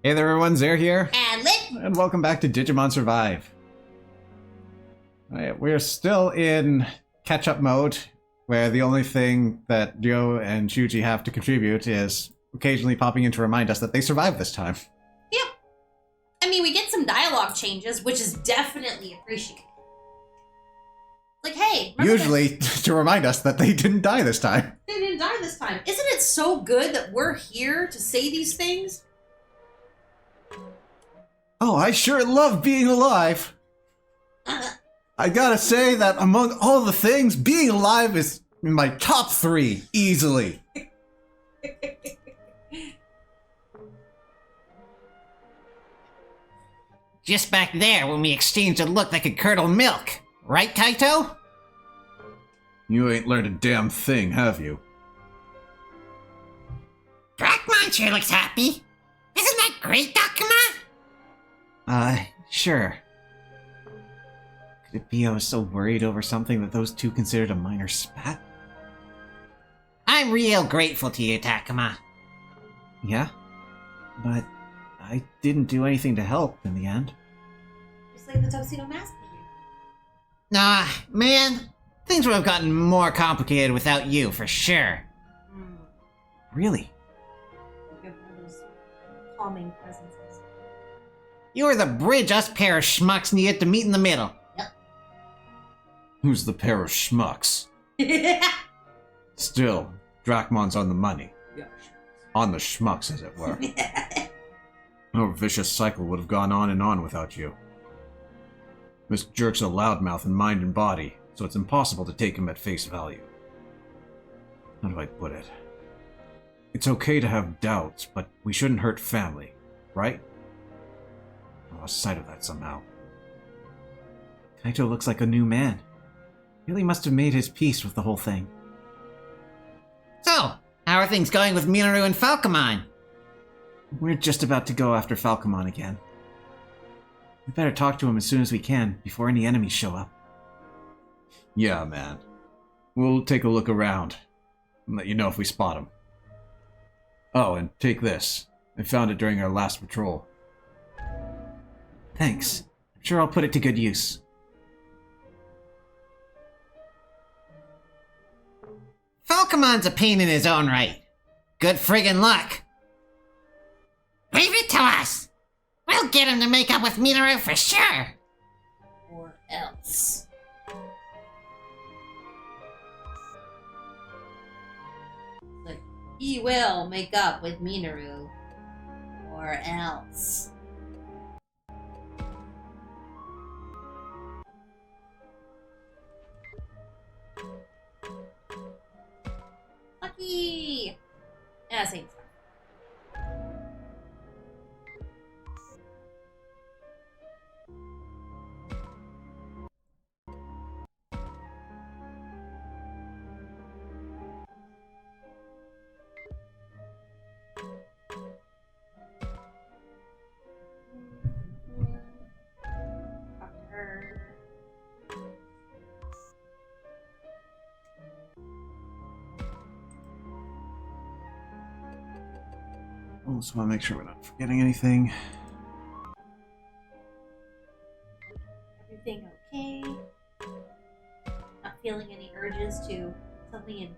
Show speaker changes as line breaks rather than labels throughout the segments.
Hey there everyone, Zare here.
And Lit.
And welcome back to Digimon Survive. Alright, we're still in catch-up mode, where the only thing that Ryo and Shuji have to contribute is occasionally popping in to remind us that they survived this time.
Yep. I mean, we get some dialogue changes, which is definitely appreciated. Like, hey,
Usually to remind us that they didn't die this time.
They didn't die this time. Isn't it so good that we're here to say these things?
Oh, I sure love being alive. I gotta say that among all the things, being alive is in my top 3, easily.
Just back there when we exchanged a look that could curdle milk. Right, Kaito?
You ain't learned a damn thing, have you?
Drachmon sure looks happy. Isn't that great, Dakuma?
Sure. Could it be I was so worried over something that those two considered a minor spat?
I'm real grateful to you, Takuma.
Yeah? But I didn't do anything to help in the end.
Just like the Tuxedo Mask did.
Nah, man. Things would have gotten more complicated without you, for sure.
Really?
You have one of those calming presences.
You were the bridge us pair of schmucks needed to meet in the middle.
Yep.
Who's the pair of schmucks? Still, Drachmon's on the money.
Yeah.
On the schmucks, as it were. Our vicious cycle would have gone on and on without you. This jerk's a loudmouth in mind and body, so it's impossible to take him at face value. How do I put it? It's okay to have doubts, but we shouldn't hurt family, right? I lost sight of that somehow. Kaito looks like a new man. Really must have made his peace with the whole thing.
So, how are things going with Minoru and Falcomon?
We're just about to go after Falcomon again. We better talk to him as soon as we can, before any enemies show up. Yeah, man. We'll take a look around, and let you know if we spot him. Oh, and take this. I found it during our last patrol. Thanks. I'm sure I'll put it to good use.
Falcomon's a pain in his own right. Good friggin' luck. Leave it to us. We'll get him to make up with Minoru for sure.
Or else. Like, he will make up with Minoru. Or else. Lucky! Yeah, same stuff. Talk to her.
I just want to make sure we're not forgetting anything.
Everything okay? Not feeling any urges to suddenly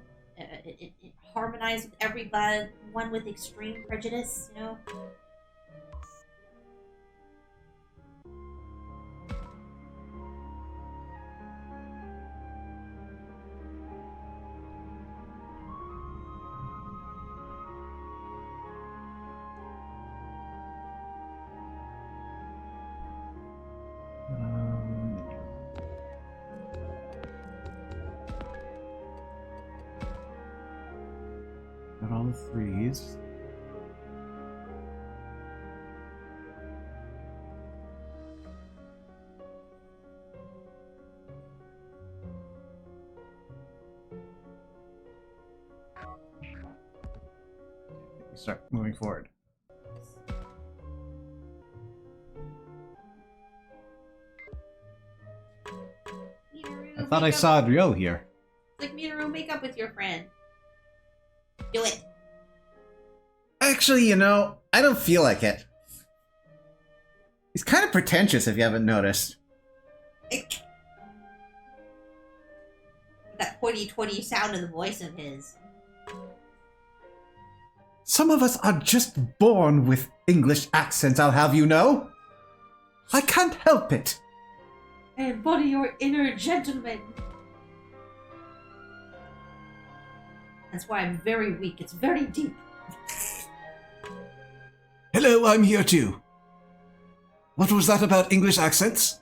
harmonize with everybody, one with extreme prejudice, you know?
Got all the 3s. Start moving forward. I thought I saw Ryo here.
Like Minoru, make up with your friend. Do it.
Actually, you know, I don't feel like it.
He's kind of pretentious if you haven't noticed.
That hoity-toity sound in the voice of his.
Some of us are just born with English accents, I'll have you know. I can't help it.
I embody your inner gentleman. That's why I'm very weak. It's very deep.
Hello, I'm here too. What was that about English accents?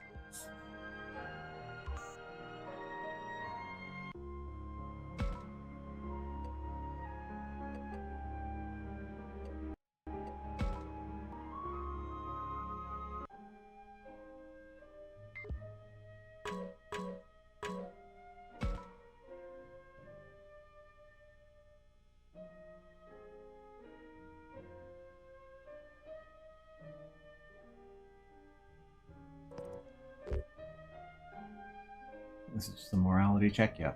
This is just a morality check, yeah.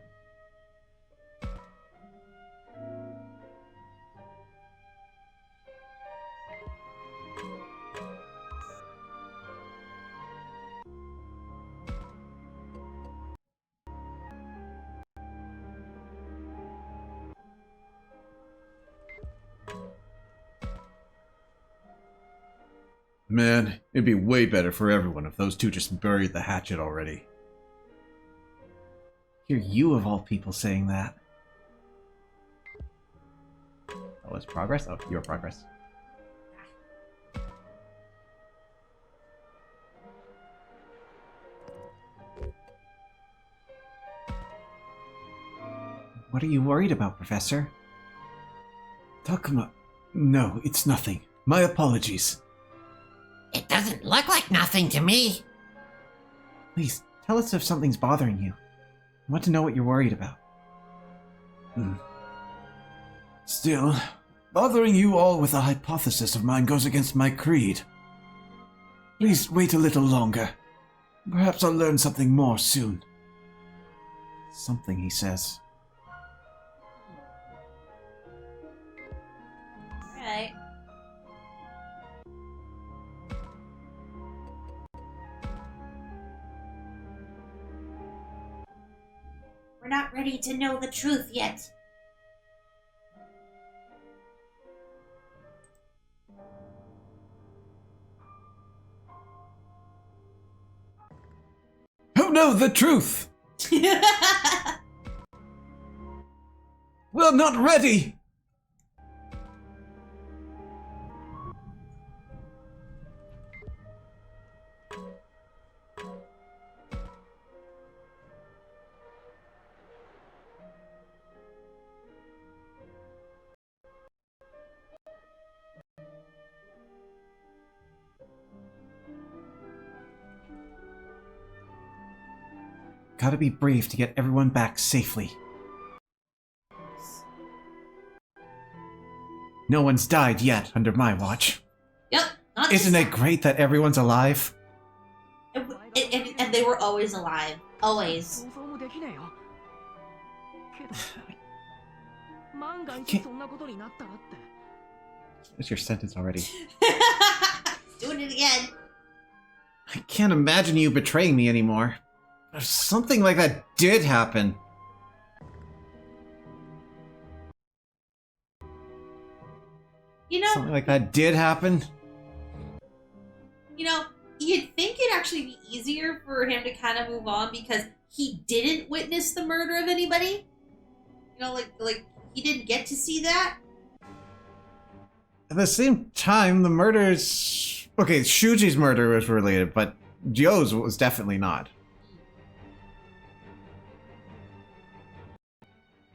Man, it'd be way better for everyone if those two just buried the hatchet already.
Hear you of all people saying that. That was progress? Oh, your progress. What are you worried about, Professor?
Takuma... No, it's nothing. My apologies.
It doesn't look like nothing to me.
Please, tell us if something's bothering you. I want to know what you're worried about.
Still, bothering you all with a hypothesis of mine goes against my creed. Please wait a little longer. Perhaps I'll learn something more soon.
Something, he says.
Alright. We're not ready to know the truth yet.
Who knows the truth? We're not ready!
Gotta be brave to get everyone back safely. No one's died yet under my watch.
Yep. Not
Isn't it great that everyone's alive?
And they were always alive. Always.
What's your sentence already?
Doing it again.
I can't imagine you betraying me anymore. If something like that did happen.
You know,
Something like that did happen.
You'd think it'd actually be easier for him to kind of move on because he didn't witness the murder of anybody. Like he didn't get to see that.
At the same time, the murders... Okay, Shuji's murder was related, but Joe's was definitely not.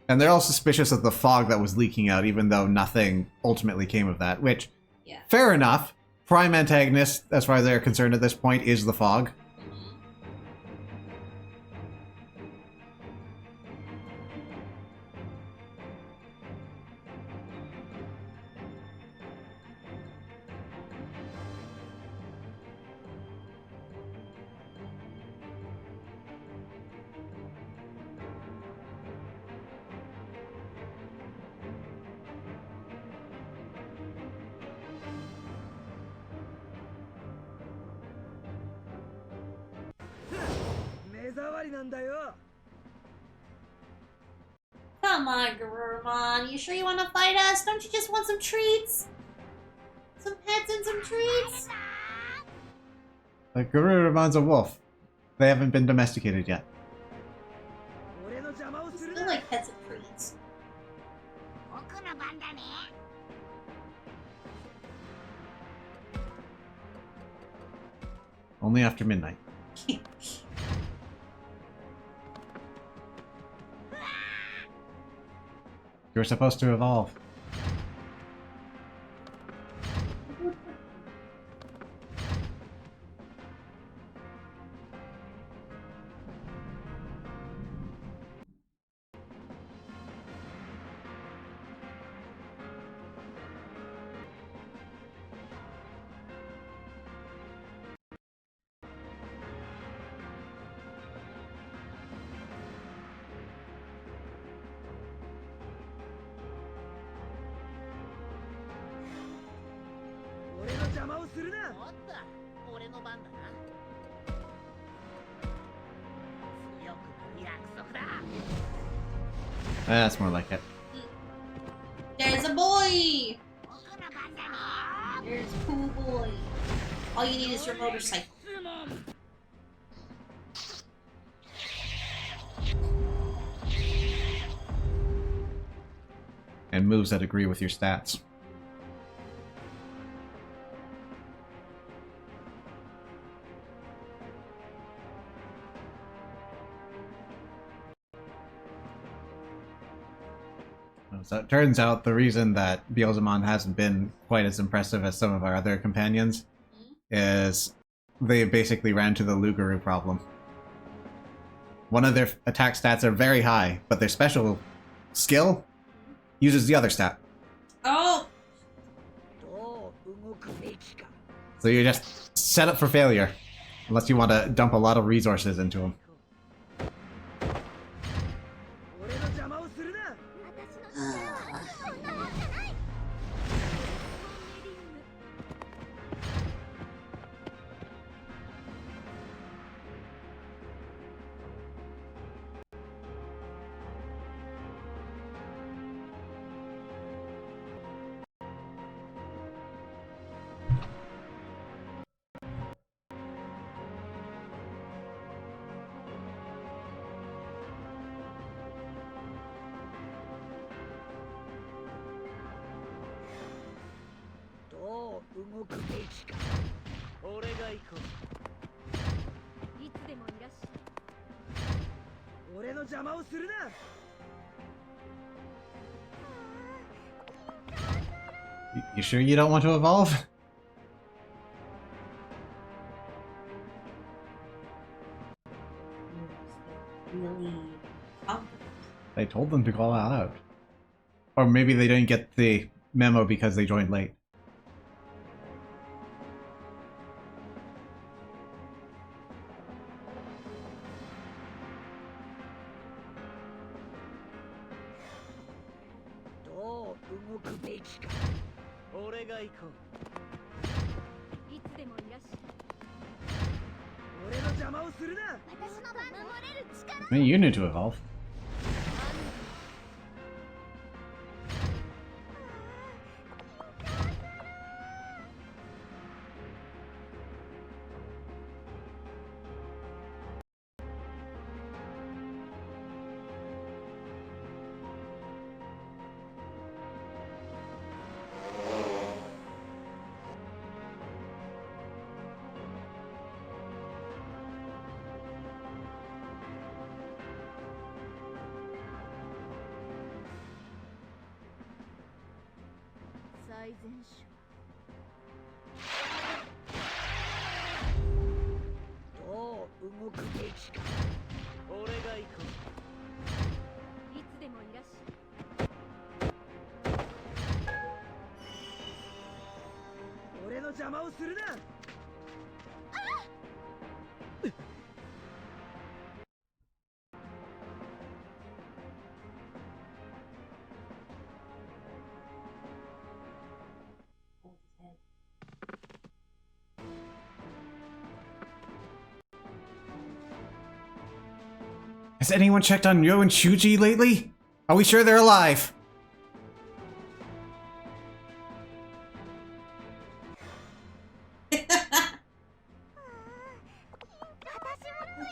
And they're all suspicious of the fog that was leaking out, even though nothing ultimately came of that, which,
Yeah.
fair enough. Prime antagonist, as far as they're concerned at this point, is the fog.
Come on, Garurumon. You sure you want to fight us? Don't you just want some treats? Some pets and some treats?
The Garurumon's a wolf. They haven't been domesticated yet.
Still like pets and treats.
Only after midnight. You're supposed to evolve. That's more like it.
There's a boy! There's a cool boy. All you need is your motorcycle.
And moves that agree with your stats. So it turns out the reason that Beelzemon hasn't been quite as impressive as some of our other companions is they basically ran to the Lugaru problem. One of their attack stats are very high, but their special skill uses the other stat.
Oh!
So you're just set up for failure, unless you want to dump a lot of resources into them. You sure you don't want to evolve?
Really confident.
They told them to call out. Or maybe they didn't get the memo because they joined late. I mean, you need to evolve.
Hold his head.
Has anyone checked on Ryo and Shuji lately? Are we sure they're alive?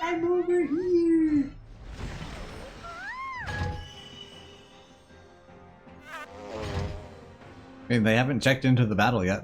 I'm over here.
I mean, they haven't checked into the battle yet.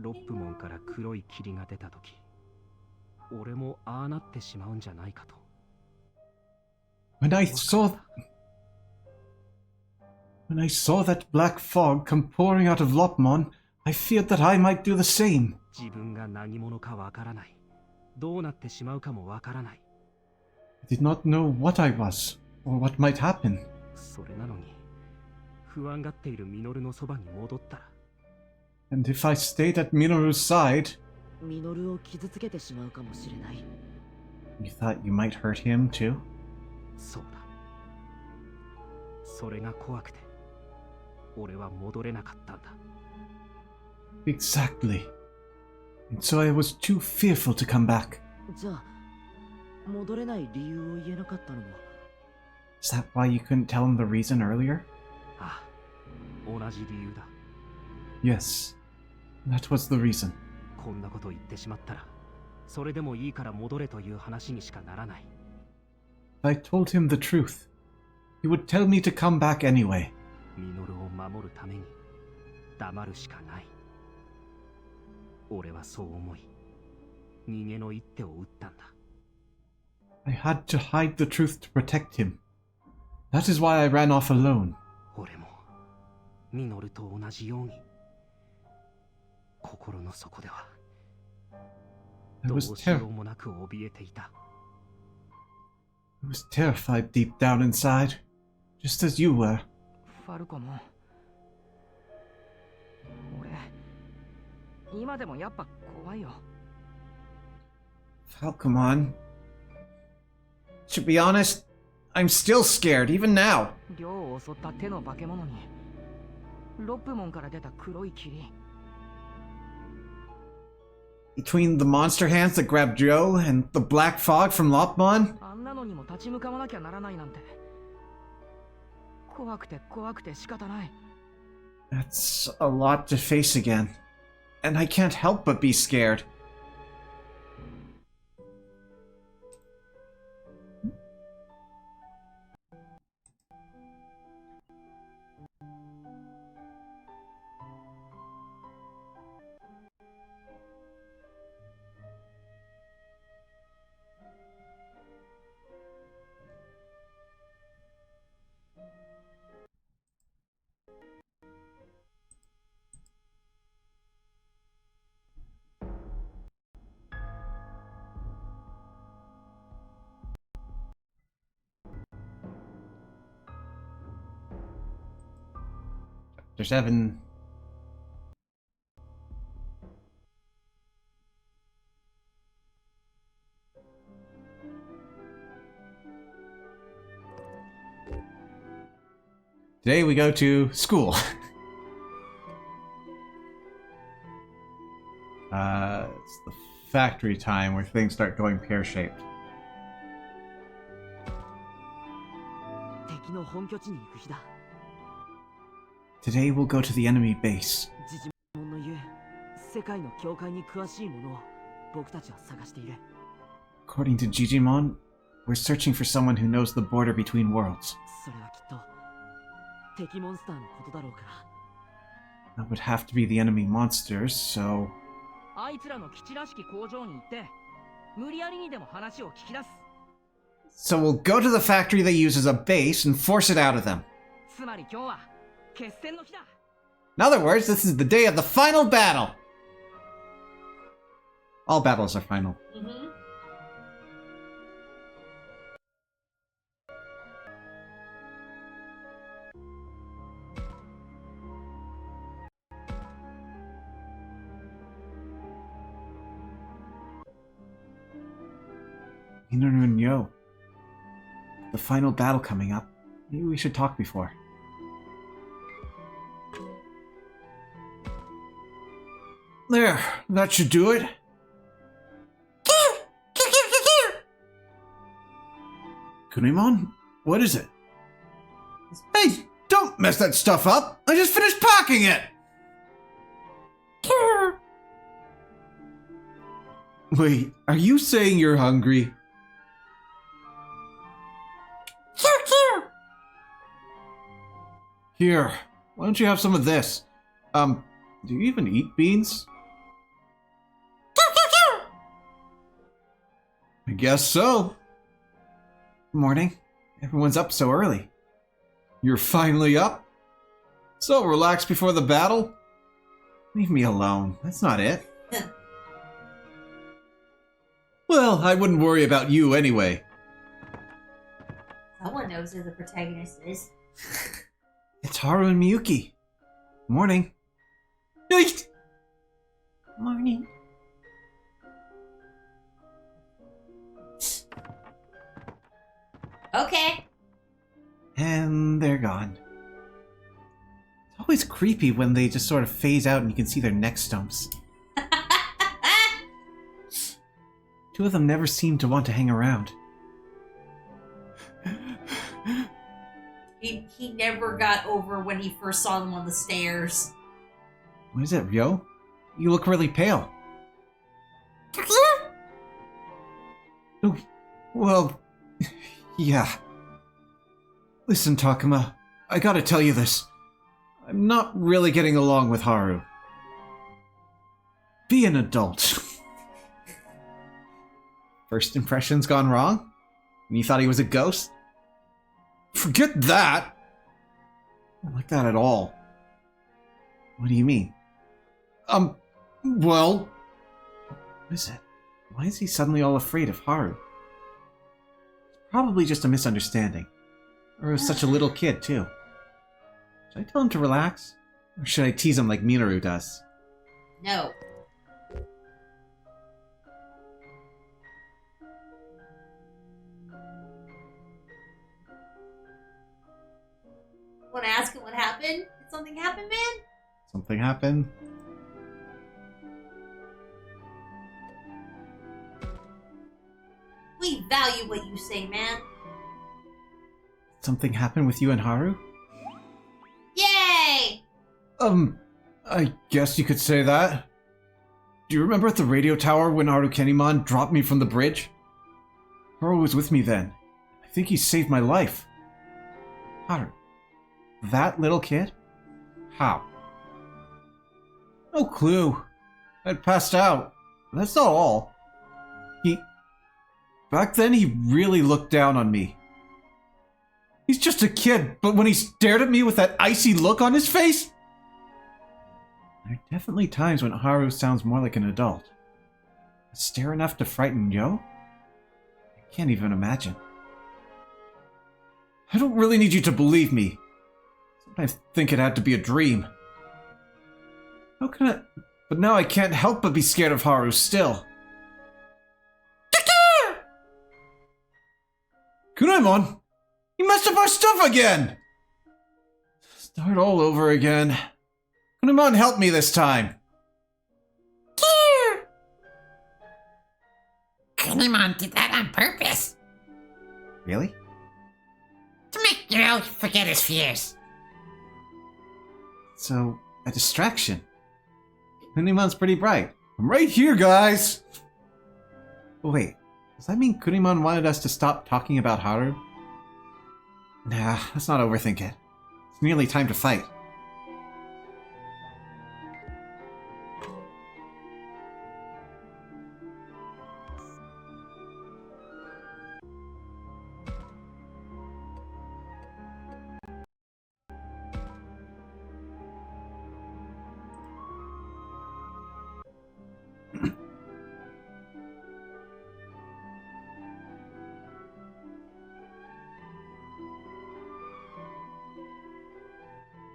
ロップモンから黒い霧が出たとき、俺もああなってしまうんじゃないかと。
When I saw that black fog come pouring out of Lopmon, I feared that I might do the same.
自分が何者かわからない。どうなってしまうかもわからない。
I did not know what I was, or what might happen.
それなのに、不安がっているミノルのそばに戻ったら。
And if I stayed at Minoru's side,
ミノルを傷つけてしまうかもしれない。
you thought you might hurt him too?
そうだ。それが怖くて、俺は戻れなかったんだ。
Exactly. And so I was too fearful to come back.
じゃあ、戻れない理由を言えなかったのも。
Is that why you couldn't tell him the reason earlier?
ああ、同じ理由だ。
Yes, that was the reason.
こんなこと言ってしまったら、それでもいいから戻れという話にしかならない。
I told him the truth. He would tell me to come back anyway.
ミノルを守るために黙るしかない。俺はそう思い、逃げの一手を打ったんだ。
I had to hide the truth to protect him. That is why I ran off alone.
俺もミノルと同じように、心の底では
I
どう
was,
しようもなく怯えていた。
I was terrified deep down inside, just as you were.
ファルコも。俺、今でもやっぱ怖いよ。
Falcomon. To be honest, I'm still scared, even now.
寮を襲った手の化け物に、ロップモンから出た黒い霧。
Between the monster hands that grabbed Joe and the black fog from Lopmon,
あんなのにも立ち向かわなきゃならないなんて。怖くて怖くて仕方ない。
that's a lot to face again. And I can't help but be scared. Chapter 7. Today we go to school. It's the factory time where things start going pear-shaped.
敵の本拠地に行く日だ。
Today we'll go to the enemy base.
ジジモンの言う世界の境界に詳しいものを僕たちは探している。
According to Digimon, we're searching for someone who knows the border between worlds.
それはきっと敵モンスターのことだろうから。
That would have to be the enemy monsters, so...
あいつらの基地らしき工場に行って無理やりにでも話を聞き出す。
So we'll go to the factory they use as a base and force it out of them.
つまり今日は決戦の日だ。
In other words, this is the day of the final battle. All battles are final.
Mm-hmm.
Minoru and Yo. The final battle coming up. Maybe we should talk before. There, that should do it. Kunimon, what is it? Hey, don't mess that stuff up! I just finished packing it! Wait, are you saying you're hungry? Here, why don't you have some of this? Do you even eat beans? I guess so. Morning. Everyone's up so early. You're finally up? So relaxed before the battle? Leave me alone. That's not it. Well, I wouldn't worry about you anyway.
Someone knows who the protagonist is.
It's Haru and Miyuki. Morning. Morning.
Okay.
And they're gone. It's always creepy when they just sort of phase out and you can see their neck stumps. Two of them never seem to want to hang around.
He never got over when he first saw them on the stairs.
What is it, Ryo? You look really pale. Oh, well, yeah. Listen, Takuma, I gotta tell you this. I'm not really getting along with Haru. Be an adult. First impressions gone wrong? And you thought he was a ghost? Forget that! I don't like that at all. What do you mean? Well... What is it? Why is he suddenly all afraid of Haru? It's probably just a misunderstanding. Or such a little kid, too. Should I tell him to relax? Or should I tease him like Minoru does?
No. Want to ask him what happened? Did something happen, man?
Something happened?
We value what you say, man.
Something happened with you and Haru?
Yay!
I guess you could say that. Do you remember at the radio tower when Harukenimon dropped me from the bridge? Haru was with me then. I think he saved my life. Haru. That little kid? How? No clue. I'd passed out. That's not all. Back then he really looked down on me. He's just a kid, but when he stared at me with that icy look on his face... There are definitely times when Haru sounds more like an adult. A stare enough to frighten Yo? I can't even imagine. I don't really need you to believe me. Sometimes I think it had to be a dream. How can I... But now I can't help but be scared of Haru still. Kunaimon! You messed up our stuff again! Start all over again. Kunaimon, help me this time.
Kunimon did that on purpose.
Really?
To make Ryo forget his fears.
So, a distraction. Kunimon's pretty bright. I'm right here, guys! Oh, wait, does that mean Kunimon wanted us to stop talking about Haru? Nah, let's not overthink it. It's nearly time to fight.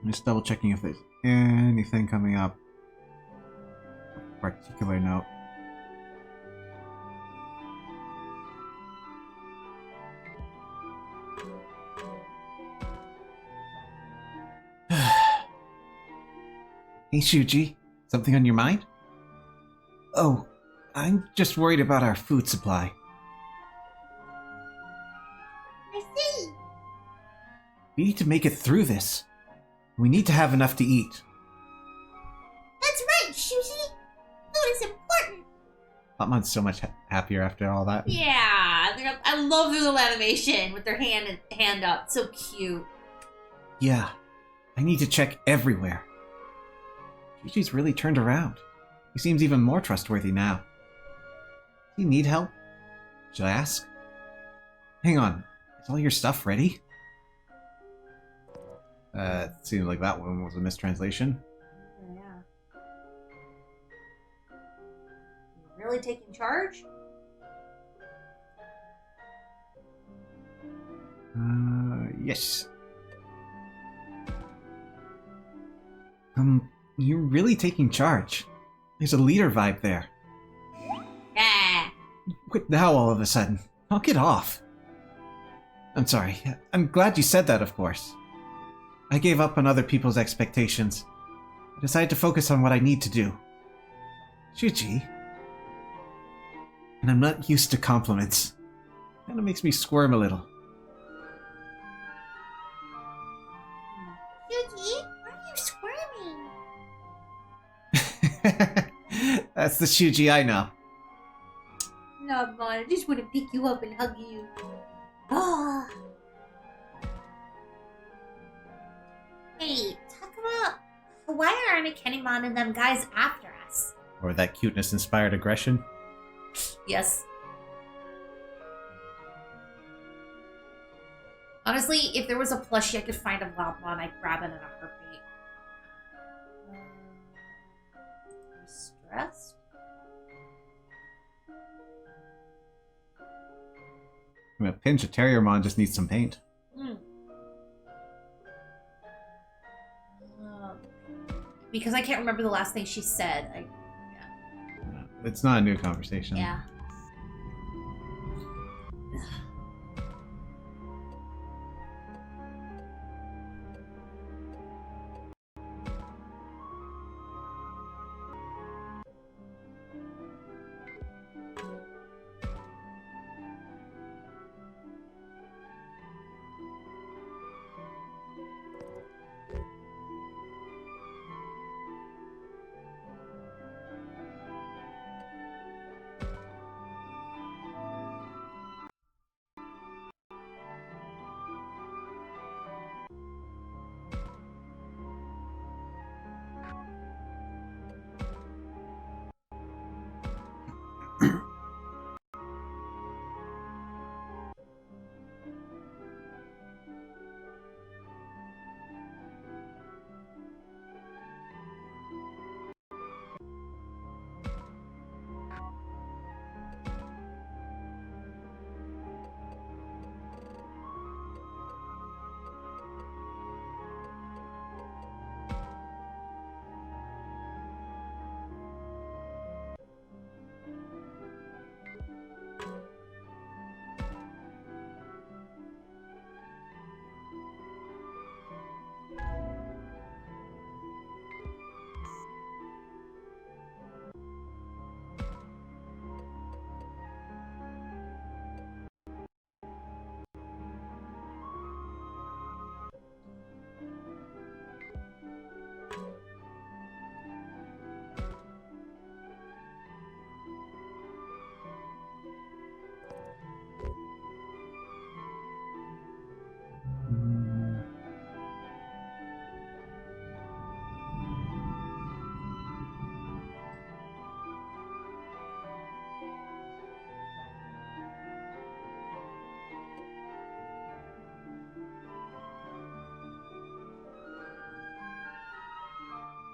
I'm just double checking if there's anything coming up. Particular note. Hey Shuji, something on your mind? Oh, I'm just worried about our food supply.
I see.
We need to make it through this. We need to have enough to eat.
That's right, Shuji. Food is important.
Hotmon's so much happier after all that.
Yeah, I love their little animation with their hand up. So cute.
Yeah, I need to check everywhere. Shuji's really turned around. He seems even more trustworthy now. Do you need help? Should I ask? Hang on, is all your stuff ready? It seems like that one was a mistranslation.
Yeah. You really taking charge?
Yes. You're really taking charge. There's a leader vibe there.
Yeah.
What now all of a sudden? Knock it off. I'm sorry. I'm glad you said that, of course. I gave up on other people's expectations. I decided to focus on what I need to do. Shuji. And I'm not used to compliments. Kinda makes me squirm a little.
Shuji, why are you squirming?
That's the Shuji I know.
No, Mom, I just want to pick you up and hug you. Oh. Hey, talk about why aren't Kennymon and them guys after us?
Or that cuteness-inspired aggression.
Yes. Honestly, if there was a plushie I could find of Loudmon, I'd grab it in a heartbeat. I'm stressed?
A pinch of Terriermon just needs some paint.
Because I can't remember the last thing she said.
It's not a new conversation.
Yeah.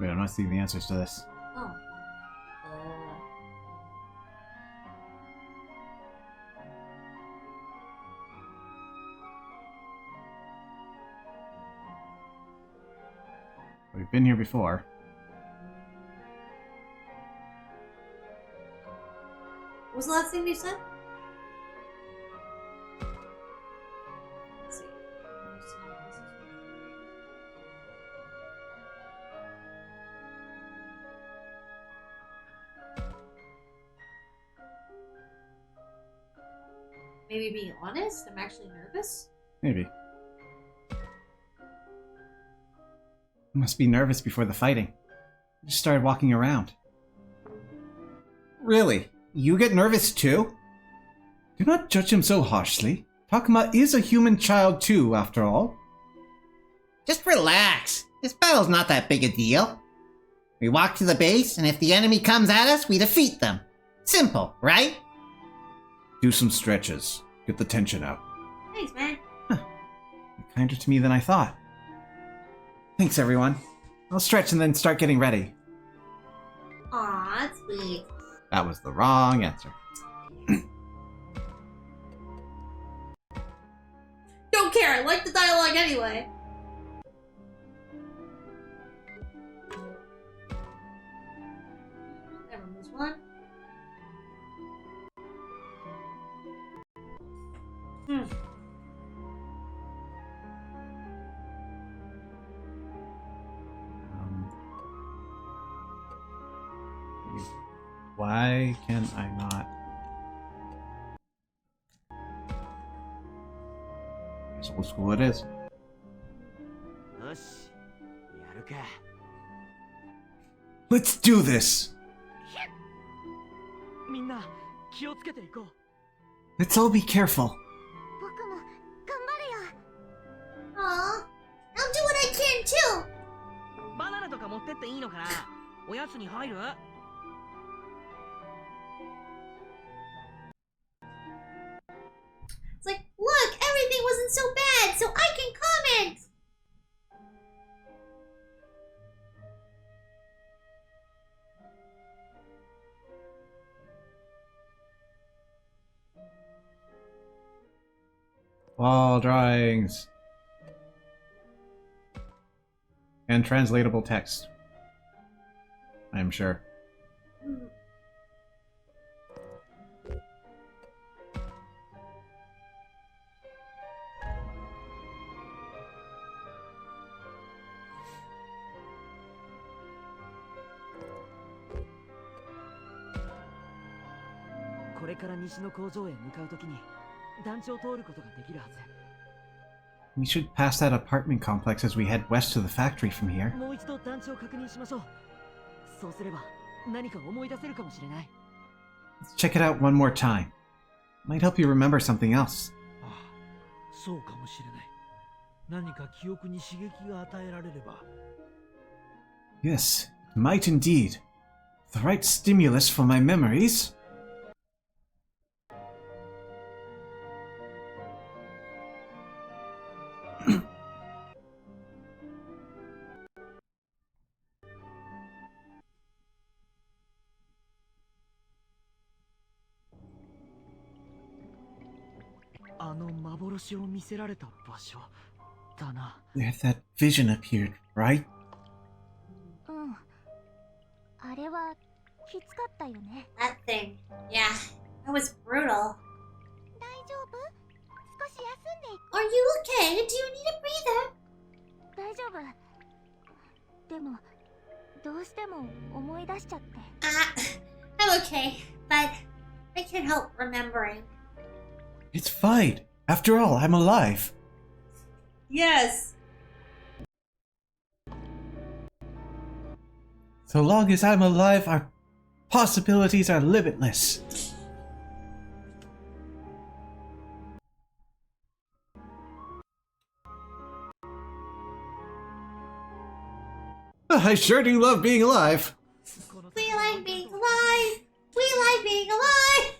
Wait, I'm not seeing the answers to this.
Oh.
We've been here before.
What was the last thing they said? Let's see. Maybe being honest? I'm actually nervous.
Maybe. You must be nervous before the fighting. You just started walking around. Really? You get nervous too? Do not judge him so harshly. Takuma is a human child too, after all.
Just relax. This battle's not that big a deal. We walk to the base, and if the enemy comes at us, we defeat them. Simple, right?
Do some stretches. Get the tension out.
Thanks, man.
You're kinder to me than I thought. Thanks, everyone. I'll stretch and then start getting ready.
Aw, sweet.
That was the wrong answer.
Don't care, I like the dialogue anyway. Never miss one.
Why can I not? Guess old school it is.
よし、やるか。
Let's do this!
みんな気をつけていこう。
Let's all be careful.
僕も頑張るよ。
Aw, I'll do what I can too.
バナナとか持ってっていいのかな。おやつに入る？
It's like, look, everything wasn't so bad, so I can comment.
Wall drawings. And translatable text. I am sure. We should pass that apartment complex as we head west to the factory from here.
もう一度団地を確認しましょう。そうすれば何か思い出せるかもしれない。
Let's check it out one more time. Might help you remember something else.
ああ、そうかもしれない。何か記憶に刺激が与えられれば。
Yes, it might indeed. The right stimulus for my memories. Where that vision appeared, right?
うん。あれはきつかったよね。
That thing. Yeah, that was brutal.
大丈夫？少し休んでい
Are you okay? Do you need a breather?
大丈夫。でもどうしても思い出しちゃって。
I'm okay, but I can't help remembering.
It's fine. After all, I'm alive.
Yes.
So long as I'm alive, our possibilities are limitless. I sure do love being alive.
We like being alive. We like being alive.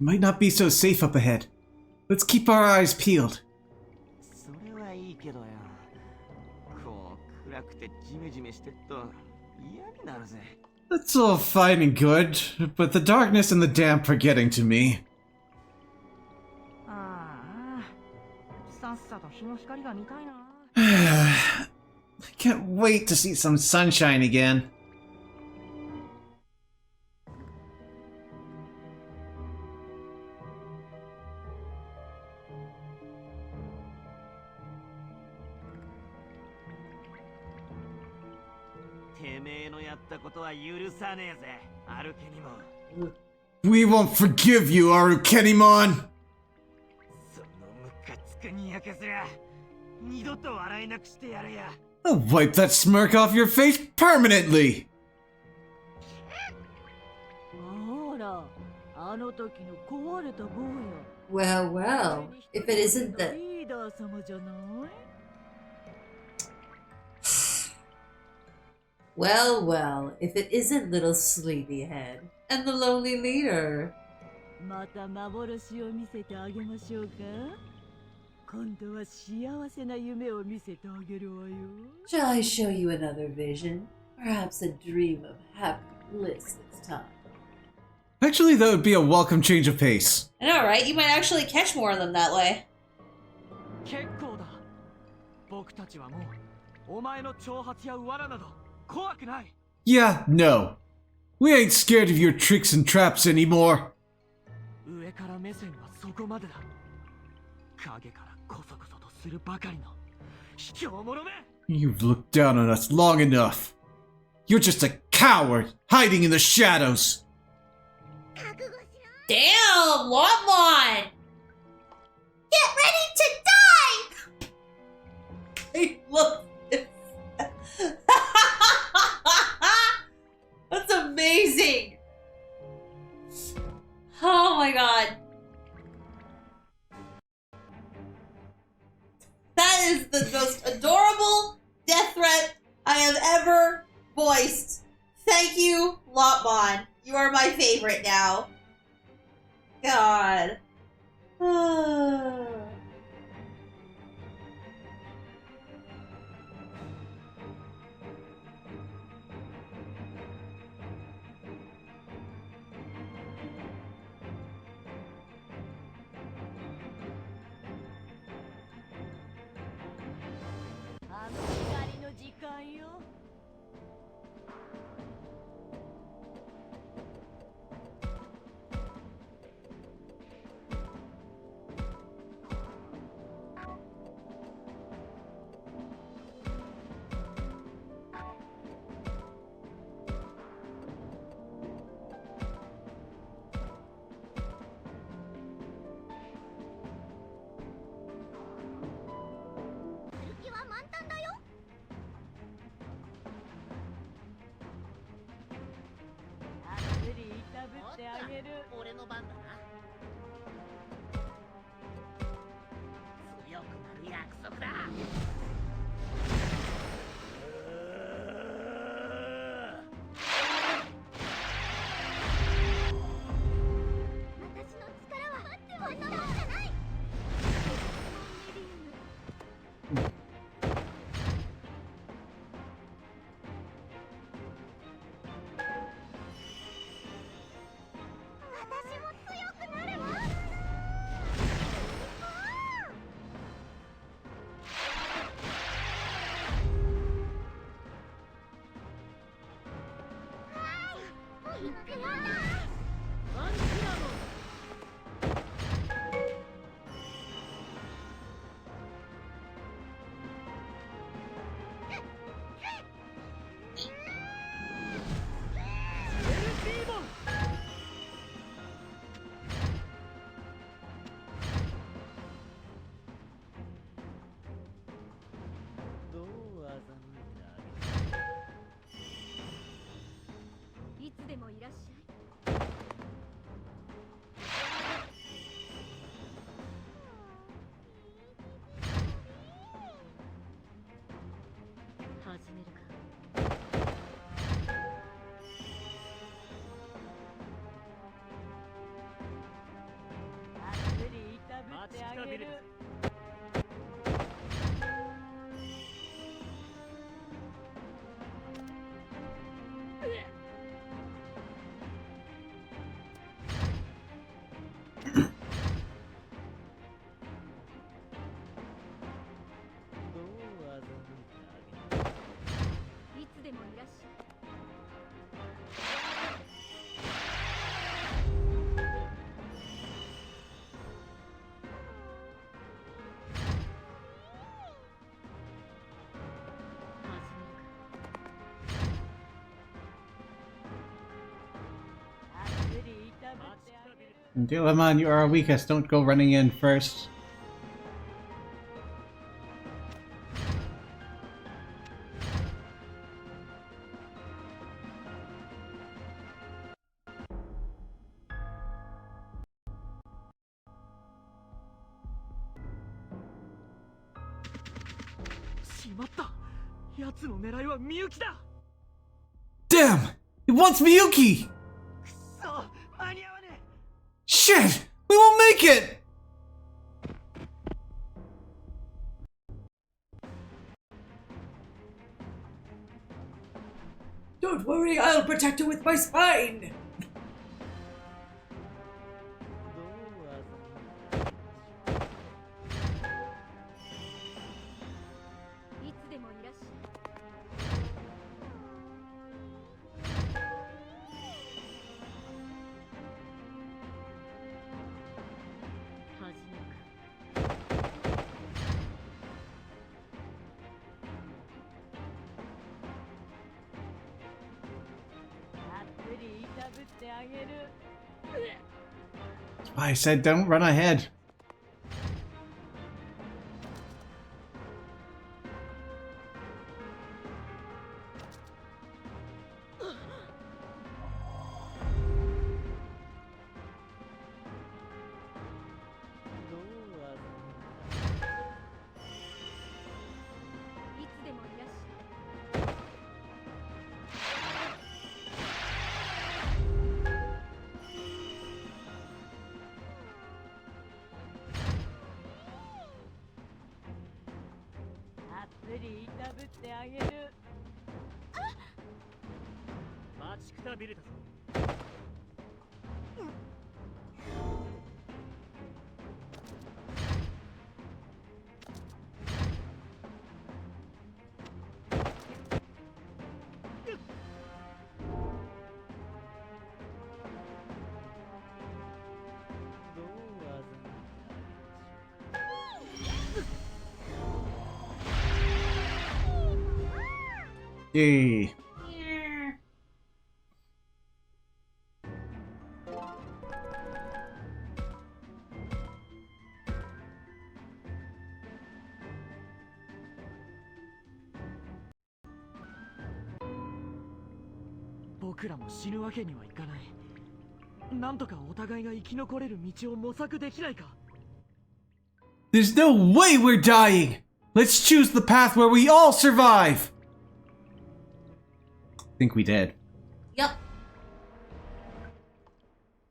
Might not be so safe up ahead. Let's keep our eyes peeled.
それはいいけどよ。こう暗くてジメジメしてっと嫌になるぜ。
That's all fine and good, but the darkness and the damp are getting to me.
ああ、さっさと日の光が見たいな。
I can't wait to see some sunshine again. We won't forgive you, Arukenimon! I'll wipe that smirk off your face permanently!
Well, well, if it isn't the... Well, well, if it isn't little Sleepyhead and the lonely leader. Shall I show you another vision? Perhaps a dream of happy bliss this time.
Actually, that would be a welcome change of pace.
I know, right? You might actually catch more of them that way.
Yeah, no. We ain't scared of your tricks and traps anymore. You've looked down on us long enough. You're just a coward hiding in the shadows.
Damn, Lotmon! Get ready to die! I love this. That's amazing. Oh my god. That is the most adorable death threat I have ever voiced. Thank you, Lotmon. You are my favorite now. God.
Digimon, you are our weakest. Don't go running in first.
Damn! It wants Miyuki! Shit! We won't make it!
Don't worry, I'll protect her with my spine!
That's why I said don't run ahead. Yay.
Here.
僕らも死ぬわけにはいかない。なんとかお互いが生き残れる道を模索できないか。
There's no way we're dying! Let's choose the path where we all survive!
I think we did.
Yep.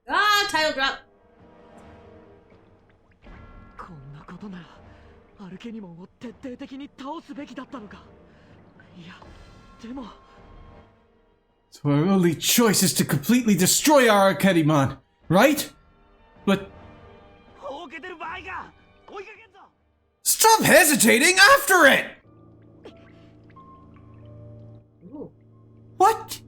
Ah, title drop.
こんなことならアルケニモンを徹底的に倒すべきだったのか。いや、でも。
So our only choice is to completely destroy our Digimon, right? But... Stop hesitating after it!
Ooh.
What?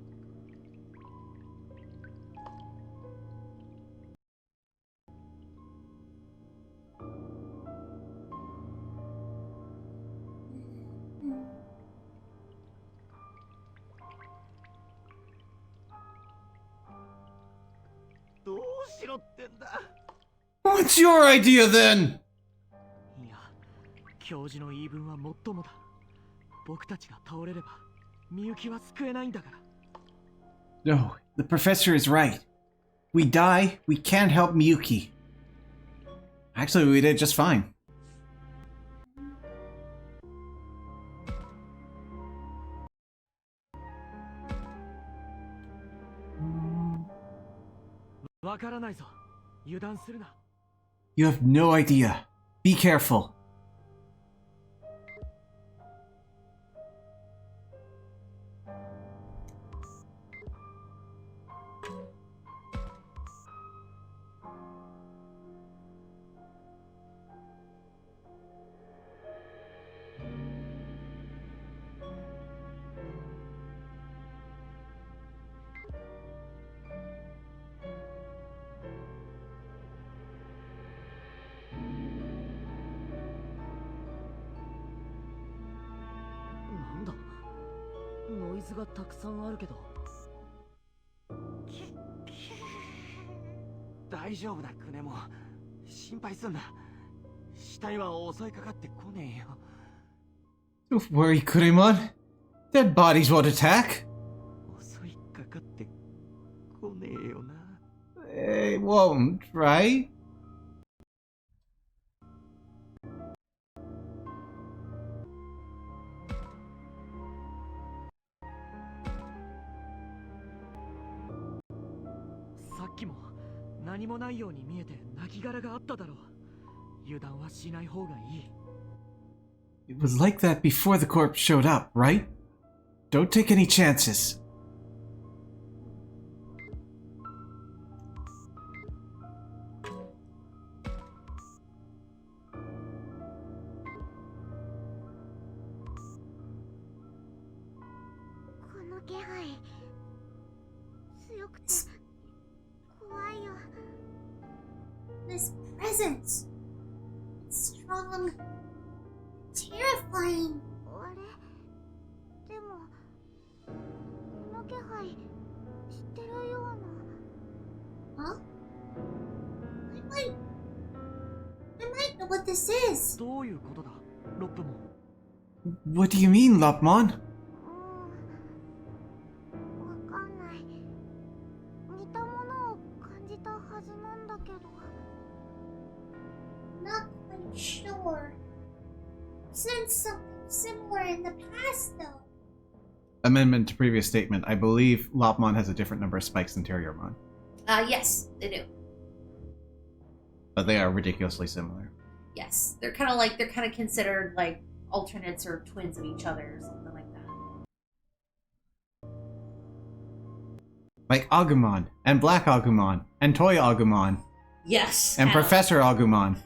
What's your idea then?
いや、教授の言い分はもっともだ。僕たちが倒れれば、みゆきは救えないんだから。
No, the professor is right. We die, we can't help Miyuki. Actually, we did just fine.
You have no idea. Be careful.
Noise がたくさんあるけど。
大丈夫だクネモン。心配すんな。死体は襲いかかってこねえよ。
Don't worry, Kunemon. Dead bodies won't attack.
襲いかかってこねえよな。
They won't, right?
さっきも何もないように見えて亡骸があっただろう。油断はしない方がいい。
It was like that before the corpse showed up, right? Don't take any chances.
この気配強くて怖いよ。
This presence. It's strong. Terrifying.
あれでもこの気配知ってるような。
Huh? I might know what this is.
どういうことだ、ロップも。
What do you mean, Lopmon?
わかんない。似たものを感じたはずなんだけど。
Not quite sure. Sensed something similar in the past, though.
Amendment to previous statement. I believe Lopmon has a different number of spikes than Terriermon,
Yes, they do.
but they are ridiculously similar.
Yes, they're kind of considered like alternates or twins of each other or something like that.
Like Agumon, and Black Agumon, and Toy Agumon,
Yes.
and Professor Agumon.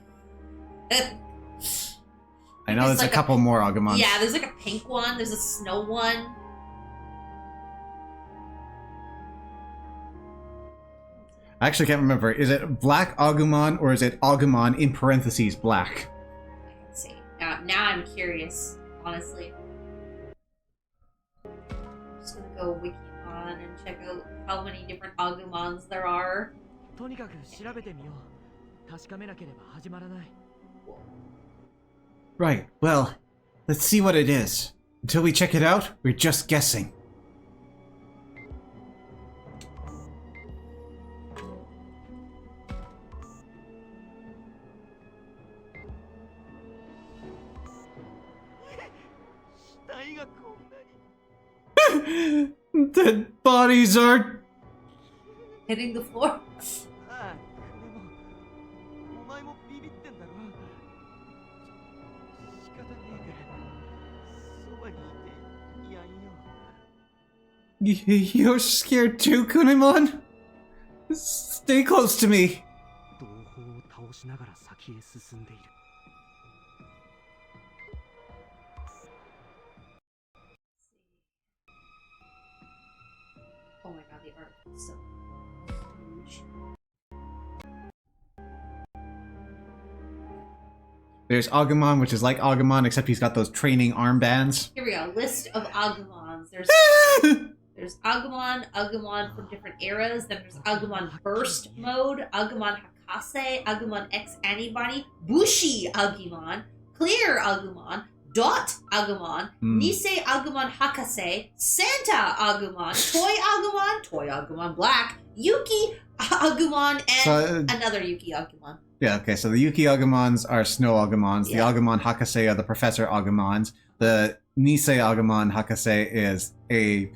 I know there's
like
a couple more Agumons.
Yeah, there's like a pink one. There's a snow one.
I actually can't remember. Is it Black Agumon or is it Agumon in parentheses black?
Let's see. Now I'm curious, honestly. I'm just gonna go Wikimon and check out how many different Agumons there are.
とにかく調べてみよう。確かめなければ始まらない。
Right, well, let's see what it is. Until we check it out, we're just guessing. Dead bodies are...
Hitting the floor.
ああクネモン。お前もビビってんだろ。仕方ねえからそばにいてやんよ。
You're scared too, Kunemon? Stay close to me.
同胞を倒しながら先へ進んでいる。
Oh my god, the art is so huge.
There's Agumon, which is like Agumon, except he's got those training armbands.
Here we go. List of Agumons. There's Agumon from different eras. Then there's Agumon Burst Mode, Agumon Hakase, Agumon X Antibody, Bushi Agumon, Clear Agumon, Dot Agumon, Nisei Agumon Hakase, Santa Agumon, Toy Agumon Black, Yuki Agumon, and another Yuki Agumon.
Yeah, okay, so the Yuki Agumons are Snow Agumons,
Yeah.
the Agumon Hakase are the Professor Agumons, the Nisei Agumon Hakase is a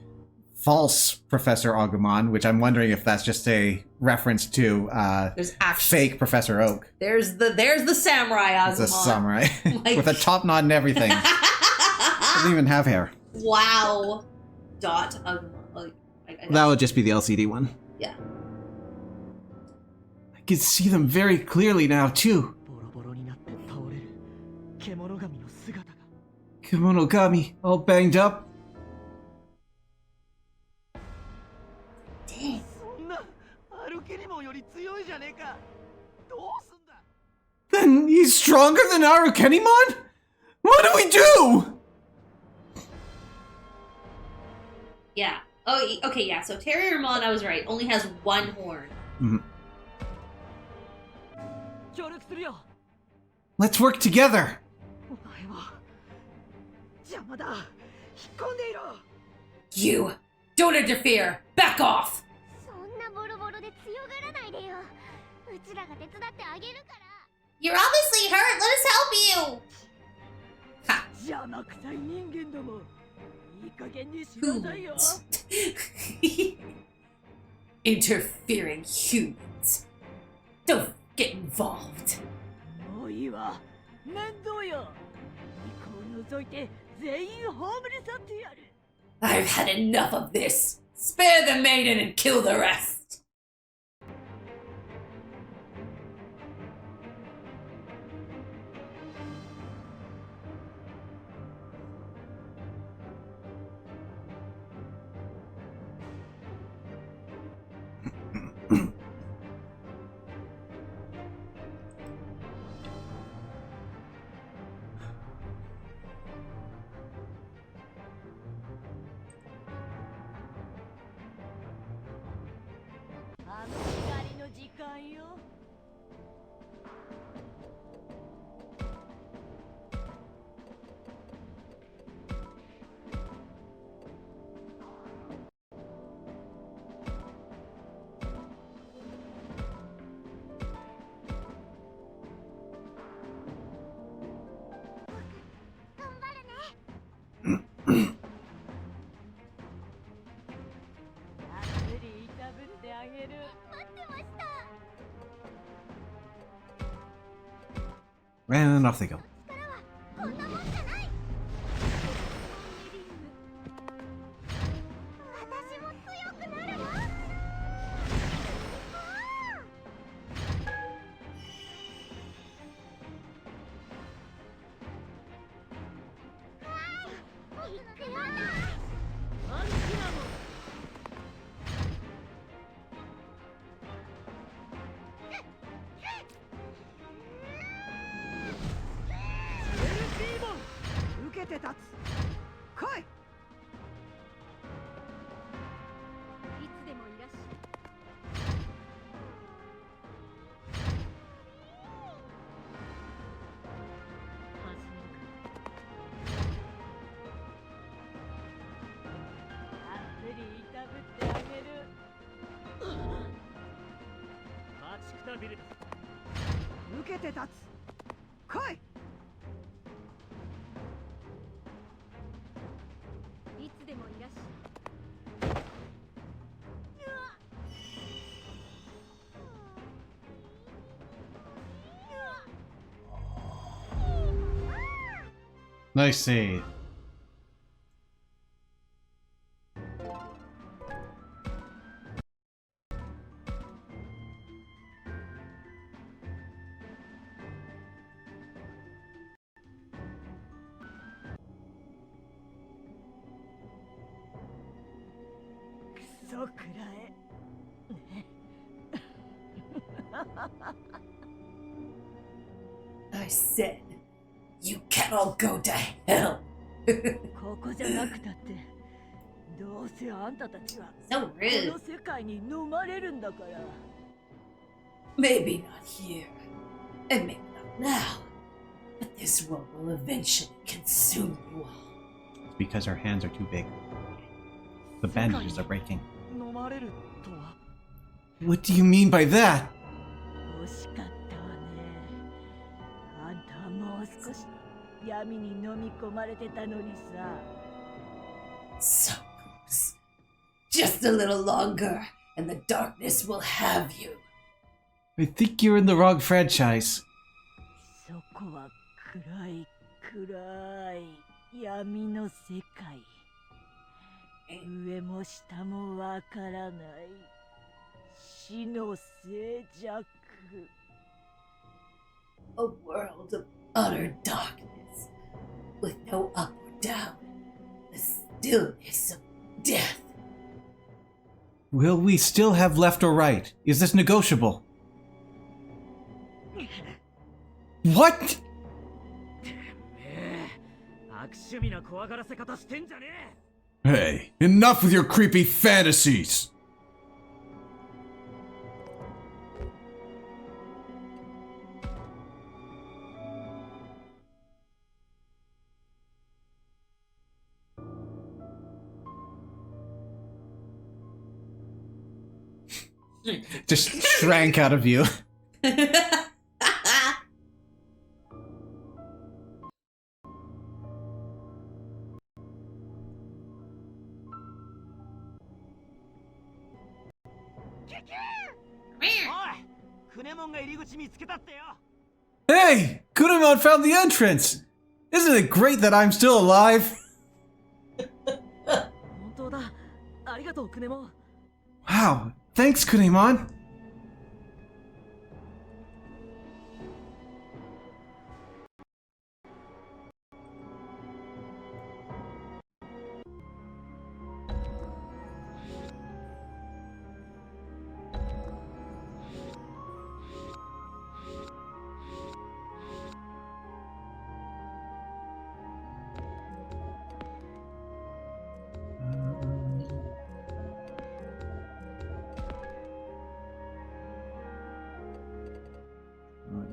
false Professor Agumon, which I'm wondering if that's just a reference to
There's actually
fake Professor Oak.
There's the samurai Agumon.
It's a samurai
Like-
with a top knot and everything. Doesn't even have hair.
Wow. Dot Agumon. Like, I
That would just be the LCD one.
Yeah.
I can see them very clearly now, too.
ボロボロになって倒れる獣神の姿が。
Kemonogami, all banged up.
Dang.
そんなアルケリモンより強いじゃねえか。どうすんだ。
Then he's stronger than Arukenimon? What do we do?
Yeah. Oh, okay, yeah. So Terriermon, I was right, only has one horn.
Mhm.
するよ。
Let's work together!
お前は邪魔だ。引っ込んでいろ。
You! Don't interfere! Back off!
そんなボロボロで強がらないでよ。うちらが手伝ってあげるから。
You're obviously hurt. Let us help you.
邪魔くさい人間ども。いい加減にしなさいよ。
Interfering humans. Don't get involved.
もういいわ。面倒よ。ニコを除いて全員葬り去ってやる。
I've had enough of this. Spare the maiden and kill the rest.
And off they go.
こんなもんじゃない。私も強くなるわ。行くよ。
受けて立つ。来い。
いつでもいらっしゃい。
たっぷりいたぶってあげる。待ちくたびれ。受けて立つ。来い。
いつでもいらっしゃい。
Nice save.
I said, you can all go to hell.
ここじゃなくたってどうせあんたたちは
So
こ
rude.
の世界に飲まれるんだから。
Maybe not here, and maybe not now, but this world will eventually consume you all.
It's because our hands are too big. The bandages are breaking.
飲まれるとは
What do you mean by that?
惜しかったわね。あんたはもう少し闇に飲み込まれてたのにさ。
So close. Just a little longer, and the darkness will have you.
I think you're in the wrong franchise.
そこは暗い暗い闇の世界。上も下もわからない死の静寂。
A world of utter darkness, with no up or down, the stillness of death.
Will we still have left or right? Is this negotiable? What?
悪趣味な怖がらせ方してんじゃねえ。
Hey, enough with your creepy fantasies!
Just shrank out of view. Hey! Kunemon found the entrance! Isn't it great that I'm still alive?
本当だ。ありがとう、クネモン。
Wow, thanks, Kunemon.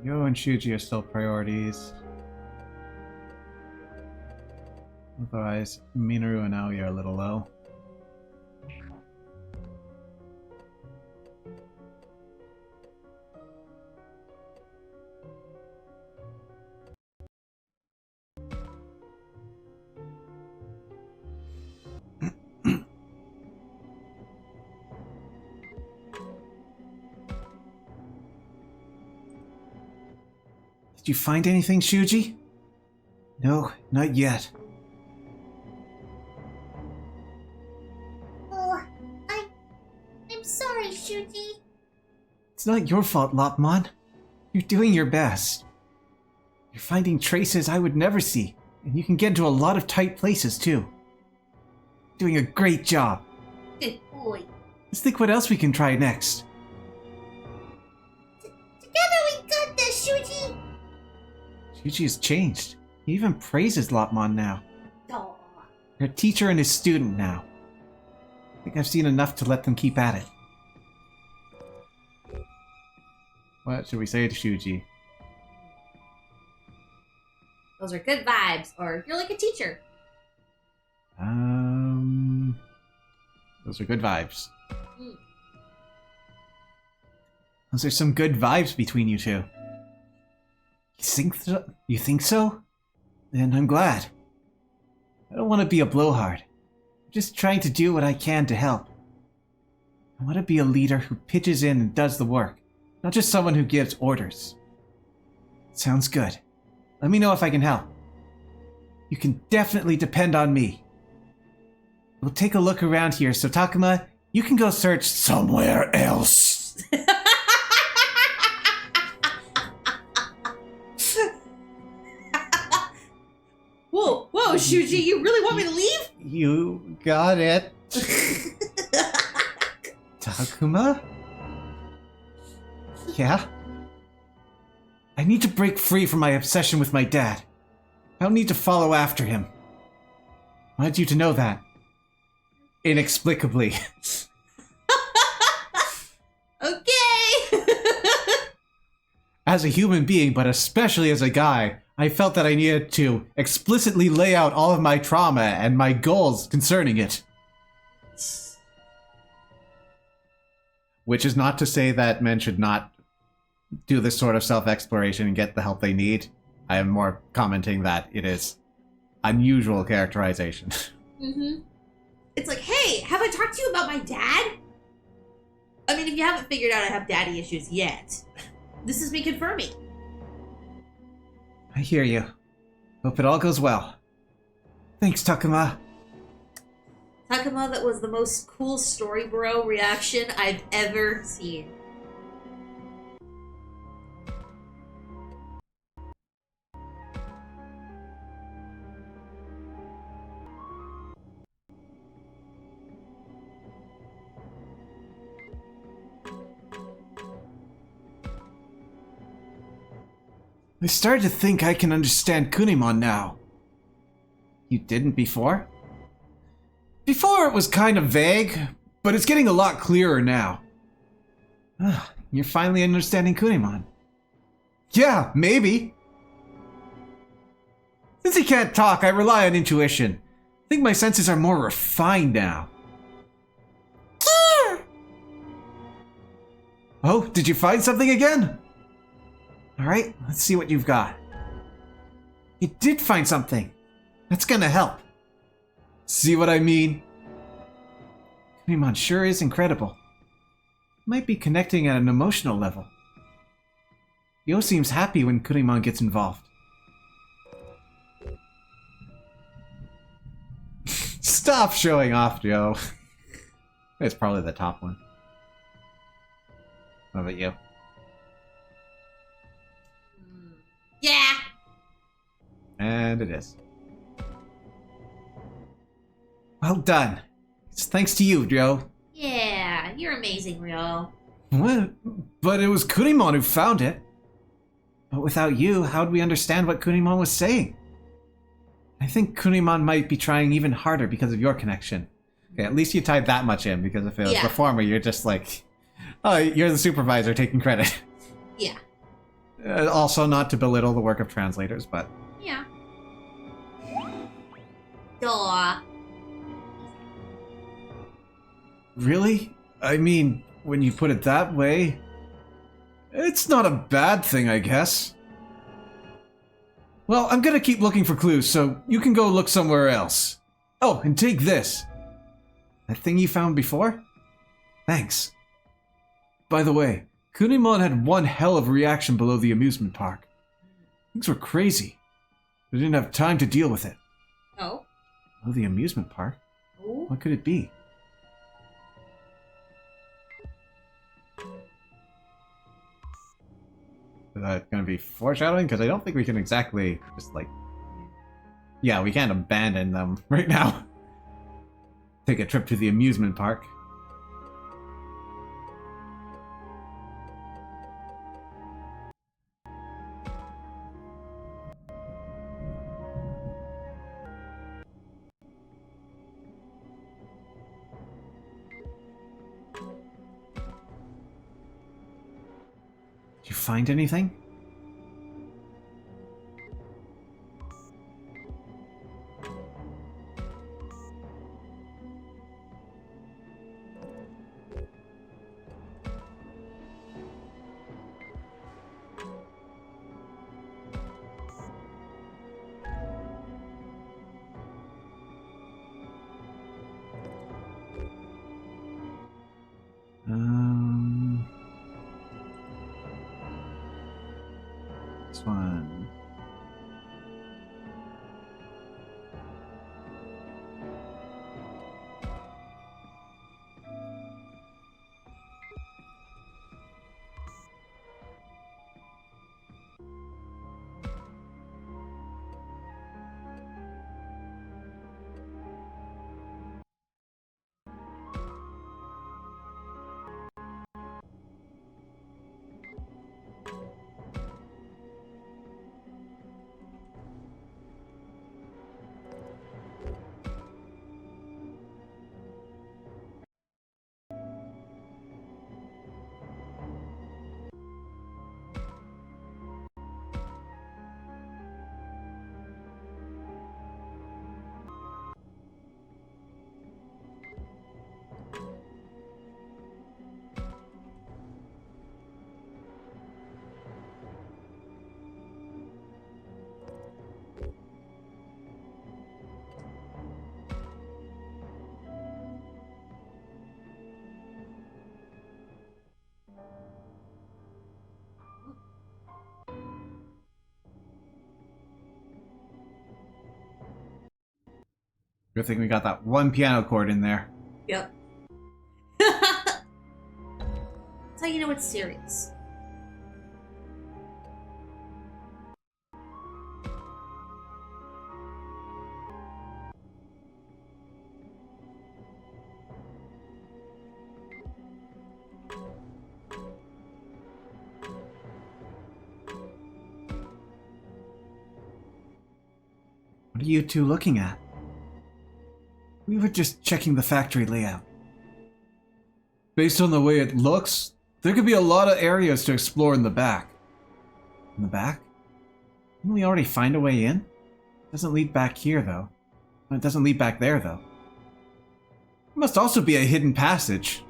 Yo and Shuji are still priorities. Otherwise, Minoru and Aoi are a little low. Did you find anything, Shuji? No, not yet.
Oh, I'm sorry, Shuji.
It's not your fault, Lopmon. You're doing your best. You're finding traces I would never see, and you can get into a lot of tight places, too. Doing a great job.
Good boy.
Let's think what else we can try next.
Together we got this, Shuji.
Shuji has changed. He even praises Lopmon now.
Aw.
You're a teacher and his student now. I think I've seen enough to let them keep at it. What should we say to Shuji?
Those are good vibes, or you're like a teacher.
Those are good vibes.
Mm.
Those are some good vibes between you two. You think so? Then I'm glad. I don't want to be a blowhard. I'm just trying to do what I can to help. I want to be a leader who pitches in and does the work, not just someone who gives orders. Sounds good. Let me know if I can help. You can definitely depend on me. We'll take a look around here, so Takuma, you can go search somewhere else.
Whoa, Shuji, you really want me to leave?
You got it. Takuma? Yeah? I need to break free from my obsession with my dad. I don't need to follow after him. I wanted you to know that. Inexplicably.
Okay.
As a human being, but especially as a guy, I felt that I needed to explicitly lay out all of my trauma and my goals concerning it. Which is not to say that men should not do this sort of self-exploration and get the help they need. I am more commenting that it is unusual characterization.
Mm-hmm. It's like, hey, have I talked to you about my dad? I mean, if you haven't figured out I have daddy issues yet, this is me confirming.
I hear you. Hope it all goes well. Thanks, Takuma.
Takuma, that was the most cool story bro reaction I've ever seen.
I started to think I can understand Kunemon now. You didn't before? Before it was kind of vague, but it's getting a lot clearer now. You're finally understanding Kunemon. Yeah, maybe. Since he can't talk, I rely on intuition. I think my senses are more refined now. Oh, did you find something again? Alright, let's see what you've got. You did find something. That's gonna help. See what I mean? Kunimon sure is incredible. Might be connecting at an emotional level. Yo seems happy when Kunimon gets involved. Stop showing off, Joe. It's probably the top one. What about you?
Yeah.
And it is. Well done. It's thanks to you, Joe.
Yeah, you're amazing, Ryo.
What? But it was Kunimon who found it. But without you, how'd we understand what Kunimon was saying? I think Kunimon might be trying even harder because of your connection. Okay, at least you tied that much in, because if it was the former, you're just like, oh, you're the supervisor taking credit.
Yeah.
Also, not to belittle the work of translators, but...
Yeah. Duh.
Really? I mean, when you put it that way, it's not a bad thing, I guess. Well, I'm gonna keep looking for clues, so you can go look somewhere else. Oh, and take this. That thing you found before? Thanks. By the way, Kunimon had one hell of a reaction below the amusement park. Things were crazy. We didn't have time to deal with it.
Oh.
Oh, the amusement park?
Oh.
What could it be? Is that going to be foreshadowing? Because I don't think we can exactly just like... Yeah, we can't abandon them right now. Take a trip to the amusement park. Did you find anything? This one. Good thing we got that one piano chord in there.
Yep. That's how you know it's serious.
What are you two looking at? We were just checking the factory layout. Based on the way it looks, there could be a lot of areas to explore in the back. In the back? Didn't we already find a way in? It doesn't lead back here, though. It doesn't lead back there, though. There must also be a hidden passage.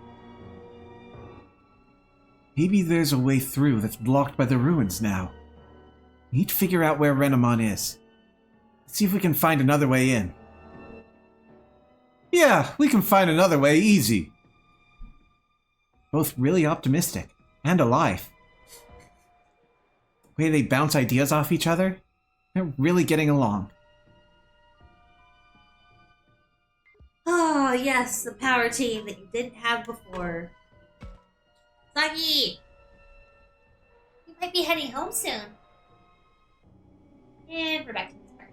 Maybe there's a way through that's blocked by the ruins now. We need to figure out where Renamon is. Let's see if we can find another way in. Yeah, we can find another way easy. Both really optimistic and alive. The way they bounce ideas off each other, they're really getting along.
Oh, yes, the power team that you didn't have before. Sagi! You might be heading home soon. And we're back to this part.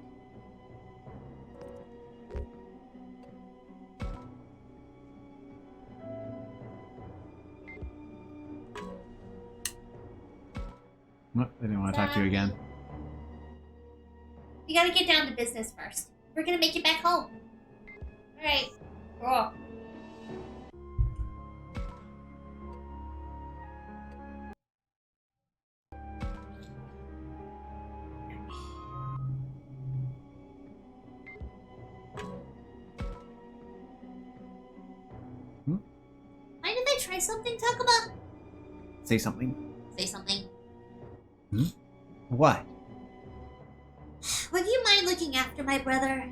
What? I didn't want to talk to you again.
We gotta get down to business first. We're gonna make it back home. Alright. Cool. Mind if I try something, Takuma?
Say something.
Say something.
What?
Would you mind looking after my brother?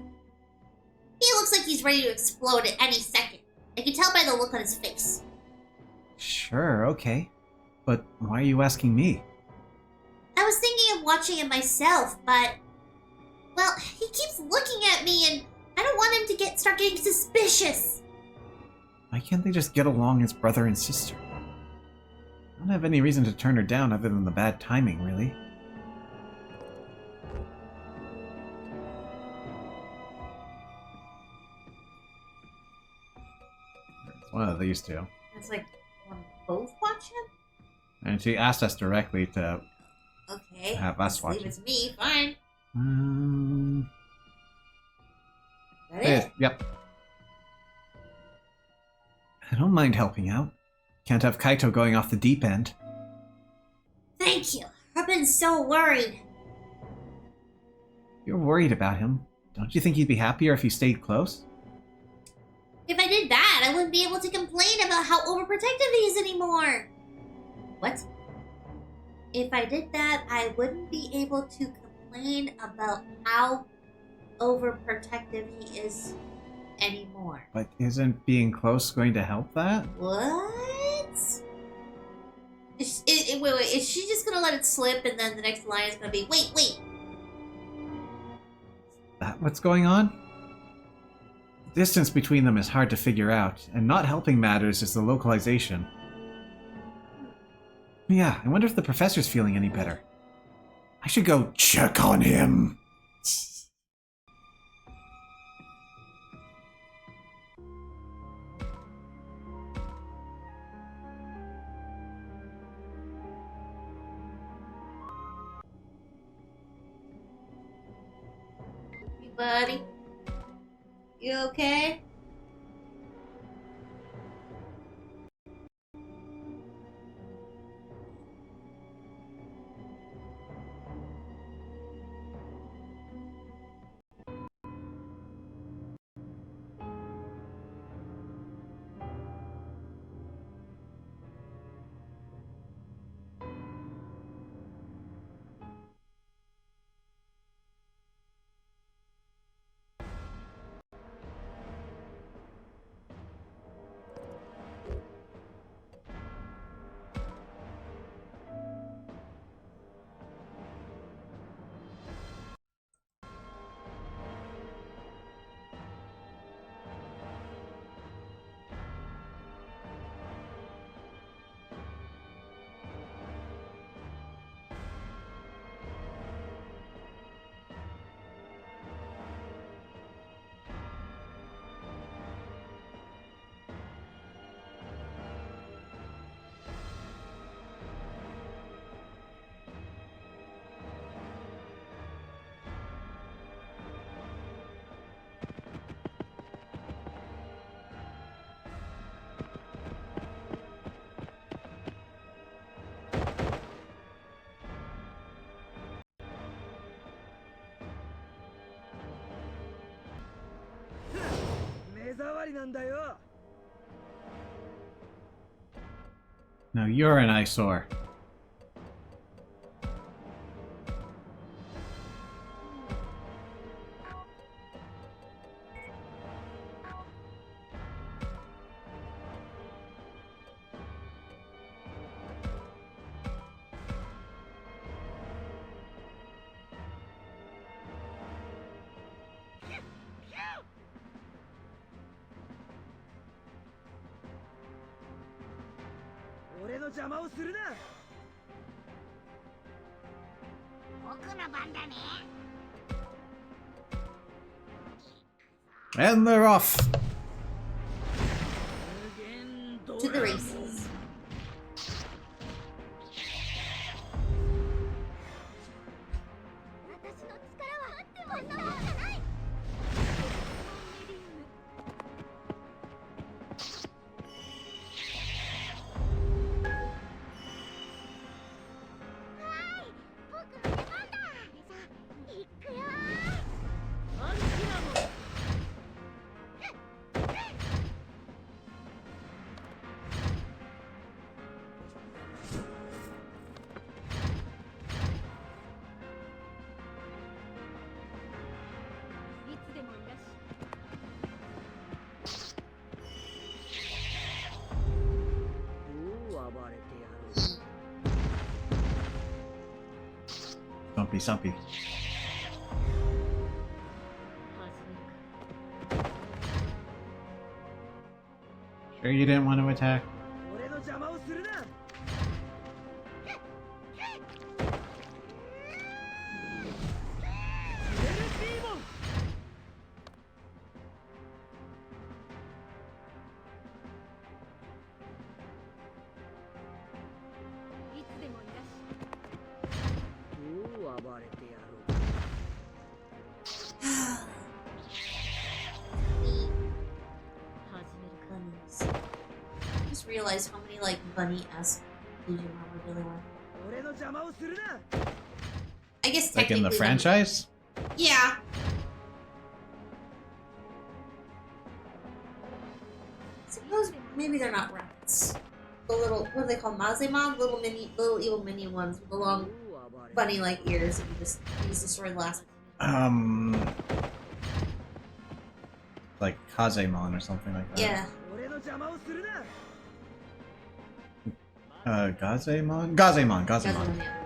He looks like he's ready to explode at any second. I can tell by the look on his face.
Sure, okay. But why are you asking me?
I was thinking of watching him myself, but... Well, he keeps looking at me and I don't want him to start getting suspicious.
Why can't they just get along as brother and sister? I don't have any reason to turn her down other than the bad timing, really. It's one of these two.
It's like, want to both watch him?
And she asked us directly to
Okay.
have us
just
watch
leave
it.
it to me, fine. That it?
Yep. I don't mind helping out. Can't have Kaito going off the deep end.
Thank you. I've been so worried.
You're worried about him. Don't you think he'd be happier if you stayed close?
If I did that, I wouldn't be able to complain about how overprotective he is anymore. What? If I did that, I wouldn't be able to complain about how overprotective he is anymore.
But isn't being close going to help that?
What? Wait. Is she just gonna let it slip and then the next line is gonna be, wait.
Is that what's going on? The distance between them is hard to figure out, and not helping matters is the localization. Yeah, I wonder if the professor's feeling any better. I should go check on him.
Hey, buddy. You okay?
No, you're an eyesore. And they're off!
To the races.
Sumpy, sumpy. Sure you didn't want to attack?
Just realized how many like bunny-esque Digimon we're dealing with. I guess
Like in the
technically
franchise?
Yeah. I suppose maybe they're not rats. The little, what do they call Mazemon? Little evil mini ones with the long bunny-like ears that you just use to destroy the last.
Like Kazemon or something like that.
Yeah.
Gazemon? Gazemon.
Gazemon, yeah.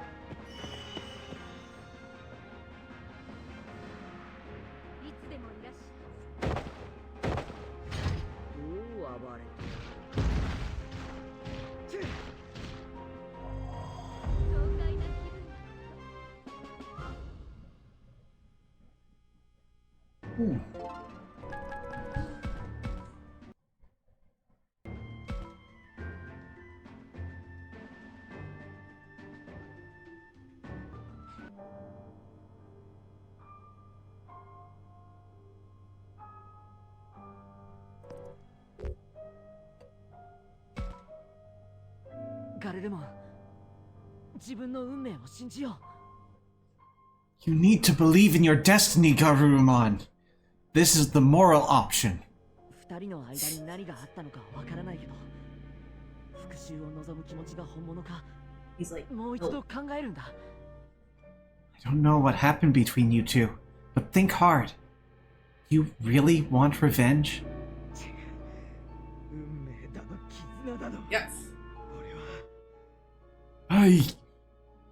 You need to believe in your destiny, Garurumon. This is the moral option.
He's like,
I don't know what happened between you two, but think hard. You really want revenge?
yes.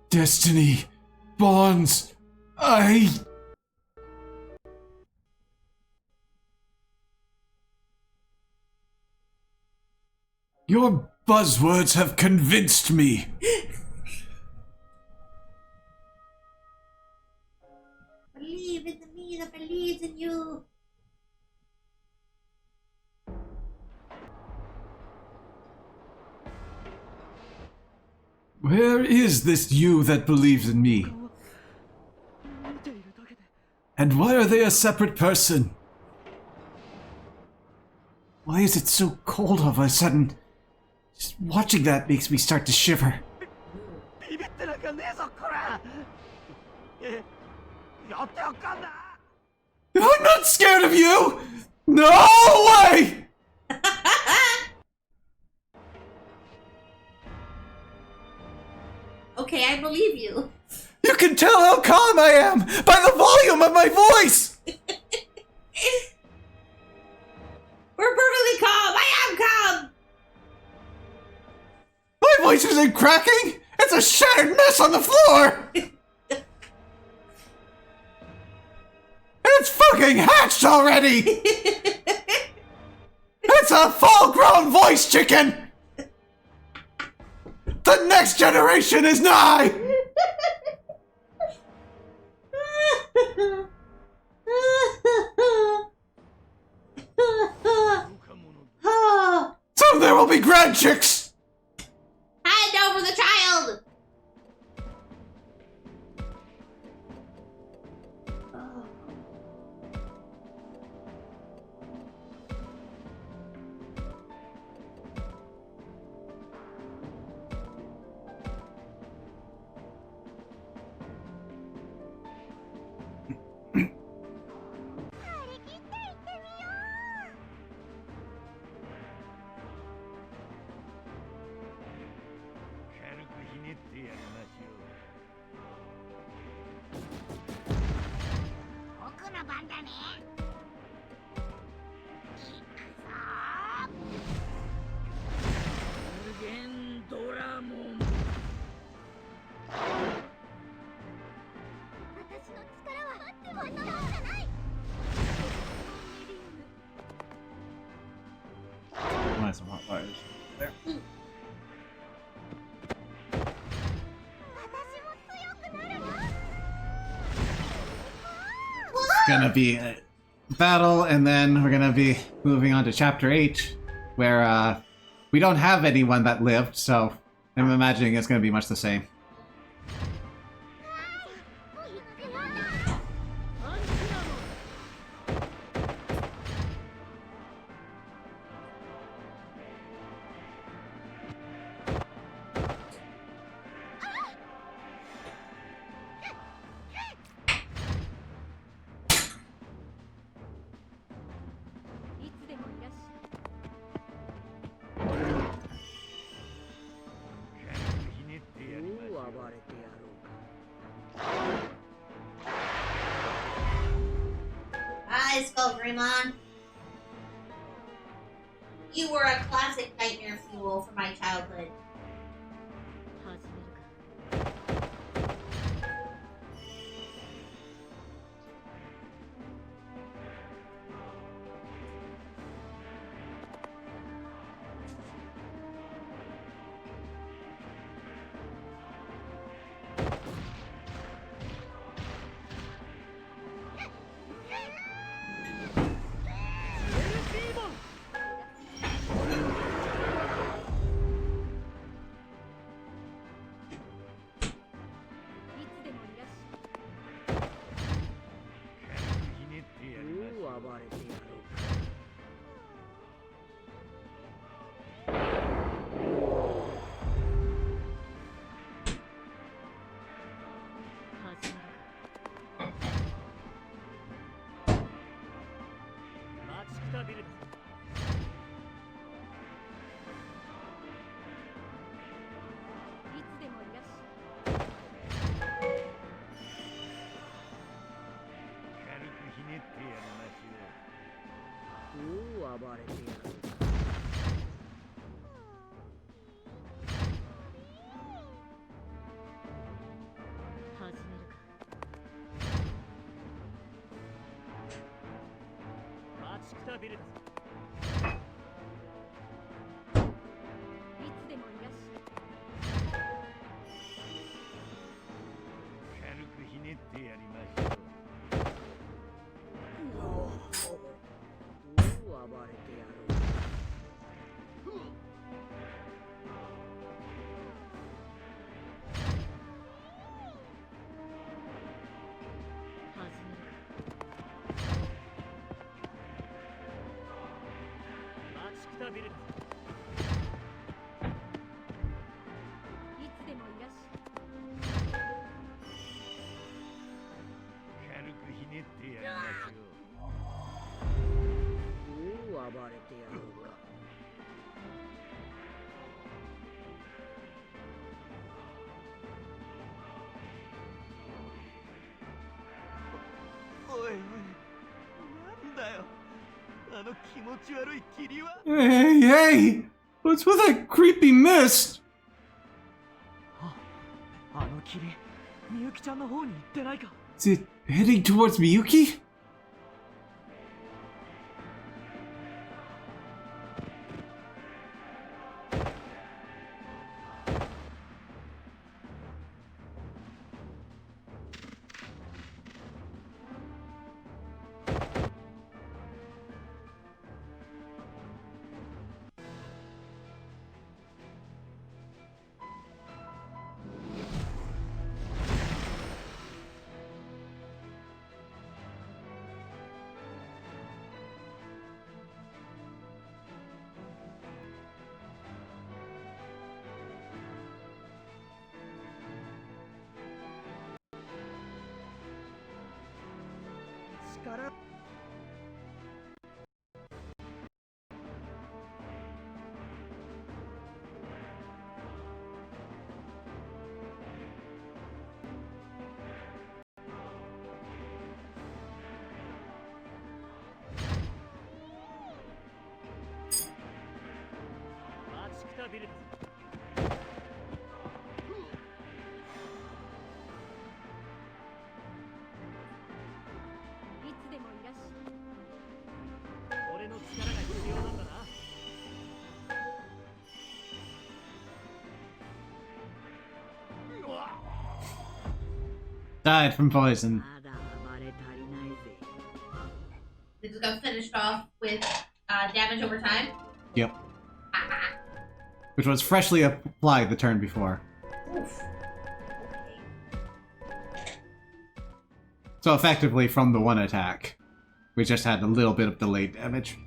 Destiny. Bonds. Your buzzwords have convinced me.
Believe in the me that believes in you.
Where is this you that believes in me? And why are they a separate person? Why is it so cold all of a sudden? Just watching that makes me start to shiver. I'm not scared of you! No way!
Okay, I believe you.
You can tell how calm I am by the volume of my voice!
We're perfectly calm. I am calm.
My voice isn't cracking! It's a shattered mess on the floor! It's fucking hatched already! It's a full-grown voice chicken! The next generation is nigh! Soon there will be grandchicks!
Hand over the child.
Nice some hot wires there. It's gonna be a battle, and then we're gonna be moving on to chapter 8, where we don't have anyone that lived, so I'm imagining it's gonna be much the same.
Hi, Skullgreymon. You were a classic nightmare fuel for my childhood.
の気持ち悪い霧は
Hey, hey! What's with that creepy mist?
あの霧みゆきちゃんの方に行ってないか
Is it heading towards Miyuki?
Died from poison.
まだ暴れ足りないぜ
They just got finished off with damage over time.
Yep. Which was freshly applied the turn before.
Oof.
So effectively from the one attack, we just had a little bit of delayed damage.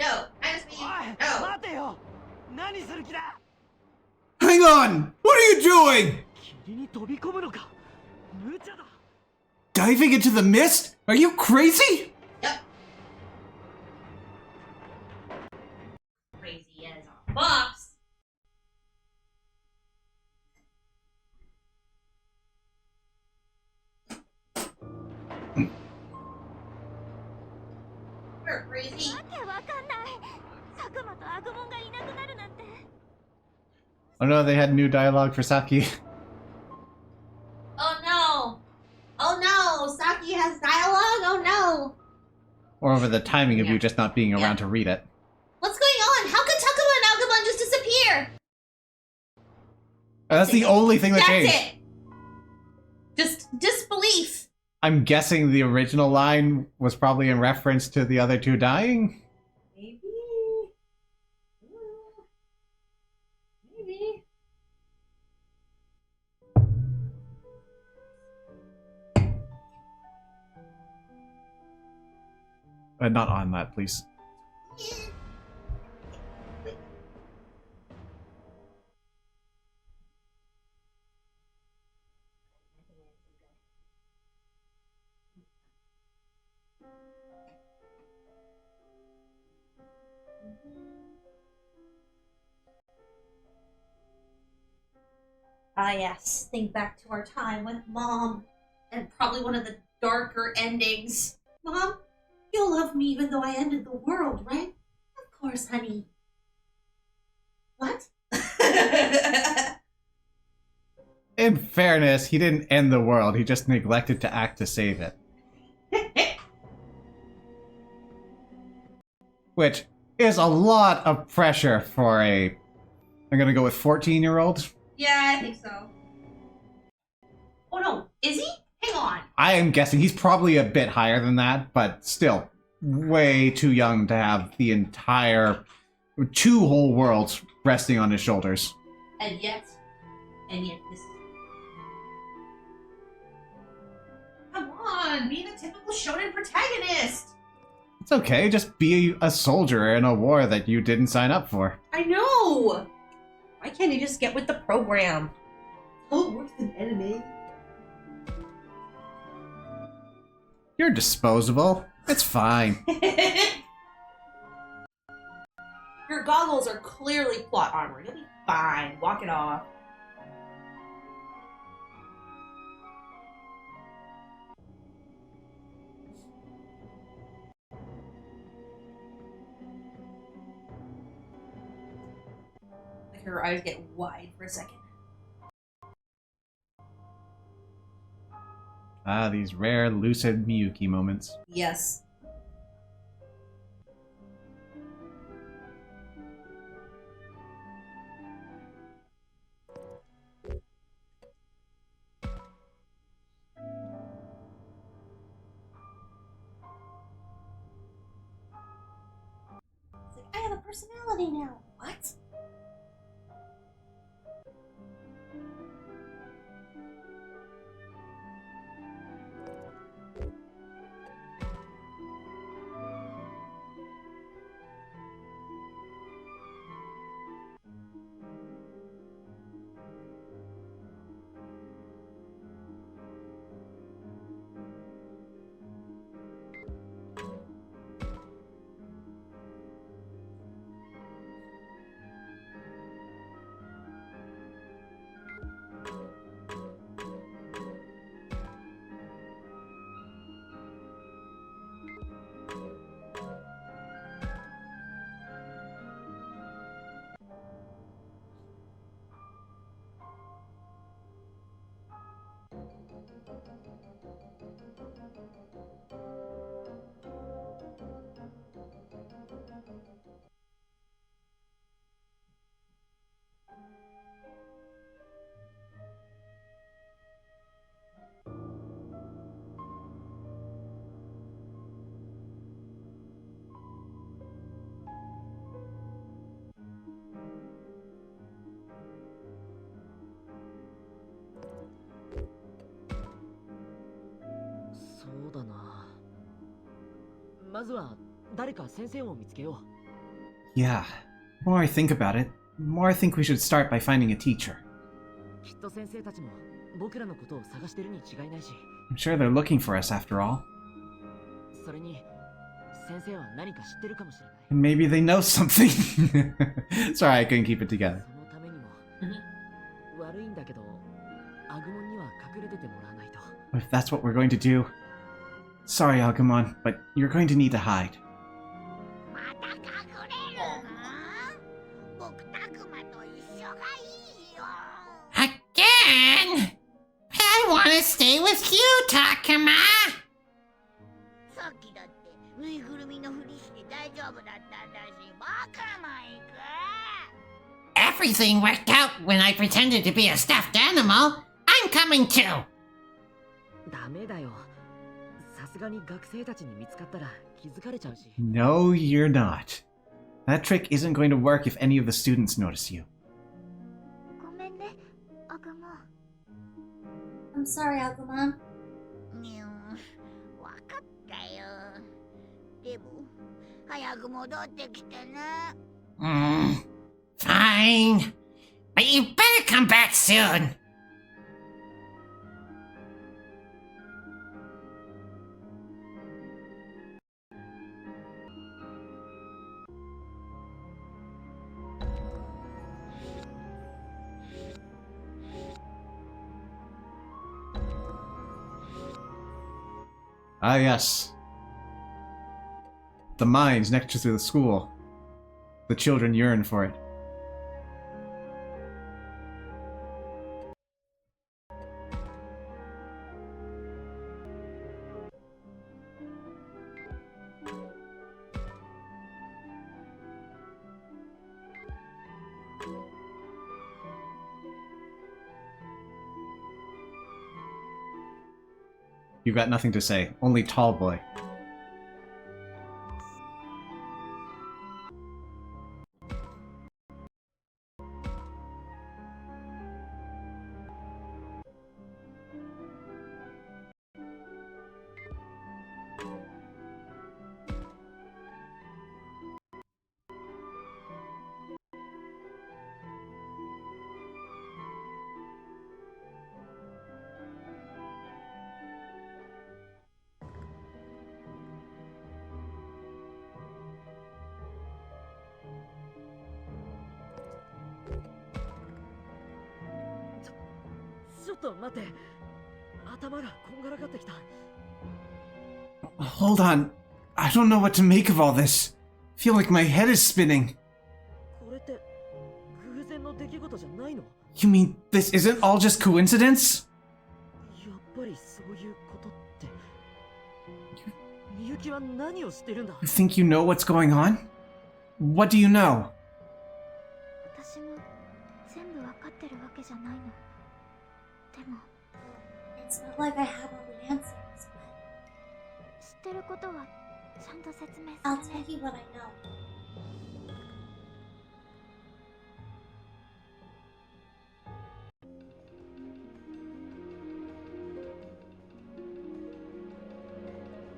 No, minus me.
おい
No.
待てよ何する気だ
Hang on! What are you doing?
霧に飛び込むのか無茶だ
Diving into the mist? Are you crazy?
Yep. Crazy as a fox. You're crazy.
わけわかんない佐久間とアグモンがいなくなるなんて
Oh no, they had new dialogue for Saki.
Oh no. Oh no. Saki has dialogue. Oh no.
Or over the timing of
Yeah.
you just not being around
Yeah.
to read it.
What's going on? How could Takuma and Agumon just disappear?
That's the only thing that
That's
changed.
it. Just disbelief.
I'm guessing the original line was probably in reference to the other two dying.
Maybe. Maybe.
Not on that, please.
Ah, yes. Think back to our time with Mom. And probably one of the darker endings. Mom, you'll love me even though I ended the world, right? Of course, honey. What?
In fairness, he didn't end the world, he just neglected to act to save it. Which is a lot of pressure for a... I'm gonna go with 14-year-old.
Yeah, I think so. Oh no, is he? Hang on.
I am guessing he's probably a bit higher than that, but still way too young to have the entire... two whole worlds resting on his shoulders.
And yet this. Come on, be the typical shonen protagonist.
It's okay, just be a soldier in a war that you didn't sign up for.
I know. Why can't he just get with the program? Oh, it works in anime.
You're disposable. It's fine.
You're goggles are clearly plot armor. You'll be fine. Walk it off. Like her eyes get wide for a second.
Ah, these rare lucid Miyuki moments.
Yes. It's like, I have a personality now. What?
Yeah. The more I think about it, the more I think we should start by finding a teacher. I'm sure they're looking for us after all. And maybe they know something. Sorry, I couldn't keep it together. If that's what we're going to do. Sorry, Agumon, but you're going to need to hide.
また隠れるの？僕たくまと一緒がいいよ。
Again? I want to stay with you, Takuma!
さっきだってぬいぐるみのふりして大丈夫だったんだし、僕も行く。
Everything worked out when I pretended to be a stuffed animal. I'm coming too!
ダメだよ。さすがに学生たちに見つかったら気づかれちゃうし。
No, you're not. That trick isn't going to work if any of the students notice you.
ごめんね、アグモ。
I'm sorry, Agumon.
にゅー、わかったよ。でも、早く戻ってきてね。
Fine. But you better come back soon.
Ah, yes. The mines next to the school. The children yearn for it. You've got nothing to say. Only tall boy.
ょっと待って。頭がこんがらがってきた。
Hold on. I don't know what to make of all this. I feel like my head is spinning.
これって偶然の出来事じゃないの？
You mean this isn't all just coincidence?
やっぱりそういうことって。みゆきは何をしてるんだ？
You think you know what's going on? What do you know?
私も全部わかってるわけじゃないの。でも
It's not like I have all the answers, but
知ってることはちゃんと説明
I'll
する
tell
ね。
you what I know.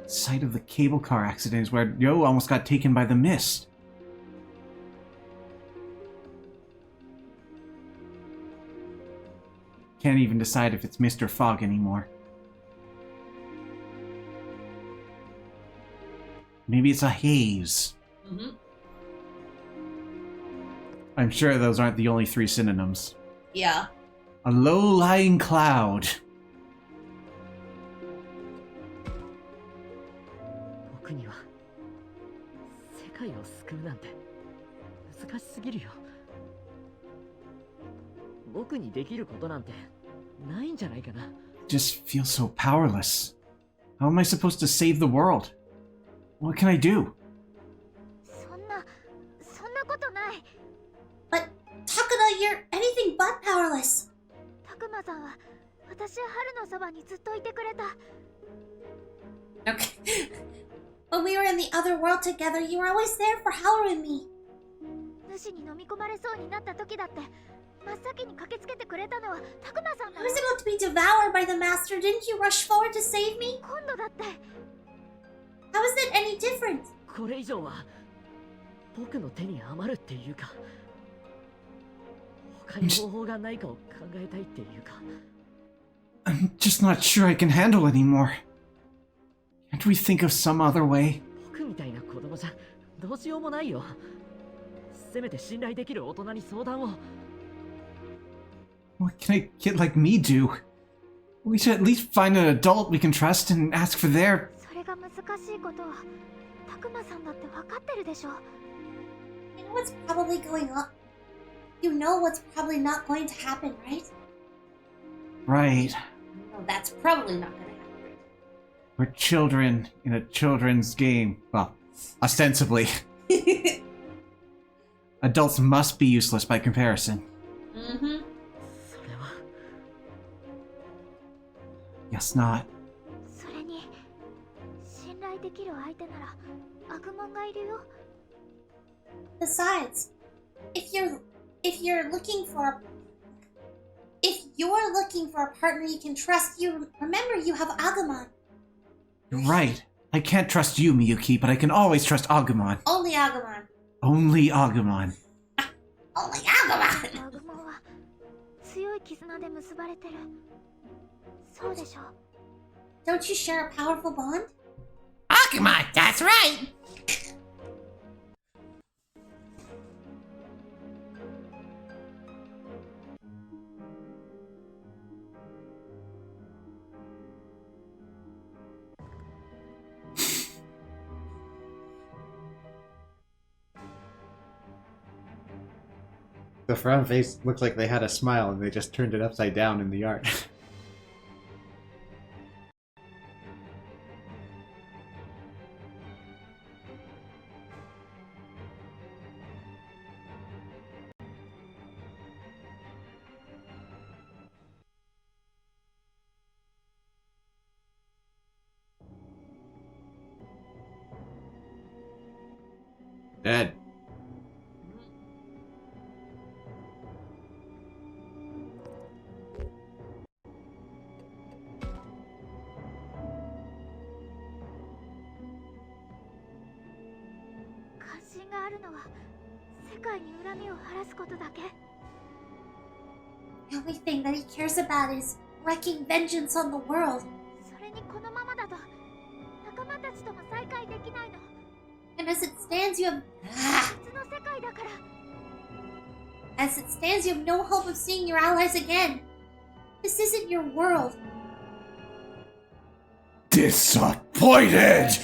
Site of the cable car accident is where Yo almost got taken by the mist. Can't even decide if it's mist or fog anymore. Maybe it's a haze.
Mm-hmm.
I'm sure those aren't the only three synonyms.
Yeah.
A low-lying cloud.
僕には世界を救うなんて難しすぎるよ。僕にできることなんてないんじゃないかな。
Just feel so powerless. How am I supposed to save the world? What can I do?
そんなことない。
But Takada, you're anything but powerless.
たくまさんは私や春のそばにずっといてくれた。
Okay. When we were in the other world together, you were always there for Haru and me.
主に飲み込まれそうになった時だって真っ先に駆けつけてくれたのはたくまさんだ
I
よ。
was about to be devoured by the master. Didn't you rush forward to save me?
今度だって
How is that any different?
これ以上は僕の手に余るっていうか、他に方法がないかを考えたいっていうか。
I'm just not sure I can handle anymore. Can't we think of some other way?
僕みたいな子供じゃどうしようもないよ。せめて信頼できる大人に相談を。
What can a kid like me do? We should at least find an adult we can trust and ask for their...
それが難しいことはたくまさんだって分かってるでしょ。
You know what's probably going on? You know what's probably not going to happen, right?
Right.
No, that's probably not going to happen.
We're children in a children's game. Well, ostensibly. Adults must be useless by comparison.
Mm-hmm.
それは
Guess not.
それに信頼できる相手ならアグモンがいるよ。
Besides, if you're looking for a partner you can trust, you remember you have Agumon.
You're right. I can't trust you, Miyuki, but I can always trust Agumon.
Only Agumon.
Only Agumon.
Only Agumon.
アグモンは強い絆で結ばれてる。そうでしょ。
Don't you share a powerful bond?
Agumon, that's right!
The front face looked like they had a smile and they just turned it upside down in the art. Dead.
The only thing that he cares about is wreaking vengeance on the world.
それにこのままだと仲間たちとも再会できないの。
And as it stands, you have
別の世界だから。
as it stands, you have no hope of seeing your allies again. This isn't your world.
Disappointed!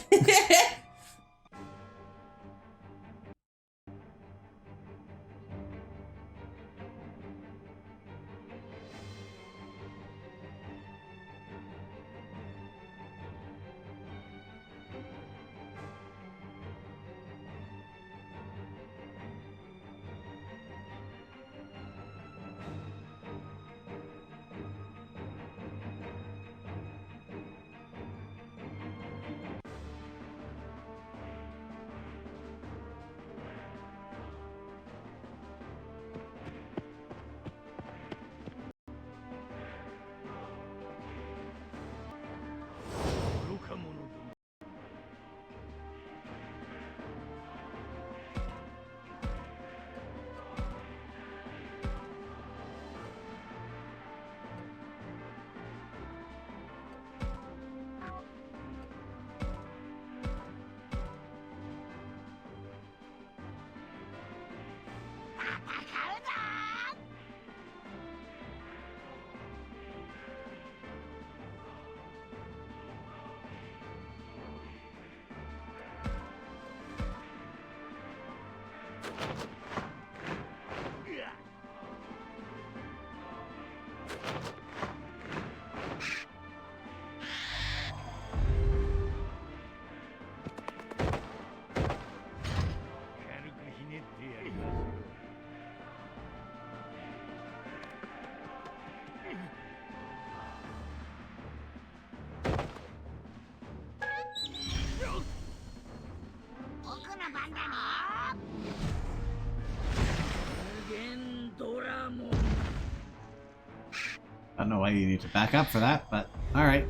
I don't know why you need to back up for that, but alright.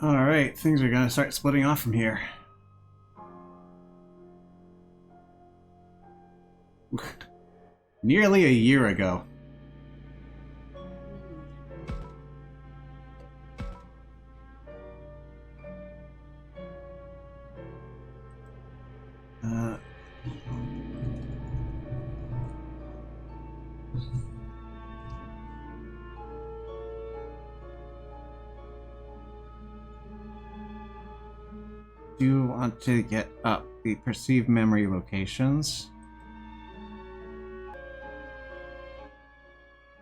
Alright, things are gonna start splitting off from here. Nearly a year ago. Do want to get up the perceived memory locations.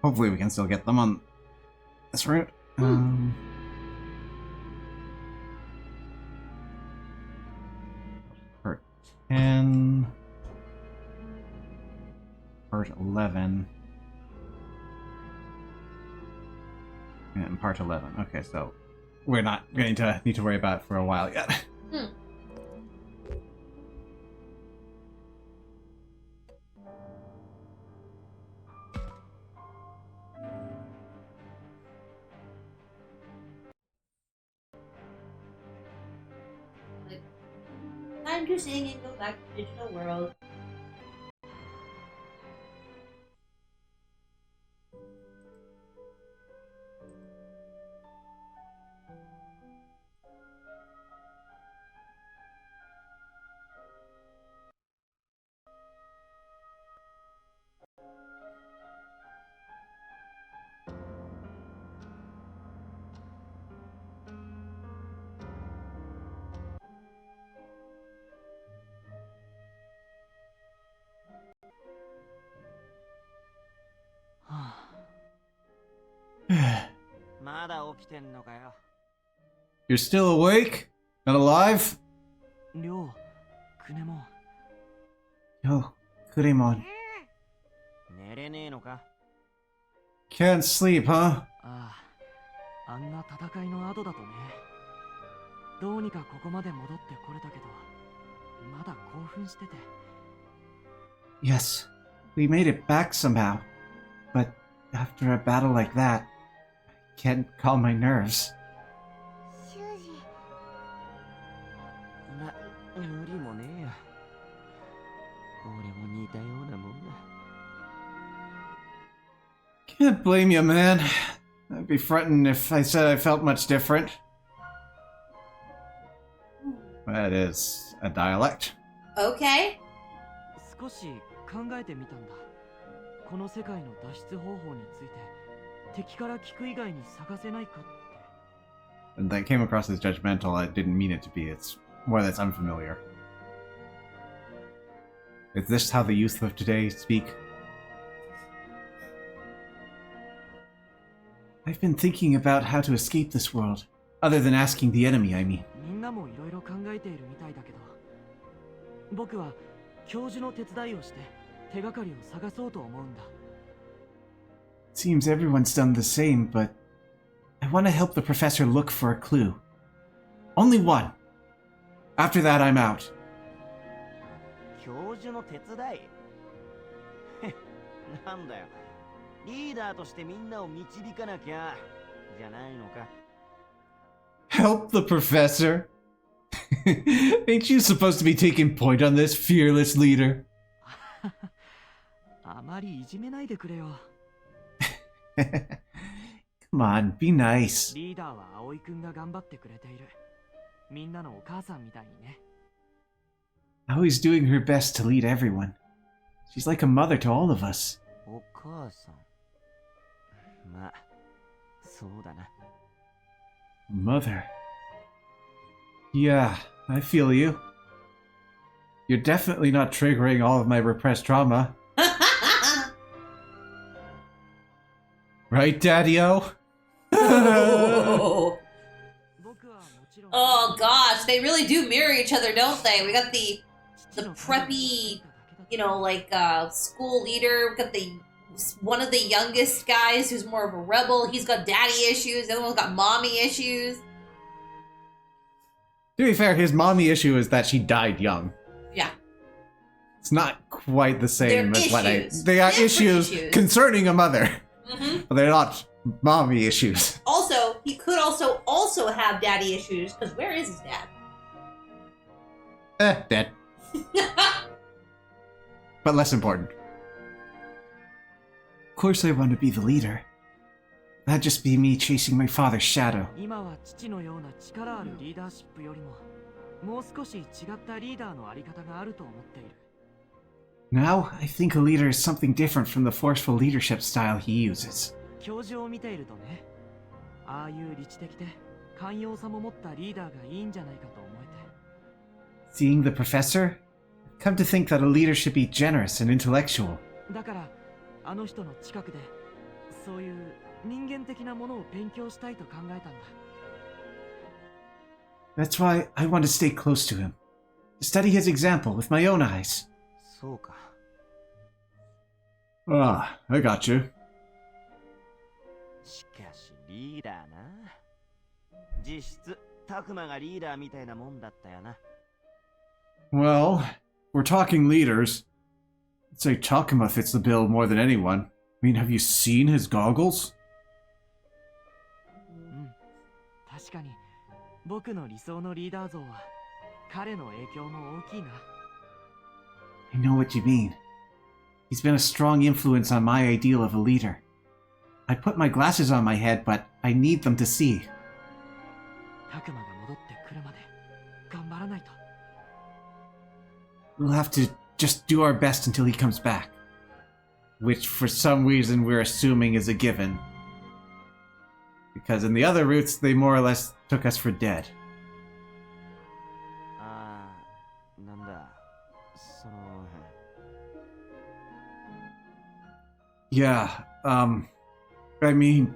Hopefully we can still get them on this route. Part 10. Part 11. And part 11. Okay, so we're not going to need to worry about it for a while yet.
Time to sing and go back to the digital world.
まだ起きてんのかよ。
You're still awake? And alive?
りょう、くねもん。
Yo, Kurimon.
寝れねえのか？
Can't sleep, huh?
ああ、あんな戦いの後だとね。どうにかここまで戻ってこれたけど、まだ興奮してて。
Yes, we made it back somehow. But after a battle like that, I can't calm my nerves.
修二。
無理もねえよ。俺も似たようなもんだ。
Can't blame you, man. I'd be fronting if I said I felt much different. That is a dialect.
Okay.
少し考えてみたんだ。この世界の脱出方法について、敵から聞く以外に探せないかって。
And that came across as judgmental. I didn't mean it to be. It's more that's unfamiliar. Is this how the youth of today speak? I've been thinking about how to escape this world. Other than asking the enemy, I mean.
みんなもいろいろ考えているみたいだけど、僕は教授の手伝いをして手がかりを探そうと思うんだ。
Seems everyone's done the same, but I want to help the professor look for a clue. Only one. After that, I'm out.
教授の手伝い？なんだよ。リーダーとしてみんなを導かなきゃじゃないのか。
Help the professor? Ain't you supposed to be taking point on this, fearless leader?
あまりいじめないでくれよ。
Come on, be nice.
リーダーは葵くんが頑張ってくれている。みんなのお母さんみたいにね。
Always doing her best to lead everyone. She's like a mother to all of us.
お母さん。まあ、そうだな。
Mother. Yeah, I feel you. You're definitely not triggering all of my repressed trauma. Right, Daddy-O?
Oh.
僕はもちろん。
Oh gosh, they really do mirror each other, don't they? We got the preppy, you know, like school leader. We got the one of the youngest guys who's more of a rebel. He's got daddy issues. The other one's got mommy issues.
To be fair, his mommy issue is that she died young.
Yeah.
It's not quite the same
They're
as what I...
issues.
They are
Different
issues
issues.
concerning a mother.
Mm-hmm.
But they're not mommy issues.
Also, he could also have daddy issues, because where is his dad?
Dead. But less important. Of course I want to be the leader. That'd just be me chasing my father's shadow.
今は父のような力あるリーダーシップよりも、もう少し違ったリーダーのあり方があると思っている。
Now, I think a leader is something different from the forceful leadership style he uses.
教授を見ているとね、ああいう理知的で寛容さも持ったリーダーがいいんじゃないかと思えて。
Seeing the professor? I've come to think that a leader should be generous and intellectual.
だから、あの人の近くで、そういう人間的なものを勉強したいと考えたんだ。
That's why I want to stay close to him. To study his example with my own eyes.
そうか。
Ah, I got you.
しかしリーダーな。実質、タクマがリーダーみたいなもんだったよな。
Well, we're talking leaders. I'd say Takuma fits the bill more than anyone. I mean, have you seen his goggles?
うん、確かに、僕の理想のリーダー像は、彼の影響も大きいな。
I know what you mean. He's been a strong influence on my ideal of a leader. I put my glasses on my head, but I need them to see.
タクマが戻ってくるまで、頑張らないと。
We'll have to just do our best until he comes back. Which, for some reason, we're assuming is a given. Because in the other routes, they more or less took us for dead.
ああ、なんだ。その、
Yeah, I mean...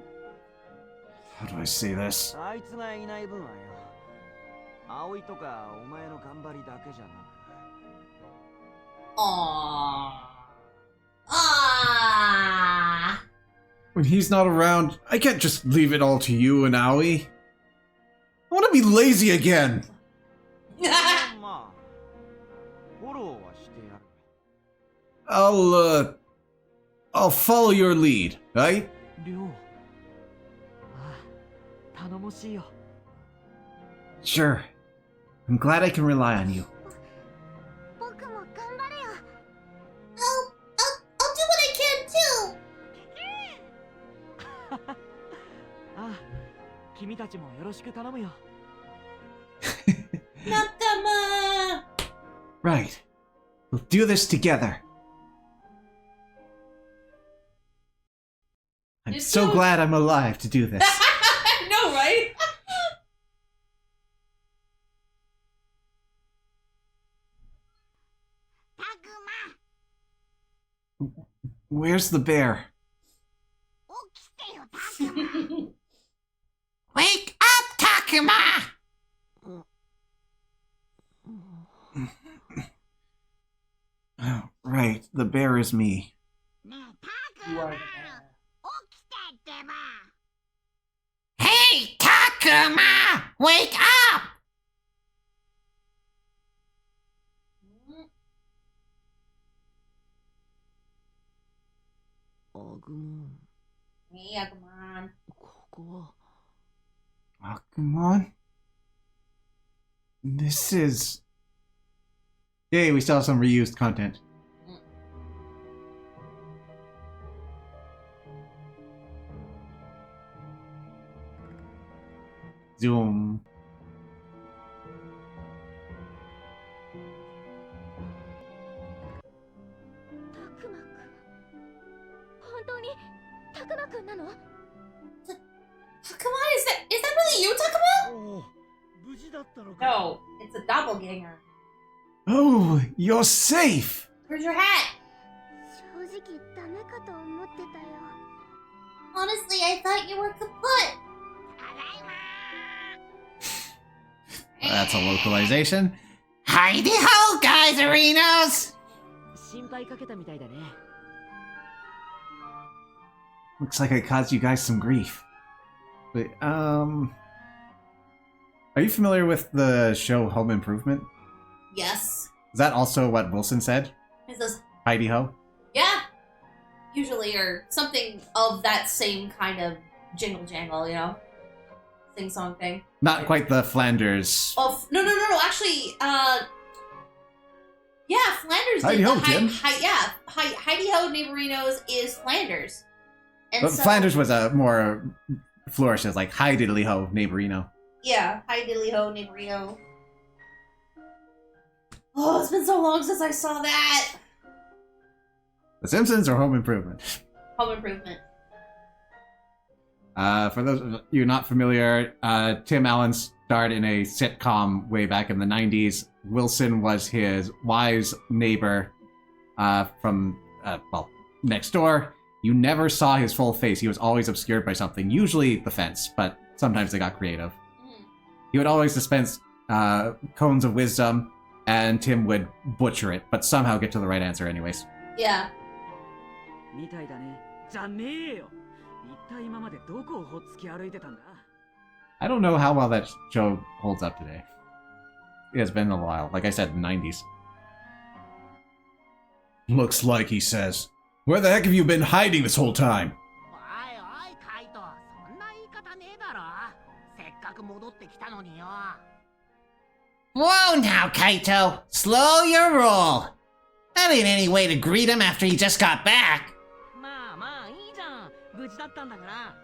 How do I say this?
あいつがいない分はよ、葵とかお前の頑張りだけじゃなく、
Aww. Ah.
When he's not around, I can't just leave it all to you and Aoi. I want to be lazy again.
まあフォローはしてやる。
I'll follow your lead, right?
りょう。ああ、頼もしいよ。
Sure. I'm glad I can rely on you.
僕も頑張るよ。
I'll do what I can too.
ああ、君たちもよろしく頼むよ。
Nakama.
Right. We'll do this together. I'm
You're
so
so-
glad I'm alive to do this.
No, right?
Where's the bear?
起きてよ、タクマ。
Wake up, Takuma!
Oh, right, the bear is me.
ねえ、タクマ。起きてってば。
Hey, Takuma! Wake up!
Yeah, come on.
ここは。
Oh, come on. This is... Yay, we still have some reused content. Zoom.
タクマくん。本当にタクマくんなの？
Takuma, is that really you, Takuma?
おお、無事だったのか。
No, it's a doppelganger.
Oh, you're safe!
Where's your hat?
正直ダメかと思ってたよ。
Honestly, I thought you were kaput.
ただいま。
That's a localization.
Heidi ho, guys arenas!
心配かけたみたいだね。
Looks like I caused you guys some grief. Wait, are you familiar with the show Home Improvement?
Yes.
Is that also what Wilson said?
It says,
Heidi ho?
yeah. Usually, or something of that same kind of jingle jangle, you know? Sing song thing.
Not quite the Flanders.
Oh, no. Actually, yeah, Flanders
Heidi
did
Ho,
the
Tim.
Heidi Ho Neighborinos is Flanders. And
But
so,
Flanders was a more flourishes, like hi diddly ho, neighborino.
Yeah, Hi Diddly Ho Neighborino. Oh, it's been so long since I saw that.
The Simpsons or Home Improvement?
Home Improvement.
For those of you not familiar, Tim Allen starred in a sitcom way back in the 90s. Wilson was his wise neighbor from, next door. You never saw his full face. He was always obscured by something, usually the fence, but sometimes they got creative. He would always dispense cones of wisdom, and Tim would butcher it, but somehow get to the right answer anyways.
Yeah.
みたいだね。じゃねえよ。一体今までどこをほっつき歩いてたんだ？
I don't know how well that show holds up today. It has been a while. Like I said, the 90s. Looks like, he says. Where the heck have you been hiding this whole time?
おいおい、カイト、そんな言い方ねえだろ。せっかく戻ってきたのによ。
Whoa now, Kaito! Slow your roll! That ain't any way to greet him after he just got back!
まあまあいいじゃん。無事だったんだから。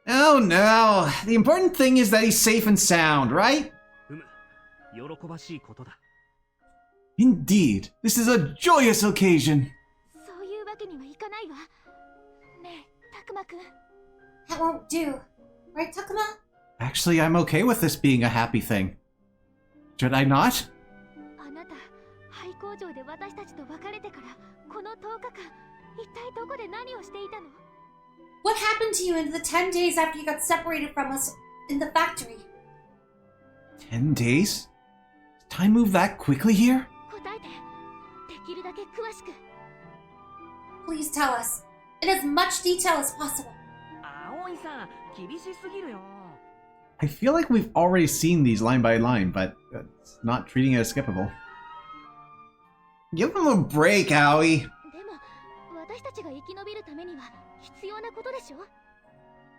Oh no. The important thing is that he's safe and sound, right?
うむ、喜ばしいことだ。
Indeed. This is a joyous occasion.
そういうわけにはいかないわ。ねえ、タクマくん。
That won't do. Right, Takuma?
Actually, I'm okay with this being a happy thing. Should I not?
あなた、廃工場で私たちと別れてからこの10日間、一体どこで何をしていたの？
What happened to you in the 10 days after you got separated from us in the factory?
10 days? Did time move that quickly here?
答えて。できるだけ詳しく。
Please tell us, in as much detail as possible.
葵さん、厳しすぎるよ。
I feel like we've already seen these line by line, but it's not treating it as skippable. Give him a break, Aoi!
でも、私たちが生き延びるためには必要なことでしょ？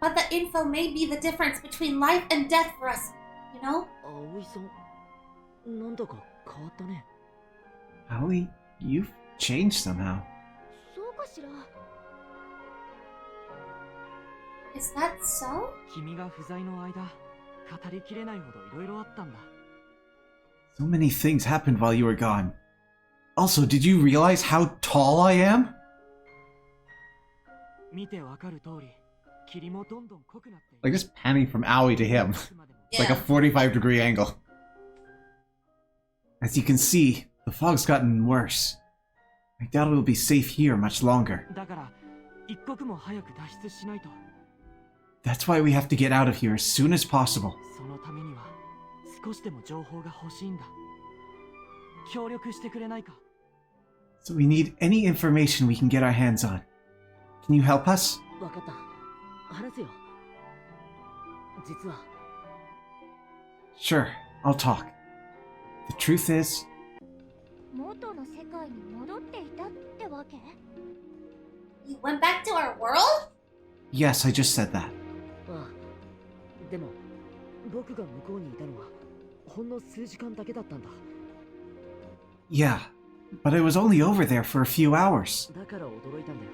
But the info may be the difference between life and death for us, you know?
葵さん、なんだか変わったね。
Aoi, you've changed somehow.
そうかしら。
Is that so?
君が不在の間、語りきれないほどいろいろあったんだ。
So many things happened while you were gone. Also, did you realize how tall I am?
見てわかる通り、霧もどんどん濃くなっている。
Like just panning from Aoi to him. It's like a 45-degree angle.
As you can see, the fog's gotten worse. I doubt it will be safe here much longer.
だから、一刻も早く脱出しないと。
That's why we have to get out of here as soon as possible.
そのためには、少しでも情報が欲しいんだ。協力してくれないか？
So we need any information we can get our hands on. Can you help us?
わかった。話すよ。実は、
Sure, I'll talk. The truth is,
元の世界に戻っていたってわけ？
You went back to our world?
yes, I just said that.
ああ。でも、僕が向こうにいたのは、ほんの数時間だけだったんだ。
Yeah, but I was only over there for a few hours.
だから驚いたんだよ。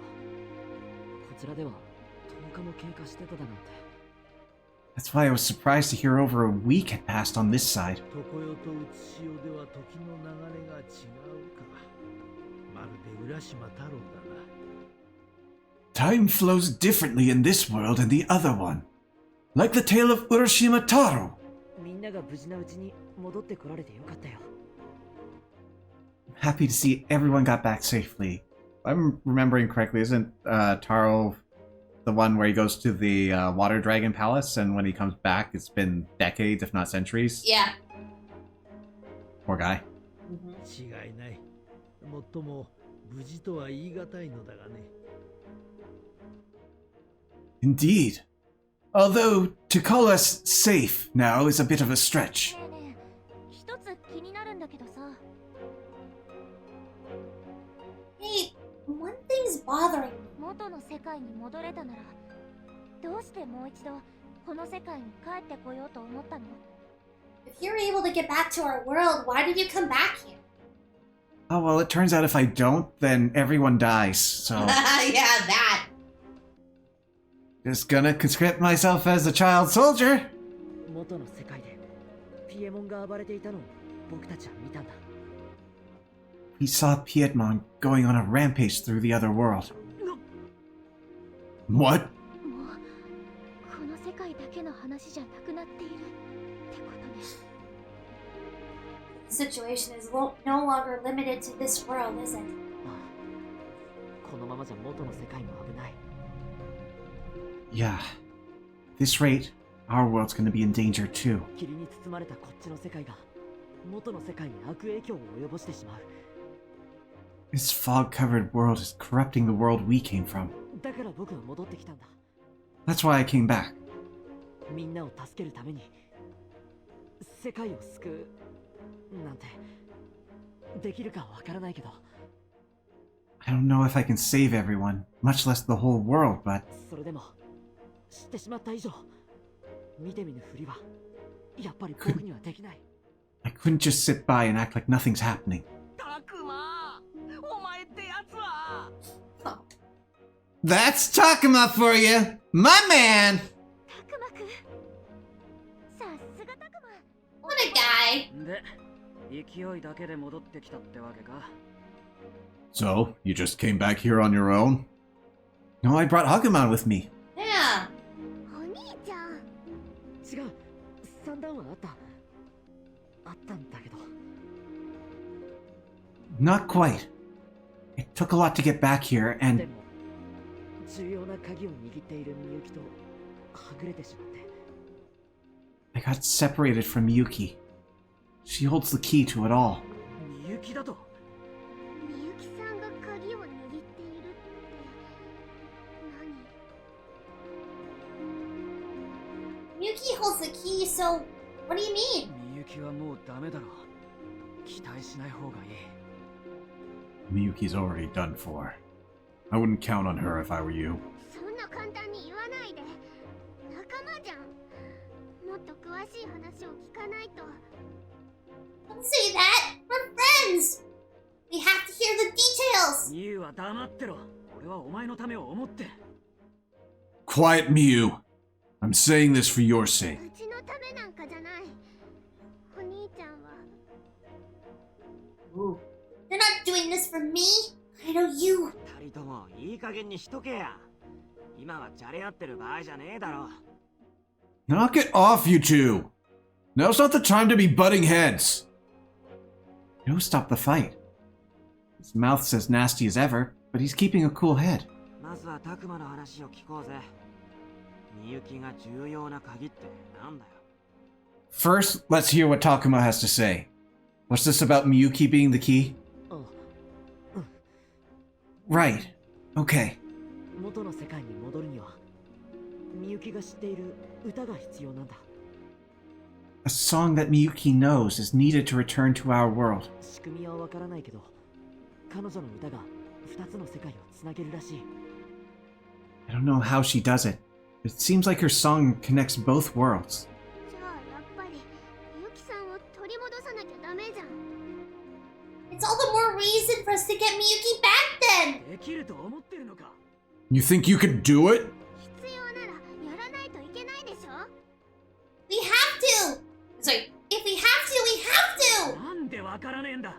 こちらでは10日も経過してただなんて。
That's why I was surprised to hear over a week had passed on this side.
常世とうつしおでは時の流れが違うか。まるで浦島太郎だな。
Time flows differently in this world and the other one. Like the tale of Urashima Taro.
みんなが無事なうちに戻ってこられてよかったよ。
I'm happy to see everyone got back safely.
If I'm remembering correctly, isn't Taro the one where he goes to the Water Dragon Palace, and when he comes back, it's been decades, if not centuries?
Yeah.
Poor guy.
違いない。もっとも無事とは言い難いのだがね。
Indeed. Although, to call us safe now is a bit of a stretch.
ねえねえ、一つ気になるんだけどさ。
Hey, one thing's bothering me.
元の世界に戻れたなら、どうしてもう一度この世界に帰ってこようと思ったの？
If you're able to get back to our world, why did you come back here?
Oh, well, it turns out if I don't, then everyone dies, so...
yeah, that.
Just gonna conscript myself as a child soldier.
元の世界でピエモンが暴れていたのを僕たちは見たんだ。
We saw Piedmon going on a rampage through the other world. What?
もうこの世界だけの話じゃなくなっているってことね。
The situation is no longer limited to this world, is it?
ああ、このままじゃ元の世界も危ない。
Yeah. This rate, our world's gonna be in danger too.
霧に包まれたこっちの世界が元の世界に悪影響を及ぼしてしまう。
This fog-covered world is corrupting the world we came from.
だから僕は戻ってきたんだ。
That's why I came back.
みんなを助けるために世界を救うなんてできるかわからないけど。
I don't know if I can save everyone, much less the whole world, but
それでも知ってしまった以上、見て見ぬふりはやっぱり僕にはできない。
I couldn't just sit by and act like nothing's happening.
たくま、お前ってやつは。
That's Takuma for you! My man!
たくまくん、さすがたくま。
What a guy.
で、勢いだけで戻ってきたってわけか。
So, you just came back here on your own? No, I brought Agumon with me.
Yeah.
お兄ちゃん。
違う、三段はあった。あったんだけど。
Not quite. It took a lot to get back here,
で
and
も重要なが鍵を握っているみゆきとはぐれてしまって。
I got separated from Miyuki. She holds the key to it all.
みゆきだと。
みゆきさんが鍵を握っているって何？
Yuki holds the key, so what do you mean?
みゆきはもうダメだろ。期待しない方がいい。
Miyuki's already done for. I wouldn't count on her if I were you.
そんな簡単に言わないで。仲間じゃん。もっと詳しい話を聞かないと。
Don't say that! We're friends! We have to hear the details!
みゆは黙ってろ。俺はお前のためを思って。
Quiet, Miyu. I'm saying this for your sake.
うちのためなんかじゃない。お兄ちゃんは。
Ooh. You're not doing this for me! I know you!
二人ともいい加減にしとけや。今はじゃれ合ってる場合じゃねえだろ。
Knock it off, you two! Now's not the time to be butting heads! No, stop the fight. His mouth's as nasty as ever, but he's keeping a cool head.
まずはタクマの話を聞こうぜ。みゆきが重要な鍵ってなんだよ。
First, let's hear what Takuma has to say. What's this about Miyuki being the key? Right. Okay.
元の世界に戻るには、みゆきが知っている歌が必要なんだ。
A song that Miyuki knows is needed to return to our world.
仕組みはわからないけど、彼女の歌が二つの世界をつなげるらしい。
I don't know how she does it. It seems like her song connects both worlds.
じゃあやっぱりゆきさんを取り戻さなきゃダメじゃん。
It's all the more reason for us to get Miyuki back then!
できると思ってるのか。
You think you can do it?
必要ならやらないといけないでしょ。
We have to! Sorry, if we have to, we have to!
なんでわからねえんだ。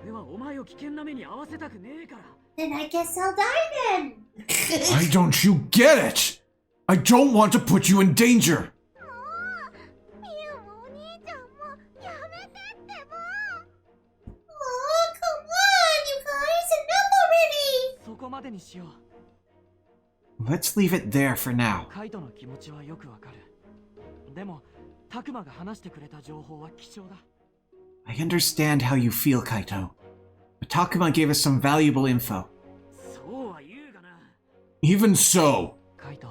俺はお前を危険な目に遭わせたくねえから。
Then I guess I'll die then!
Why don't you get it? I don't want to put you in danger.
もうみゆもお兄ちゃんもやめてってば。
Oh, come on, you guys! Enough already!
そこまでにしよう。
Let's leave it there for now.
カイトの気持ちはよくわかる。でも、タクマが話してくれた情報は貴重だ。
I understand how you feel, Kaito. But Takuma gave us some valuable info.
そうは言うがな。
Even so,
カイト、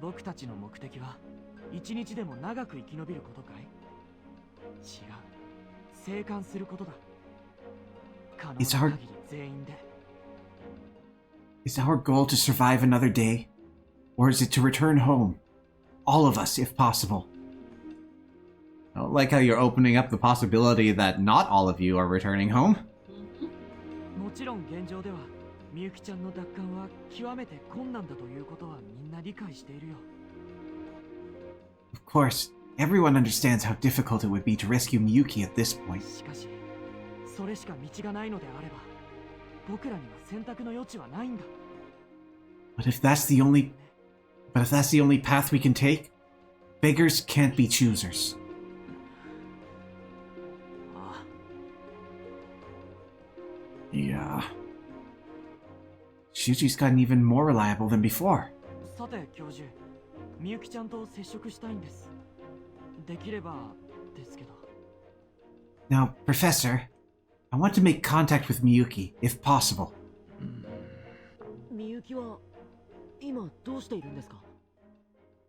僕たちの目的は一日でも長く生き延びることかい？違う。生還することだ。可能な限り全員で。
is our goal to survive another day? Or is it to return home? All of us, if possible. I don't like how you're opening up the possibility that not all of you are returning home.
もちろん現状ではみゆきちゃんの奪還は極めて困難だということはみんな理解しているよ。
Of course, everyone understands how difficult it would be to rescue Miyuki at this point.
しかし、それしか道がないのであれば、僕らには選択の余地はないんだ。
But if that's the only path we can take, beggars can't be choosers.
ああ。
Yeah. Shuji's gotten even more reliable than before.
さて教授、みゆきちゃんと接触したいんです。できればですけど。
Now, Professor, I want to make contact with Miyuki, if possible.
みゆきは今どうしているんですか？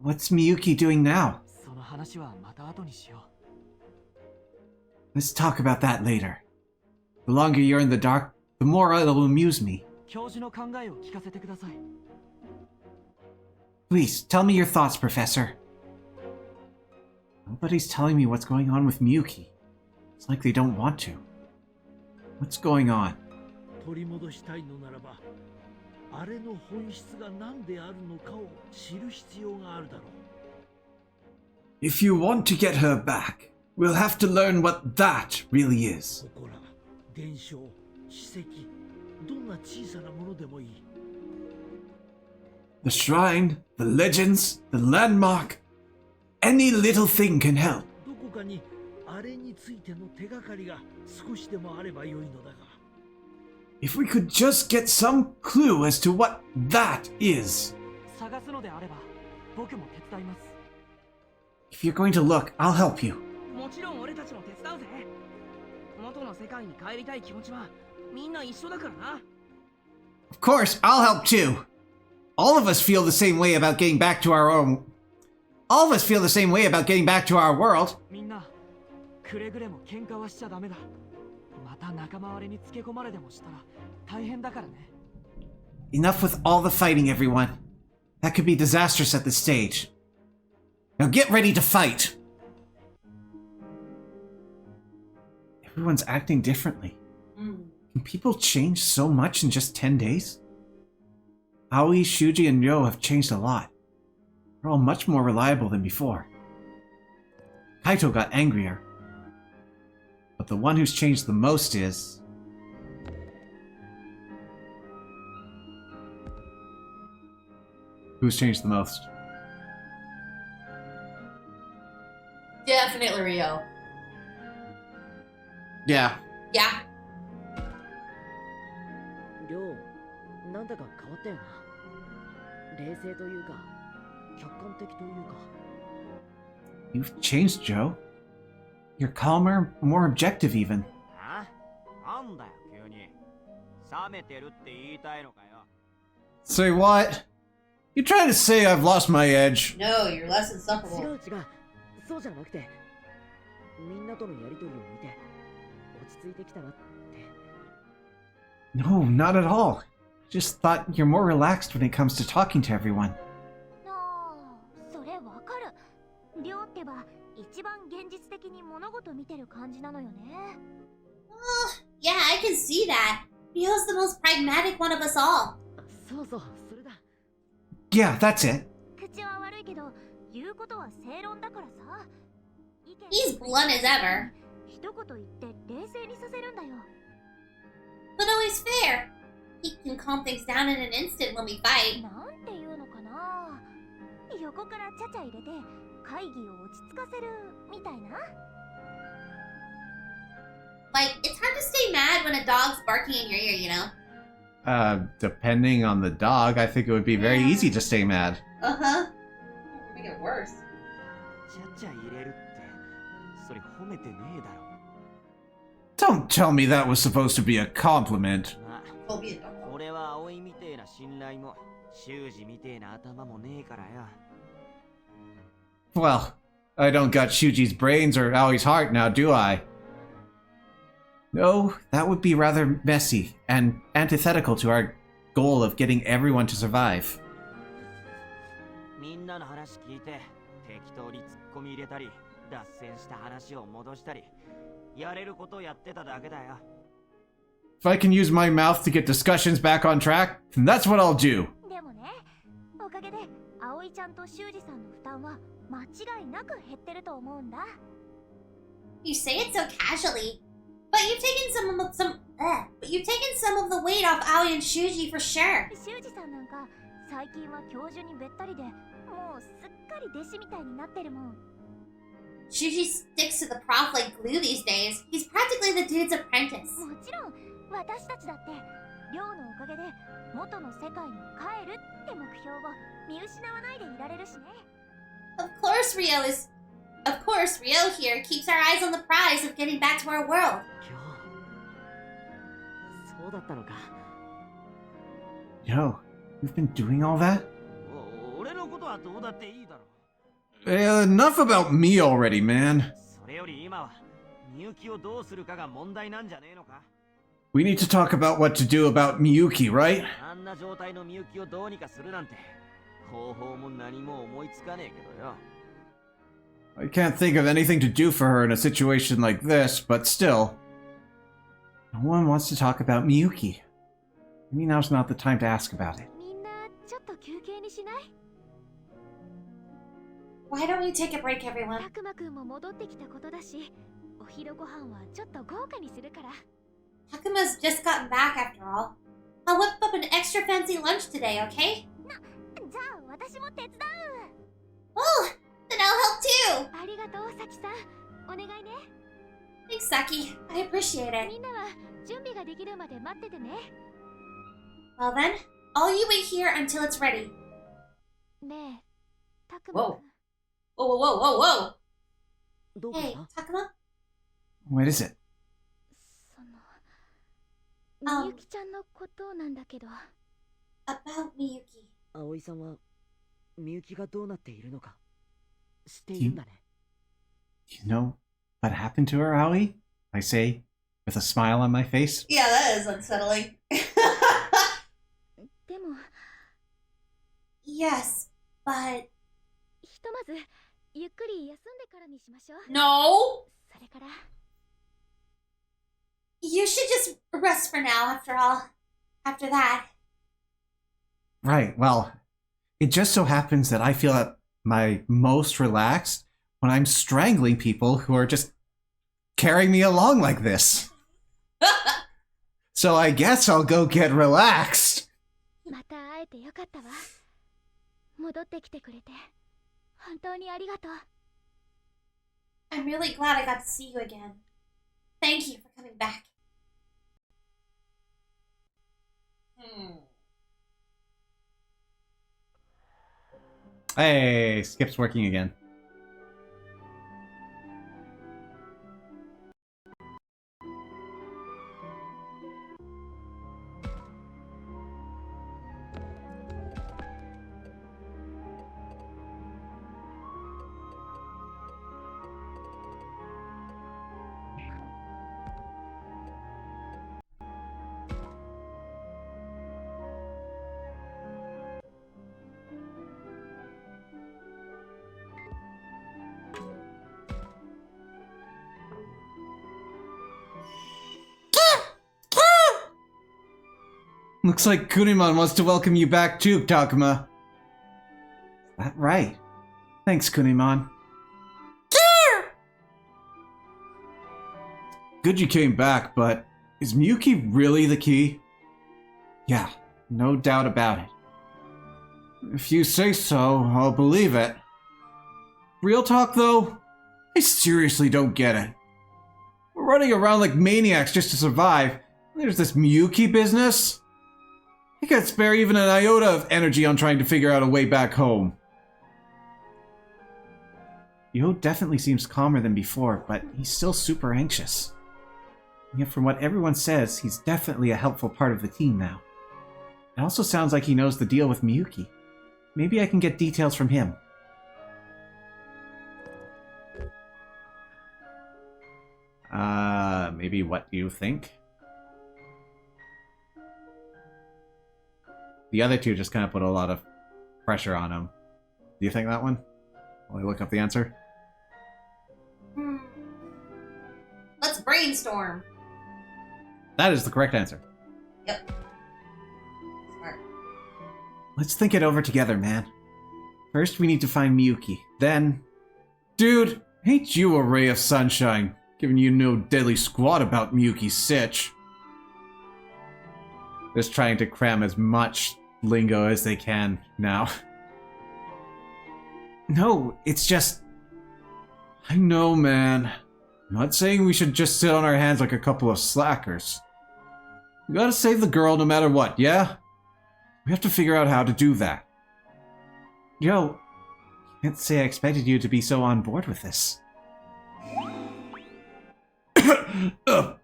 What's Miyuki doing now?
その話はまた後にしよ
Let's talk about that later. The longer you're in the dark, the more it'll amuse me.
う。教授の考えを聞かせてください。
Please, tell me your thoughts, Professor. Nobody's telling me what's going on with Miyuki. It's like they don't want to. What's going on?
取り戻したいのならば、あれの本質が何であるのかを知る必要があるだろう。
If you want to get her back, we'll have to learn what that really is.
祠、伝承、史跡、どんな小さなものでもいい。
The shrine, the legends, the landmark. Any little thing can help.
どこかにあれについての手がかりが少しでもあればよいのだが。
If we could just get some clue as to what that is.
探すのであれば僕も手伝います。
If you're going to look, I'll help you.
もちろん俺たちも手伝うぜ。元の世界に帰りたい気持ちはみんな一緒だからな。
Of course, I'll help too. All of us feel the same way about getting back to our own. All of us feel the same way about getting back to our world.
みんなくれぐれも喧嘩はしちゃダメだ。また仲間割れにつけ込まれでもしたら大変だからね。
Enough with all the fighting, everyone. That could be disastrous at this stage. Now get ready to fight. Everyone's acting differently. Can people change so much in just 10 days? Aoi, Shuji, and Ryo have changed a lot. They're all much more reliable than before. Kaito got angrier. But the one who's changed the most is... Who's changed the most?
Definitely Rio.
Yeah.
Yeah.
りょう、なんだか変わったよな。冷静というか、客観的というか。
You've changed, Joe. You're calmer, more objective even.
あ？なんだよ急に。冷めてるって言いたいのかよ。
Say what? You trying to say I've lost my edge?
No, you're less
違
insufferable.
う違う。そうじゃなくて、みんなとのやりとりを見て、落ち着いてきたなって。
No, not at all. Just thought you're more relaxed when it comes to talking to everyone.
ああ、それわかる。りょうってば一番現実的に物事見てる感じなのよね。
Yeah, I can see that. Rio's the most pragmatic one of us all.
そうそう、それだ。
Yeah, that's it.
口は悪いけど言うことは正論だからさ。意見
He's blunt as ever.
一言言って冷静にさせるんだよ。
But always fair. He can calm things down in an instant when we fight.
なんていうのかな。横からちゃちゃ入れて会議を落ち着かせるみたいな。
Like, it's hard to stay mad when a dog's barking in your ear, you know?
Depending on the dog, I think it would be very easy to stay mad.
Uh-huh. Make it worse.
ちゃちゃ入れるって、それ褒めてねえだろ。
Don't tell me that was supposed to be a compliment.
まあ、
Well, be a dog.
俺は葵みてえな信頼も、修二みてえな頭もねえからよ。
Well, I don't got Shuji's brains or Aoi's heart now, do I? No, that would be rather messy and antithetical to our goal of getting everyone to survive.
みんなの話聞いて、適当に突っ込み入れたり、脱線した話を戻したり、やれることやってただけだよ。
If I can use my mouth to get discussions back on track, then that's what I'll do.
でもね、おかげで葵ちゃんと修二さんの負担は間違いなく減ってると思うんだ。
You say it so casually. But you've taken some of the weight off Aoi and Shuji for sure.
修二さんなんか最近は教授にべったりで、もうすっかり弟子みたいになってるもん。
Shuji sticks to the prof like glue these days. He's practically the dude's apprentice.
もちろん私たちだって寮のおかげで元の世界に帰るって目標を見失わないでいられるしね。
Of course, Rio here keeps our eyes on the prize of getting back to our world.
今日、そうだったのか。
Yo, you've been doing all that?
俺のことはどうだっていいだろ。
Enough about me already, man.
それより今は、みゆきをどうするかが問題なんじゃねえのか。
We need to talk about what to do about Miyuki, right?
あんな状態のみゆきをどうにかするなんて、方法も何も思いつかねえけどよ。
I can't think of anything to do for her in a situation like this, but still. No one wants to talk about Miyuki. Maybe now's not the time to ask about it.
みんなちょっと休憩にしない？
Why don't we take a break, everyone?
たくまくんも戻ってきたことだし、お昼ご飯はちょっと豪華にするから。
Takuma's just gotten back after all. I'll whip up an extra fancy lunch today, okay?
じゃあ私も手伝う。
Oh, then I'll help too.
ありがとう、さきさん。お願いね。
Thanks, Saki. I appreciate it.
みんなは準備ができるまで待っててね。
Well then, I'll you wait here until it's ready.
ねえ、たくまくん。
Whoa, whoa, whoa, whoa,
どう
whoa!
か
Hey,
な
Takuma?
What is it?
その、みゆきちゃんのことなんだけど。
About Miyuki.
葵さんはみゆきがどうなっているのか知っているんだね。
You know what happened to her, Aoi? I say, with a smile on my face.
Yeah, that is unsettling.
でも、
Yes, but
ひとまずゆっくり休んでからにしましょう。
no!
それから、
You should just rest for now, after all. After that.
Right, well, it just so happens that I feel at my most relaxed when I'm strangling people who are just carrying me along like this. So I guess I'll go get relaxed.
また会えてよかったわ。戻ってきてくれて、本当にありがとう。
I'm really glad I got to see you again. Thank you for coming back.
Hey, Skip's working again. Looks like Kunimon wants to welcome you back too, Takuma. Is that right? Thanks, Kunimon. Good you came back, but is Miyuki really the key? Yeah, no doubt about it. If you say so, I'll believe it. Real talk, though? I seriously don't get it. We're running around like maniacs just to survive. There's this Miyuki business. I can't spare even an iota of energy on trying to figure out a way back home. Yo definitely seems calmer than before, but he's still super anxious. And yet from what everyone says, he's definitely a helpful part of the team now. It also sounds like he knows the deal with Miyuki. Maybe I can get details from him. Maybe what do you think? The other two just kind of put a lot of pressure on him. Do you think that one? While I look up the answer?
Let's brainstorm.
That is the correct answer.
Yep. Smart.
Let's think it over together, man. First, we need to find Miyuki. Then... Dude, ain't you a ray of sunshine, giving you no deadly squat about Miyuki's sitch. Just trying to cram as much lingo as they can now. No, it's just... I know, man. I'm not saying we should just sit on our hands like a couple of slackers. We gotta save the girl no matter what, yeah? We have to figure out how to do that. Yo, can't say I expected you to be so on board with this.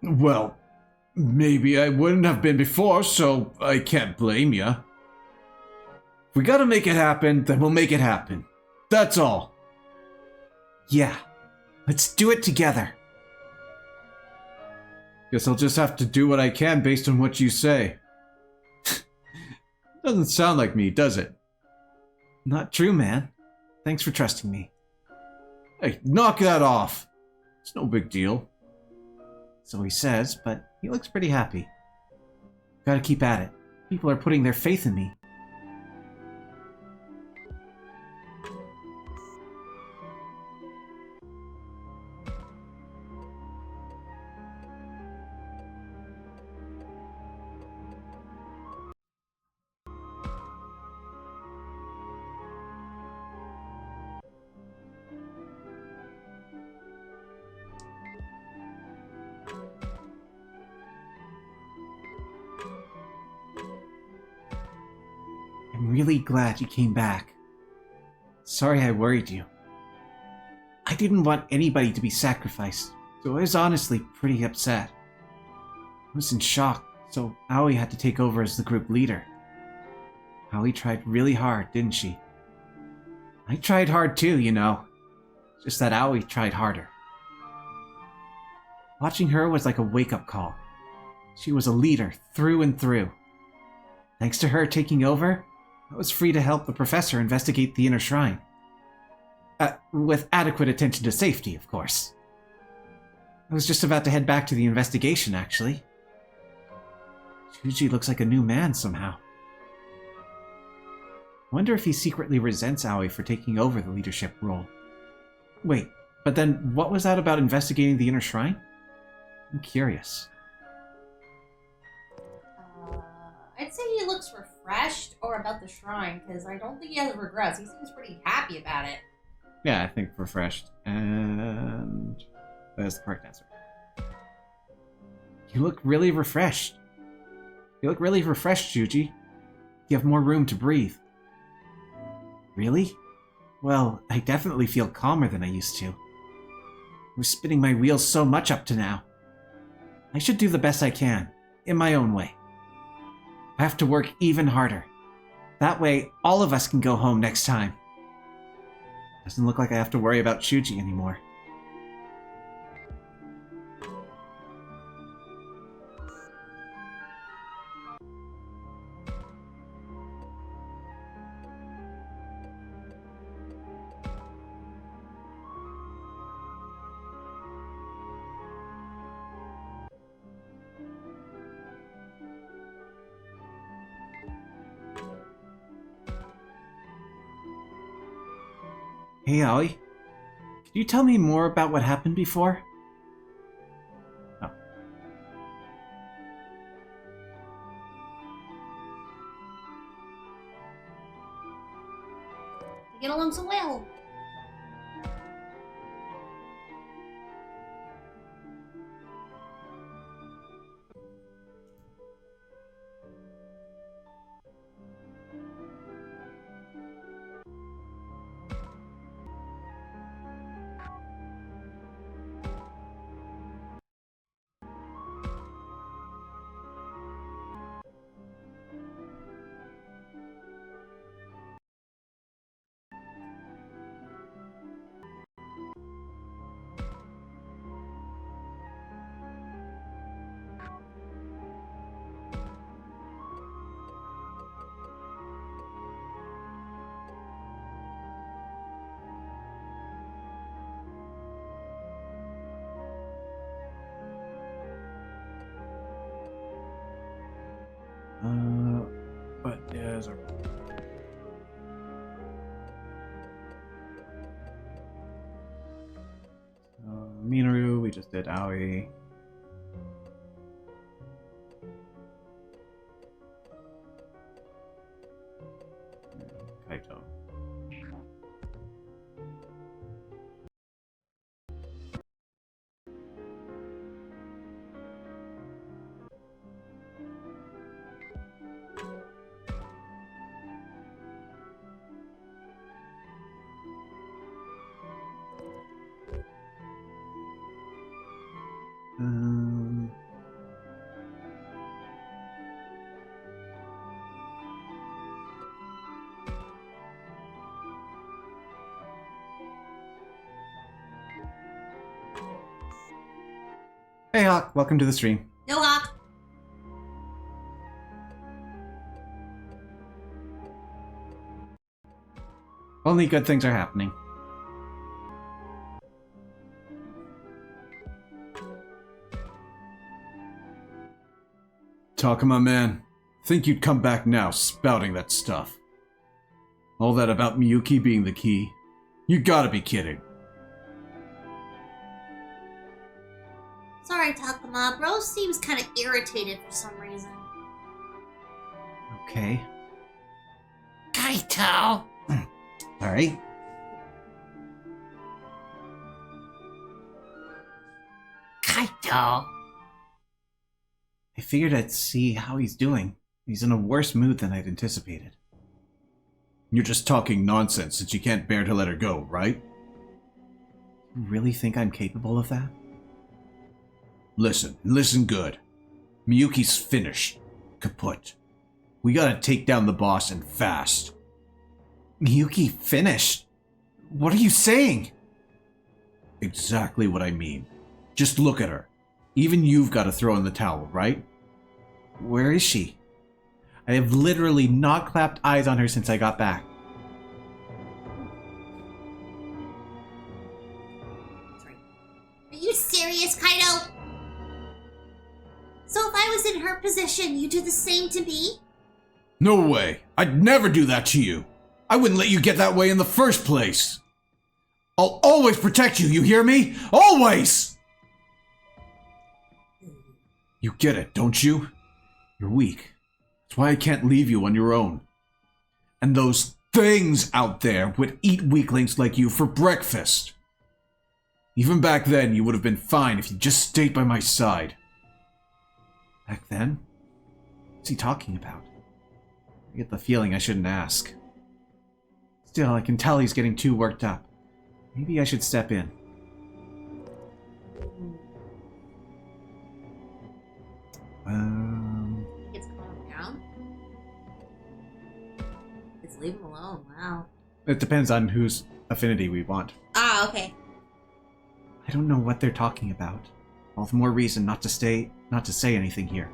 Well, maybe I wouldn't have been before, so I can't blame ya. If we gotta make it happen, then we'll make it happen. That's all. Yeah, let's do it together. Guess I'll just have to do what I can based on what you say. Doesn't sound like me, does it? Not true, man. Thanks for trusting me. Hey, knock that off. It's no big deal. So he says, but he looks pretty happy. Gotta keep at it. People are putting their faith in me. I'm really glad you came back. Sorry I worried you. I didn't want anybody to be sacrificed, so I was honestly pretty upset. I was in shock, so Aoi had to take over as the group leader. Aoi tried really hard, didn't she? I tried hard too, you know. Just that Aoi tried harder. Watching her was like a wake-up call. She was a leader through and through. Thanks to her taking over, I was free to help the professor investigate the inner shrine. With adequate attention to safety, of course. I was just about to head back to the investigation, actually. Shuji looks like a new man somehow. Wonder if he secretly resents Aoi for taking over the leadership role. Wait, but then what was that about investigating the inner shrine? I'm curious.
I'd say he looks refreshed or about the shrine, because I don't think he has regrets. He seems pretty happy about it.
Yeah, I think refreshed. And that's the correct answer. You look really refreshed. You look really refreshed, Shuji. You have more room to breathe. Really? Well, I definitely feel calmer than I used to. I was spinning my wheels so much up to now. I should do the best I can, in my own way. I have to work even harder. That way, all of us can go home next time. Doesn't look like I have to worry about Shuji anymore. Hey, Aoi. Can you tell me more about what happened before? Oh.
They get along so well.
But there's a... Minoru, we just did Aoi. Kaito. Hey Hawk, welcome to the stream.
No Hawk.
Only good things are happening. Takuma, man. Think you'd come back now spouting that stuff. All that about Miyuki being the key. You gotta be kidding.
Sorry, Takuma. Bro seems kind of irritated for some reason.
Okay.
Kaito!
Alright.
Kaito!
I figured I'd see how he's doing. He's in a worse mood than I'd anticipated.
You're just talking nonsense since you can't bear to let her go, right?
You really think I'm capable of that?
Listen good. Miyuki's finished. Kaput. We gotta take down the boss and fast.
Miyuki finished? What are you saying?
Exactly what I mean. Just look at her. Even you've got to throw in the towel, right?
Where is she? I have literally not clapped eyes on her since I got back.
Are you serious, Kaido? So if I was in her position, you'd do the same to me?
No way. I'd never do that to you. I wouldn't let you get that way in the first place. I'll always protect you, you hear me? Always! You get it, don't you? You're weak. That's why I can't leave you on your own. And those things out there would eat weaklings like you for breakfast. Even back then, you would have been fine if you just stayed by my side.
Back then? What's he talking about? I get the feeling I shouldn't ask. Still, I can tell he's getting too worked up. Maybe I should step in.
It's calmed down? Let's leave him alone, wow.
It depends on whose affinity we want.
Ah, okay.
I don't know what they're talking about. All the more reason not to say anything here.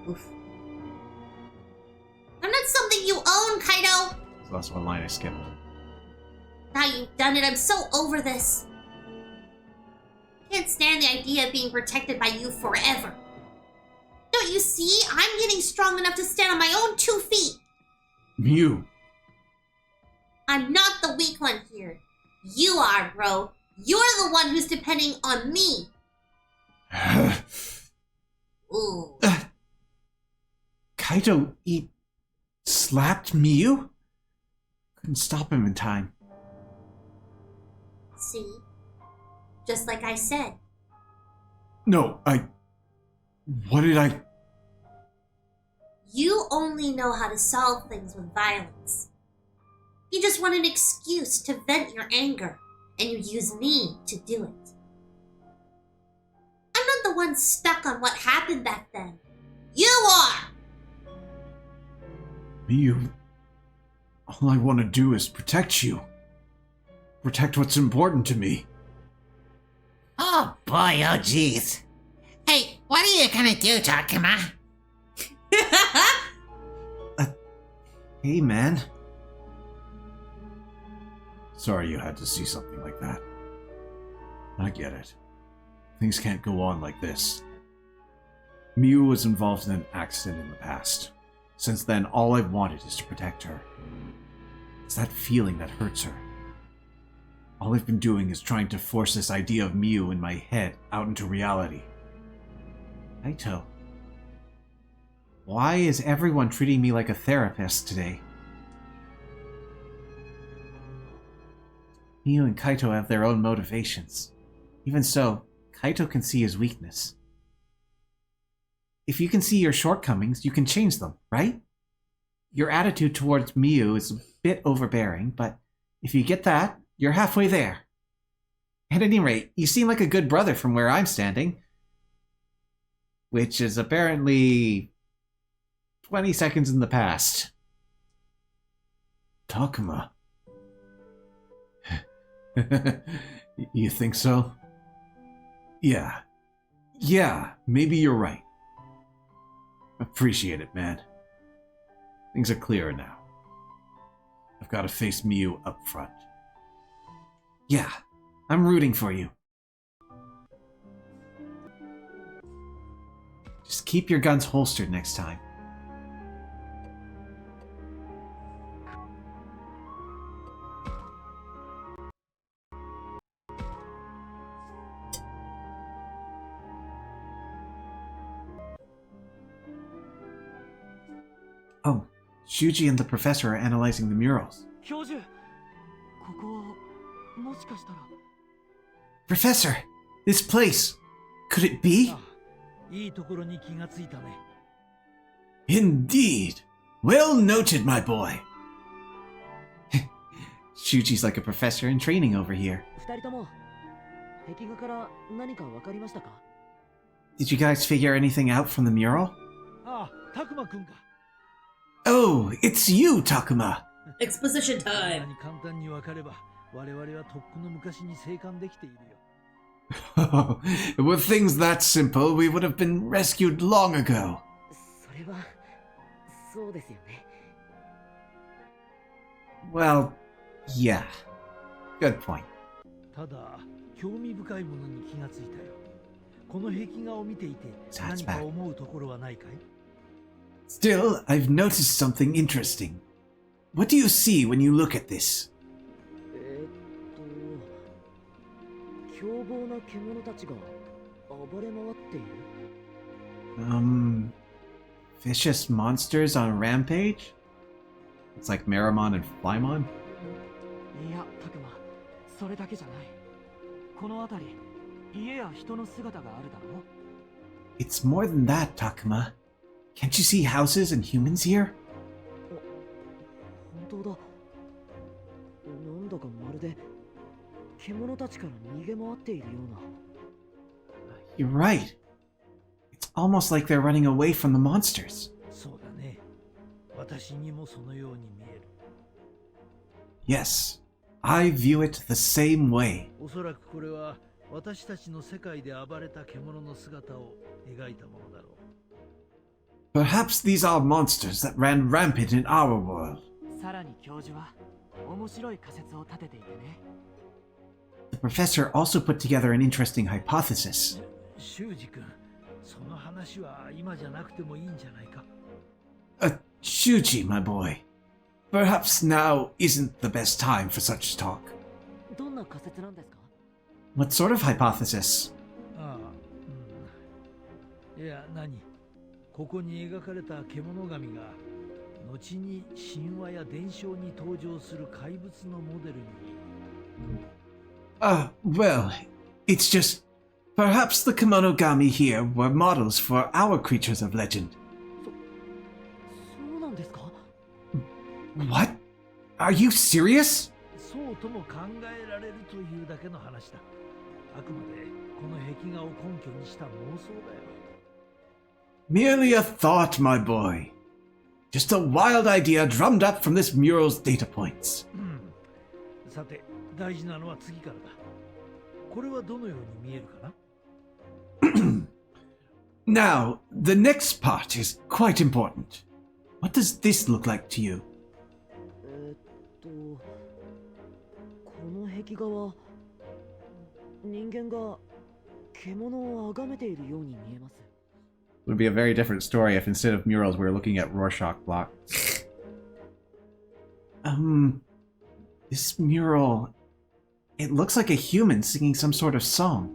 Oof. I'm not something you own, Kaido!
So that's one line I skipped.
Now you've done it, I'm so over this. Can't stand the idea of being protected by you forever. Don't you see? I'm getting strong enough to stand on my own 2 feet.
Mew.
I'm not the weak one here. You are, bro. You're the one who's depending on me. Ooh.
Kaito, he slapped Miyu? Couldn't stop him in time.
See? Just like I said.
No, what did I...
You only know how to solve things with violence. You just want an excuse to vent your anger, and you use me to do it. I'm not the one stuck on what happened back then. You are!
Miyu, all I want to do is protect you. Protect what's important to me.
Oh boy, oh jeez. Hey, what are you gonna do, Takuma?
Hey, man.
Sorry you had to see something like that. I get it. Things can't go on like this. Miyu was involved in an accident in the past. Since then, all I've wanted is to protect her. It's that feeling that hurts her. All I've been doing is trying to force this idea of Miyu in my head out into reality.
Kaito. Why is everyone treating me like a therapist today? Miyu and Kaito have their own motivations. Even so, Kaito can see his weakness. If you can see your shortcomings, you can change them, right? Your attitude towards Miyu is a bit overbearing, but if you get that, you're halfway there. At any rate, you seem like a good brother from where I'm standing. Which is apparently 20 seconds in the past.
Takuma. You think so? Yeah, maybe you're right. Appreciate it, man. Things are clearer now. I've got to face Miyu up front.
Yeah, I'm rooting for you. Just keep your guns holstered next time. Oh, Shuji and the professor are analyzing the murals.
教授、ここはもしかしたら。
Professor, this place, could it be?
いいところに気がついたね。
Indeed! Well noted, my boy.
Shuji's like a professor in training over here.
二人とも壁画から何かわかりましたか？
Did you guys figure anything out from the mural?
ああ、たくまくんか。
Oh, it's you, Takuma.
Exposition
こんな
time.
に簡単にわかれば、我々はとっくの昔に生還できているよ。
Were things that simple, we would have been rescued long ago.
それはそうですよね。
Well, yeah. Good point.
ただ、興味深いものに気がついたよ。この壁画を見ていて、何か思うところはないかい？
Still, I've noticed something interesting. What do you see when you look at this?
凶暴な獣たちが暴れ回っている。
Vicious monsters on rampage? It's like Meramon and Flymon?
いや、たくま、それだけじゃない。この辺り、家や人の姿があるだろう。
It's more than that, Takuma. Can't you see houses and humans here?
本当だ。なんだかまるで獣たちから逃げ回っているような。
You're right. It's almost like they're running away from the monsters.
そうだね。私にもそのように見える。
Yes, I view it the same way.
おそらくこれは私たちの世界で暴れた獣の姿を描いたものだろう。
Perhaps these are monsters that ran rampant in our world.
さらに教授は面白い仮説を立てていてね。
The professor also put together an interesting hypothesis.
修二君、その話は今じゃなくてもいいんじゃないか。
Shuji, my boy. Perhaps now isn't the best time for such talk.
どんな仮説なんですか？
What sort of hypothesis?
ああ、いや、ここに描かれた獣神が後に神話や伝承に登場する怪物のモデルに。
Well, it's just perhaps the Kemonogami here were models for our creatures of legend.
そうなんですか？
What? Are you serious?
そうとも考えられるというだけの話だ。あくまでこの壁画を根拠にした妄想だよ。
Merely a thought, my boy. Just a wild idea drummed up from this mural's data points.
さて、大事なのは次からだ。これはどのように見えるかな？
Now, the next part is quite important. What does this look like to you?
この壁画は人間が獣を崇めているように見えます。
It would be a very different story if instead of murals we were looking at Rorschach blocks.
This mural... It looks like a human singing some sort of song.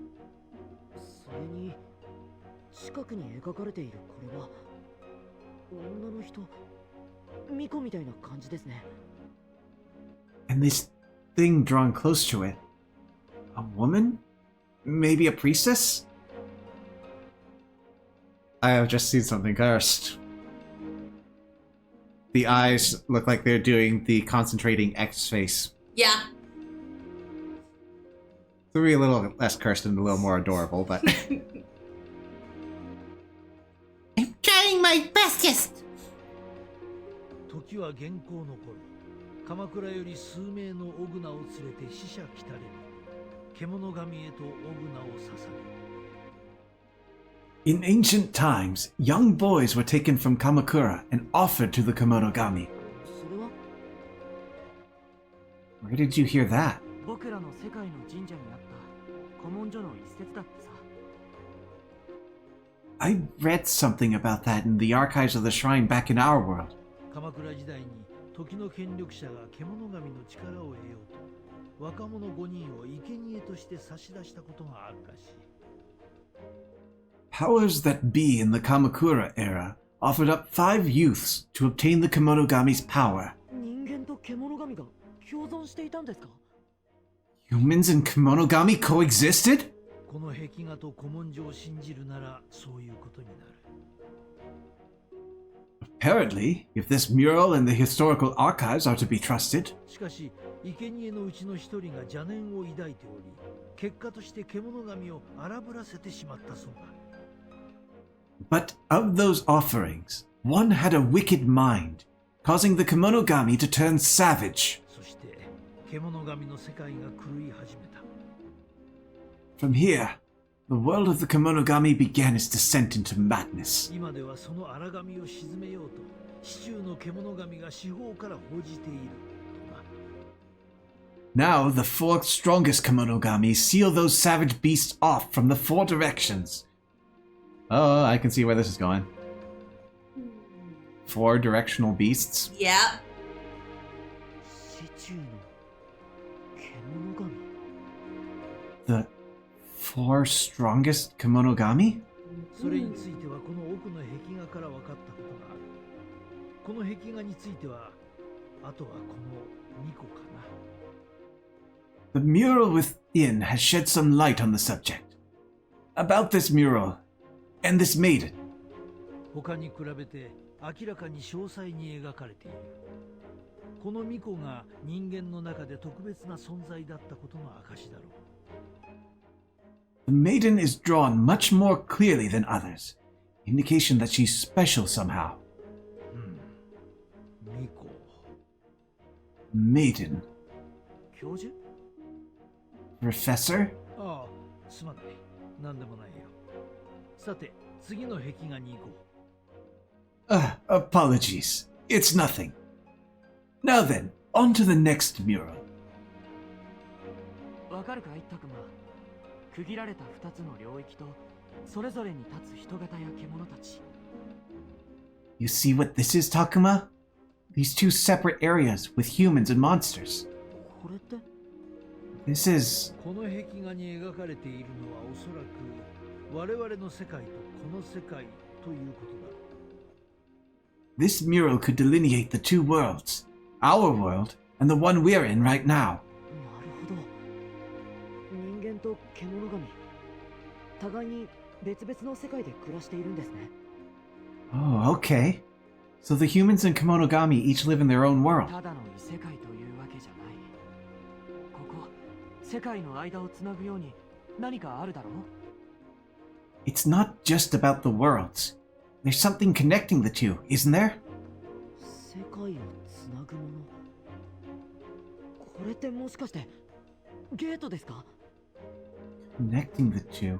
それに近くに描かれているこれは女の人、巫女みたいな感じですね。
And this thing drawn close to it... A woman? Maybe a priestess?
I have just seen something cursed. The eyes look like they're doing the concentrating X face.
Yeah.
It's a little less cursed and a little more adorable, but...
I'm trying my bestest!
時は元寇の頃、鎌倉より数名のオグナを連れて死者来たれる。獣神へとオグナを捧げ。
In ancient times, young boys were taken from Kamakura and offered to the Kemonogami.
それは
Where did you hear that?
僕らの世界の神社にあった古文書の一節だってさ。
I read something about that in the archives of the shrine back in our world.
鎌倉時代に時の権力者が獣神の力を得ようと若者5人を生贄として差し出したことがあるらしい。
Powers that be in the Kamakura era offered up 5 youths to obtain the Kemonogami's power.
人間と獣神が共存していたんですか？
Humans and Kemonogami coexisted?
この壁画と古文書を信じるならそういうことになる。
Apparently, if this mural and the historical archives are to be trusted.
しかし生贄のうちの一人が邪念を抱いており、結果として獣神を荒ぶらせてしまったそうだ。
But of those offerings, one had a wicked mind, causing the Kemonogami to turn savage.
そして獣神の世界が狂い始めた。
From here, the world of the Kemonogami began its descent into madness.
今ではその荒神を鎮めようと、市中の獣神が四方から報じているとな。
Now, the four strongest Kemonogami seal those savage beasts off from the four directions.
Oh, I can see where this is going. 4 directional beasts.
Yeah.
市中の獣神。
The 4 strongest Kemonogami?
それについてはこの奥の壁画から分かったことがある。この壁画については、あとはこの2個かな。
The mural within has shed some light on the subject. About this mural, and this maiden.
他に比べて明らかに詳細に描かれている。この巫女が人間の中で特別な存在だったことの証だろう。
The maiden is drawn much more clearly than others, indication that she's special somehow.
巫女。
Maiden.
教授？
Professor?
ああ、すまない。なんでもないよ。さて、次の壁画に行こう。
Apologies. It's nothing. Now then, on to the next mural.
わかるかい、タクマ。区切られた2つの領域と、それぞれに立つ人型や獣たち。
You see what this is, Takuma? These two separate areas with humans and monsters.
これって？
This is...
この壁画に描かれているのはおそらく我々の世界とこの世界ということだ。
This mural could delineate the two worlds. Our world and the one we're in right now.
なるほど。人間と獣神。互いに別々の世界で暮らしているんですね。
Oh, okay. So the humans and Kemonogami each live in their own world.
ただの異世界というわけじゃない。ここ、世界の間をつなぐように何かあるだろう？
It's not just about the worlds. There's something connecting the two, isn't there?
世界をつなぐもの。これってもしかしてゲートですか？
Connecting the two.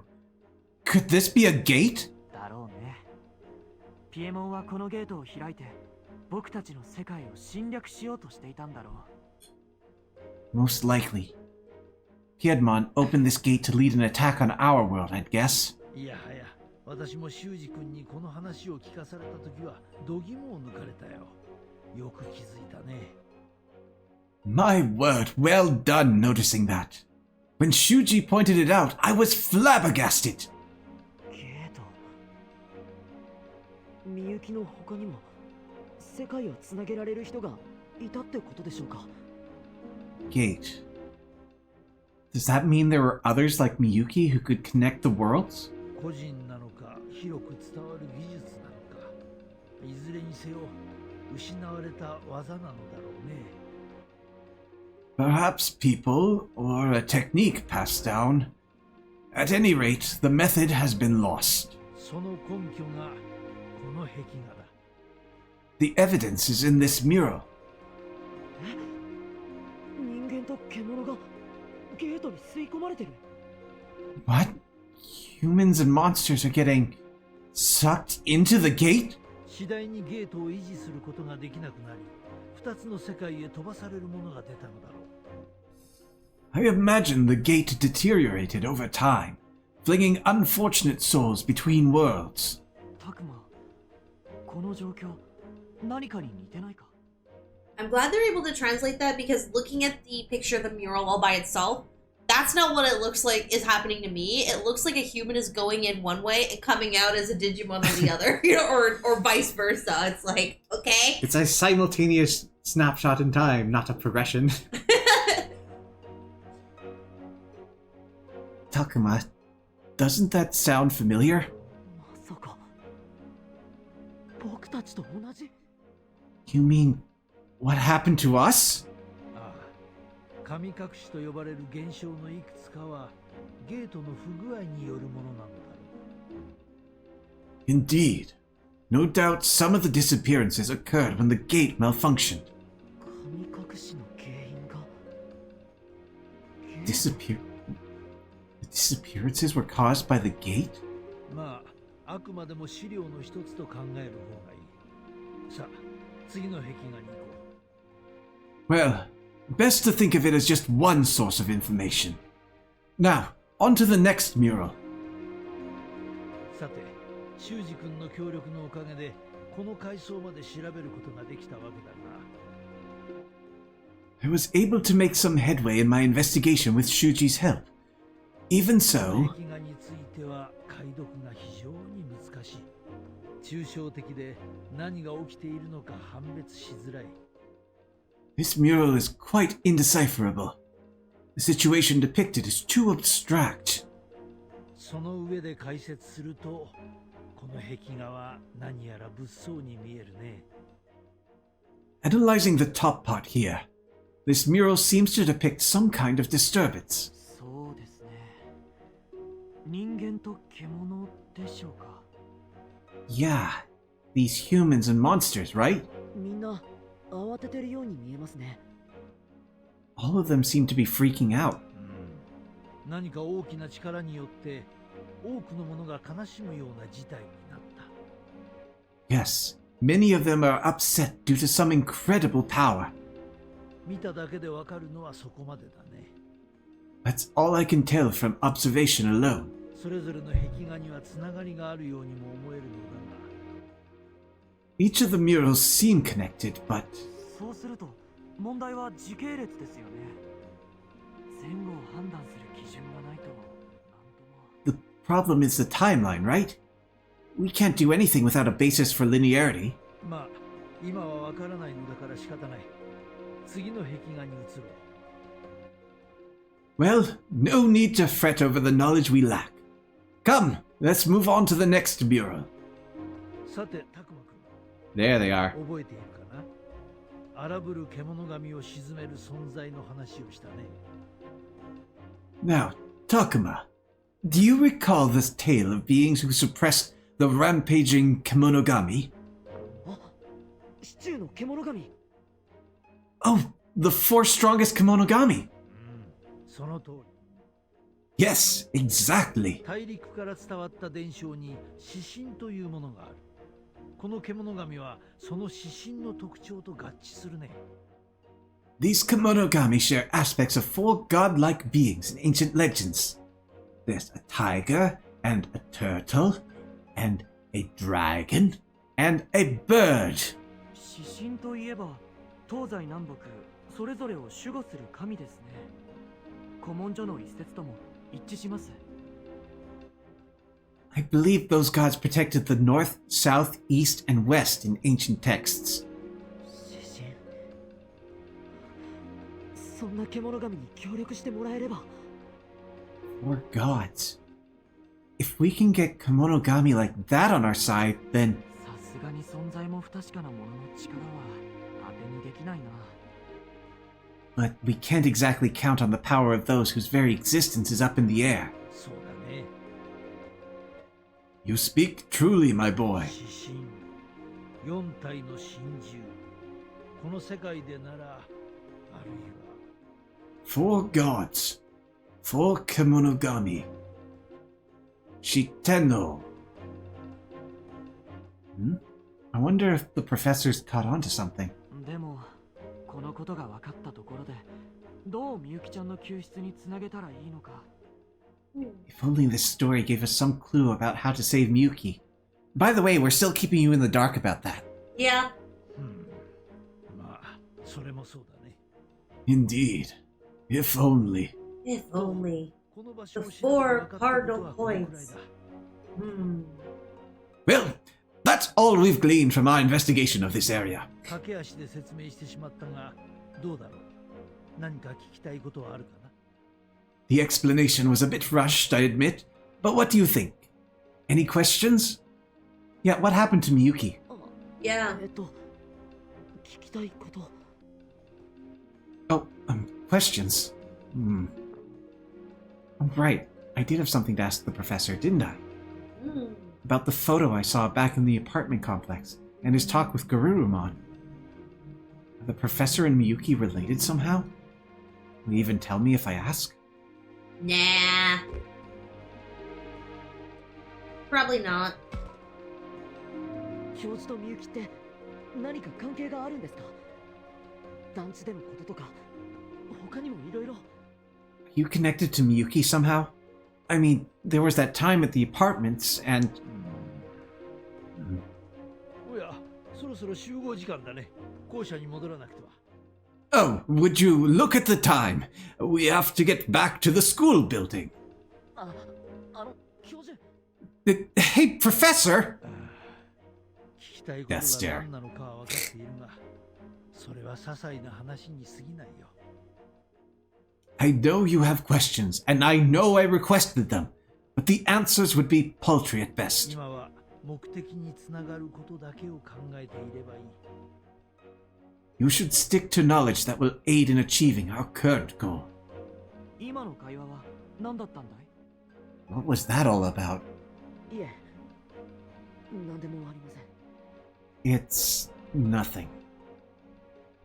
Could this be a gate?
だろうね。ピエモンはこのゲートを開いて僕たちの世界を侵略しようとしていたんだろう。
Most likely. Piedmon opened this gate to lead an attack on our world, I'd guess.
いやはや、私も修二君にこの話を聞かされた時は度肝を抜かれたよ。よく気づいたね。
My word, well done noticing that. When Shuji pointed it out, I was flabbergasted.
ゲート。みゆきの他にも世界をつなげられる人がいたってことでしょうか？
Gate. Does that mean there were others like Miyuki who could connect the worlds?
個人なのか、広く伝わる技術なのか、いずれにせよ失われた技なのだろうね。
Perhaps people, or a technique passed down. At any rate, the method has been lost.
その根拠がこの壁画だ。
The evidence is in this mural.
人間と獣がゲートに吸い込まれてる。
What? Humans and monsters are getting sucked into the gate?
次第にゲートを維持することができなくなり、二つの世界へ飛ばされるものが出たのだろう。
I imagine the gate deteriorated over time, flinging unfortunate souls between worlds.
タクマ、この状況何かに似てないか？
I'm glad they're able to translate that because looking at the picture of the mural all by itself, that's not what it looks like is happening to me. It looks like a human is going in one way and coming out as a Digimon on the other, you know, or vice versa. It's like, okay.
It's a simultaneous snapshot in time, not a progression.
Takuma, doesn't that sound familiar?
まさか僕
僕たちと同じ。
You mean what happened to us?
ああ、神隠しと呼ばれる現象のいくつかはゲートの不具合によるものなのだろう。
Indeed. No doubt some of the disappearances occurred when the gate malfunctioned.
神隠しの原因が
Disappear? The disappearances were caused by the gate?
まあ、あくまでも資料の一つと考える方がいい。さあ、次の壁画に行こう。
Well, best to think of it as just one source of information. Now, on to the next mural.
さて、修二君の協力のおかげでこの階層まで調べることができたわけだが、
I was able to make some headway in my investigation with Shuji's help. Even
この
so,
壁画については解読が非常に難しい。抽象的で何が起きているのか判別しづらい。
this mural is quite indecipherable. The situation depicted is too abstract.
その上で解説すると、この壁画は何やら物騒に見えるね。
Analyzing the top part here, this mural seems to depict some kind of disturbance.
そうですね。人間と獣でしょうか。
Yeah, these humans and monsters, right?
みんな慌ててるように見えますね。
All of them seem to be freaking out.
何か大きな力によって多くのものが悲しむような事態になった。
Yes, many of them are upset due to some incredible power.
見ただけでわかるのはそこまでだね。
That's all I can tell from observation alone.
それぞれの壁画にはつながりがあるようにも思えるのだが、
Each of the murals seem connected, but
そうすると問題は時系列ですよね。前後を判断する基準がないとなんとも。
the problem is the timeline, right? We can't do anything without a basis for linearity.
まあ今はわからないのだから仕方ない。次の壁画に移ろう。
Well, no need to fret over the knowledge we lack. Come, let's move on to the next mural.
さて、たくまくん、
There they are.
覚えているかな？荒ぶる獣神を鎮める存在の話をしたね。
Now, Takuma, do you recall this tale of beings who suppressed the rampaging Kemonogami?
あ、シチューの獣神。
Oh, the four strongest Kemonogami.
その通り。
Yes, exactly.
大陸から伝わった伝承に指針というものがある。この獣神はその指針の特徴と合致するね。
These Kemonogami share aspects of four godlike beings in ancient legends. There's a tiger, and a turtle, and a dragon, and a bird.
指針といえば東西南北それぞれを守護する神ですね。古文書の一節とも一致します。
I believe those gods protected the north, south, east, and west in ancient texts.
指針。そんな獣神に協力してもらえれば。
Four gods. If we can get Kemonogami like that on our side, then
さすがに存在も不確かなものの力は当てにできないな。
but we can't exactly count on the power of those whose very existence is up in the air.
そうだね。
You speak truly, my boy.
指針、4体の真珠。この世界でなら、あるいは
Four gods. Four Kemonogami. Shiteno. I wonder if the professor's caught on to something.
でもこのことが分かったところでどうみゆきちゃんの救出につなげたらいいのか。
If only this story gave us some clue about how to save Miyuki. By the way, we're still keeping you in the dark about that.
Yeah.
まあ、それもそうだね。
Indeed. If only.
If only.
この場所を
The
調べて
four
分かったことは
cardinal
これくらい
points.
だ。
Well, that's all we've gleaned from our investigation of this area.
駆け足で説明してしまったが、どうだろう。何か聞きたいことはあるかな？
The explanation was a bit rushed, I admit, but what do you think? Any questions? Yeah, what happened to Miyuki?
Yeah.
聞きたいこと。
Oh, questions. Oh, right. I did have something to ask the professor, didn't I? About the photo I saw back in the apartment complex, and his talk with Garurumon. Are the professor and Miyuki related somehow? Will you even tell me if I ask?
Nah. Probably not.
教授とみゆきって何か関係があるんですか？団地でのこととか他にもいろいろ。
You connected to Miyuki somehow? I mean, there was that time at the apartments, and...
おや、そろそろ集合時間だね。校舎に戻らなくては。
Oh, would you look at the time? We have to get back to the school building.
教授。
Hey, Professor!
聞きたいことが何なのかは分かっているが、それは些細な話に過ぎないよ。
I know you have questions, and I know I requested them, but the answers would be paltry at best.
今は目的につながることだけを考えていればいい。
You should stick to knowledge that will aid in achieving our current goal.
今の会話は何だったんだい？
What was that all about?
いえ、何でもありません。
It's nothing.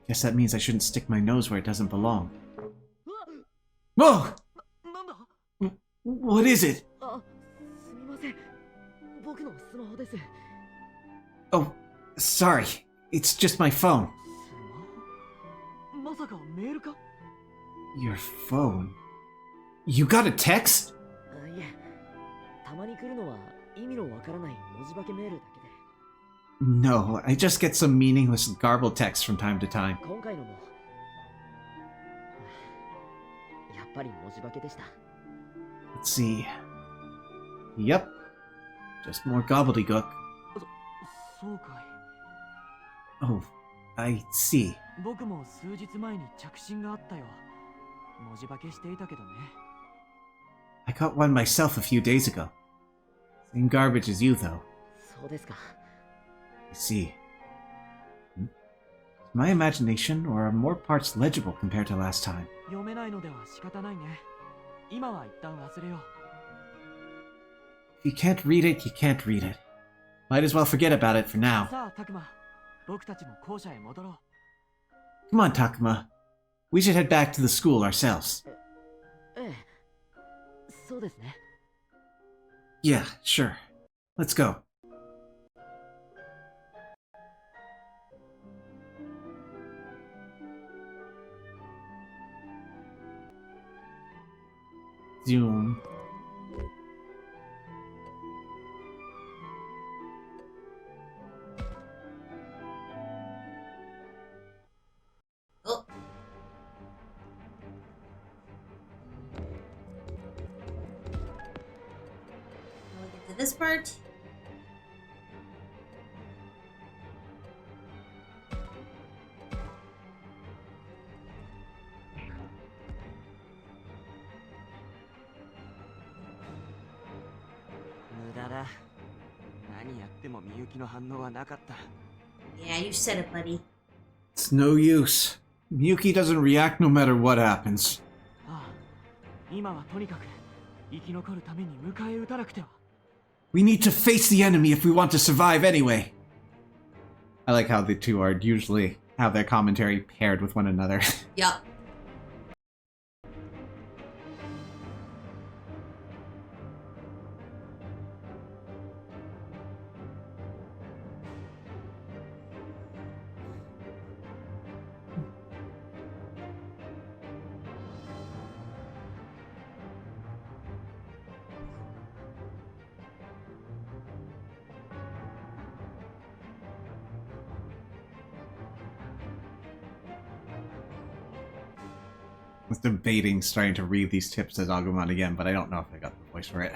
Guess that means I shouldn't stick my nose where it doesn't belong. Whoa!
なんだ？
What is it?
すみません。僕のスマホです。
Oh, sorry. It's just my phone.
スマホ？まさかメールか？
Your phone? You got a text?
いえ、たまに来るのは意味のわからない文字化けメールだけで。
No, I just get some meaningless garbled text from time to time.
今回のもやっぱり文字化けでした。
Let's see. Yep. Just more gobbledygook.
そうかい。
Oh, I see.
僕も数日前に着信があったよ。文字化けしていたけどね。
I got one myself a few days ago. Same garbage as you, though.
そうですか。
I see. Is my imagination, or are more parts legible compared to last time?
読めないのでは仕方ないね。今は一旦忘れよう。
If you can't read it, you can't read it. Might as well forget about it for now.
さあ、タクマ。僕たちも校舎へ戻ろう。
Come on, Takuma. We should head back to the school ourselves.
ええ、そうですね。
Yeah, sure. Let's go. Zoom.
Oh. Now we get to this part. Yeah, you said it, buddy.
It's no use. Miyuki doesn't react no matter what happens.
ああ、今はとにかく生き残るために迎え撃たなくては。
We need to face the enemy if we want to survive anyway. I like how the two are usually have their commentary paired with one another.
Yup.
I was debating starting to read these tips as Agumon again, but I don't know if I got the voice for it.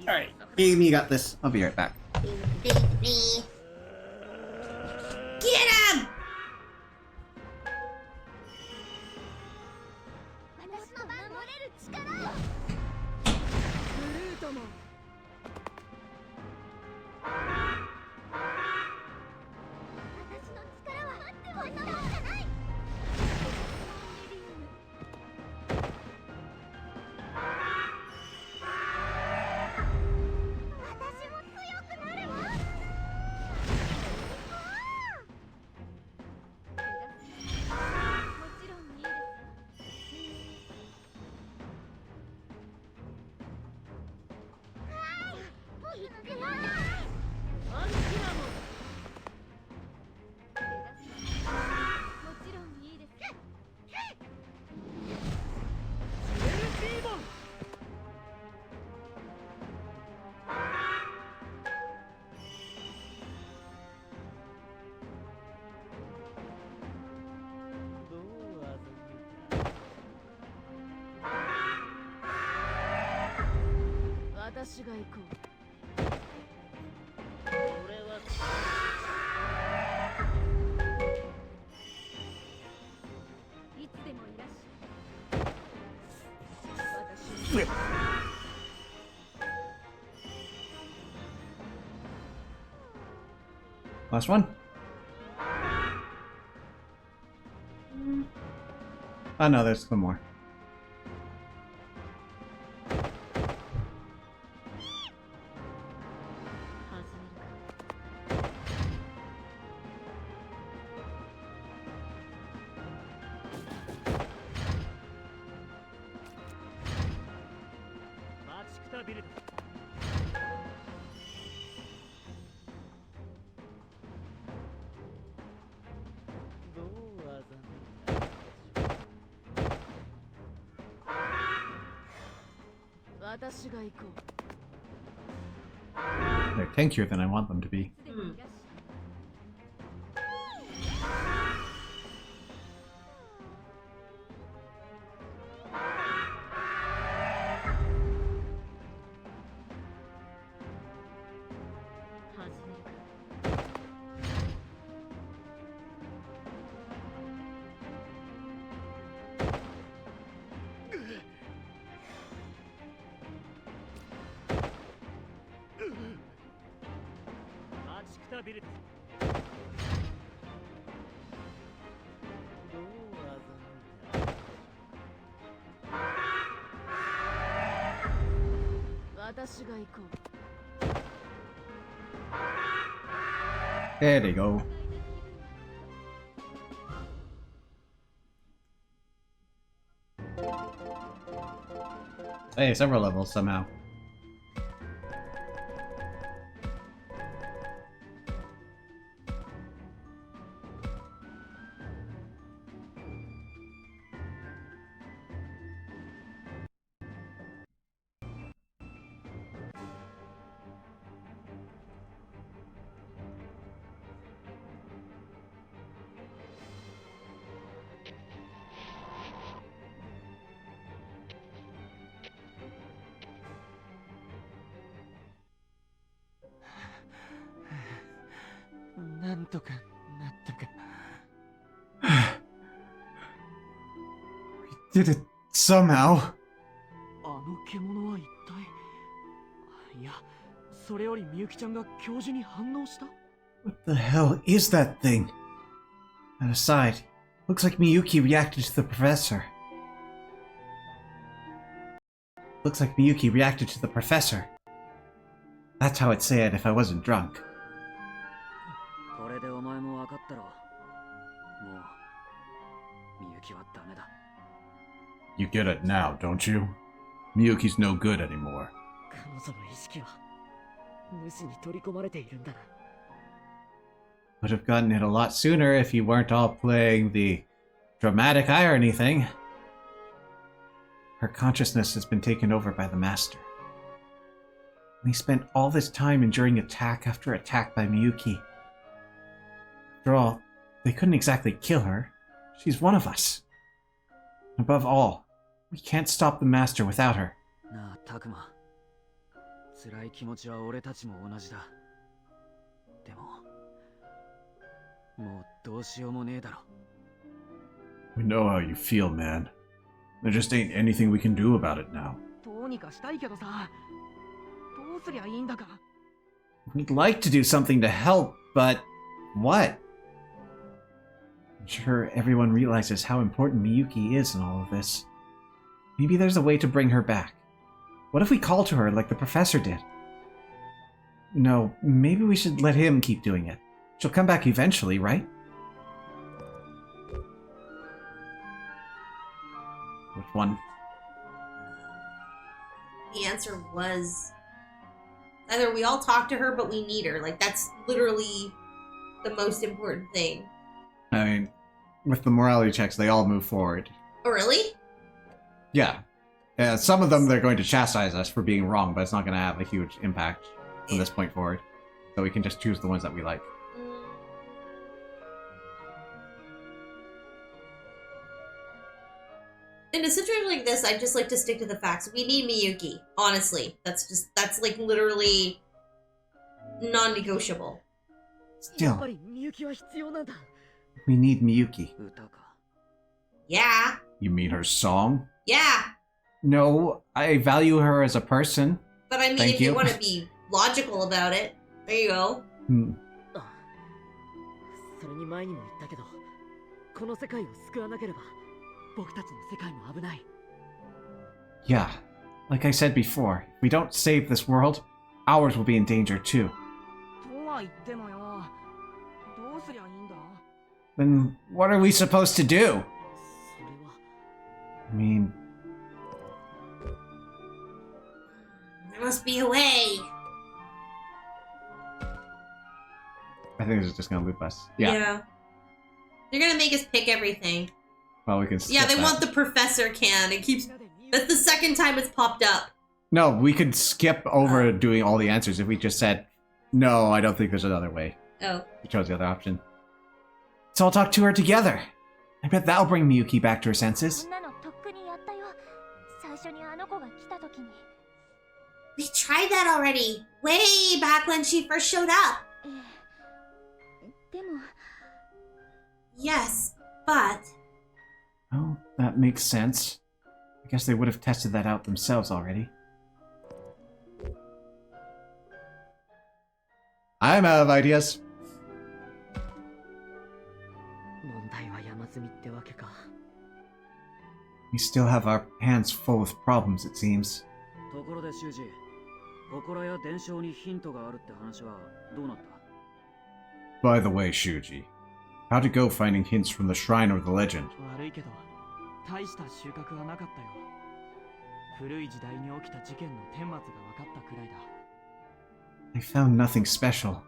Alright, Amy got this. I'll be right back.
Get him!
私の守れる力を。
ブルートも
私の力は待ってもらうんじゃない。私も強くなるわ。もちろんいいです。はい、行くよ。
アンキラも
もちろんいいです。
ジュエルディーモン私が行こう。俺はいつでもいらっしゃい。私
Last one. Oh no, there's some more. They're tankier than I want them to be. There they go. Hey, several levels somehow. We did it somehow.
あの獣は一体。いや、それよりみゆきちゃんが教授に反応した？
What the hell is that thing? And aside, looks like Miyuki reacted to the professor. Looks like Miyuki reacted to the professor. That's how I'd say it if I wasn't drunk.
これでお前も分かったろ。もう、みゆきはダメだ。
You get it now, don't you? Miyuki's no good anymore.
彼女の意識は、主に取り込まれているんだな。
Would have gotten it a lot sooner if you weren't all playing the dramatic irony thing. Her consciousness has been taken over by the Master. We spent all this time enduring attack after attack by Miyuki. After all, they couldn't exactly kill her. She's one of us. Above all, we can't stop the Master without her.
なあ、タクマ。辛い気持ちは俺たちも同じだ。でも、もうどうしようもねえだろ。
We know how you feel, man. There just ain't anything we can do about it now.
どうにかしたいけどさ、どうすりゃいいんだか。
We'd like to do something to help, but what? I'm sure everyone realizes how important Miyuki is in all of this. Maybe there's a way to bring her back. What if we call to her like the professor did? No, maybe we should let him keep doing it. She'll come back eventually, right? Which one?
The answer was either we all talk to her, but we need her. Like, that's literally the most important thing.
I mean, with the morality checks, they all move forward.
Oh, really?
Yeah. Some of them, they're going to chastise us for being wrong, but it's not going to have a huge impact from this point forward. So we can just choose the ones that we like.
In a situation like this, I'd just like to stick to the facts. We need Miyuki. Honestly. That's like literally non-negotiable.
Still, we need Miyuki.
Yeah.
You mean her song?
Yeah.
No, I value her as a person.
But I mean,
Thank
if you
you.
want to be logical about it, there you go.
Hmm.
それに前にも言ったけど、この世界を救わなければ、僕たちの世界も危ない。
Yeah, like I said before, if we don't save this world, ours will be in danger too.
とは言ってもよ、どうすりゃいいんだ?
Then what are we supposed to do?
それは。
I mean,
There must be a way.
I think this is just gonna loop us. Yeah.
They're gonna make us pick everything.
Well, we can skip
Yeah, they
that.
want the professor can. It keeps. That's the second time it's popped up.
No, we could skip over doing all the answers if we just said, no, I don't think there's another way.
Oh.
We chose the other option. So I'll talk to her together. I bet that'll bring Miyuki back to her senses.
そんなのとっくにやったよ。最初にあの子が来た時に。
We tried that already. Way back when she first showed up.
でも。
Yes, but.
Oh, that makes sense. I guess they would have tested that out themselves already. I'm out of ideas.
問題は山積みってわけか。
We still have our hands full with problems, it seems.
ところで修二、祠や伝承にヒントがあるって話はどうなった?
By the way, Shuji, how'd it go finding hints from the shrine or the legend?
悪いけど、大した収穫はなかったよ。古い時代に起きた事件の顛末が分かったくらいだ。
I found nothing special.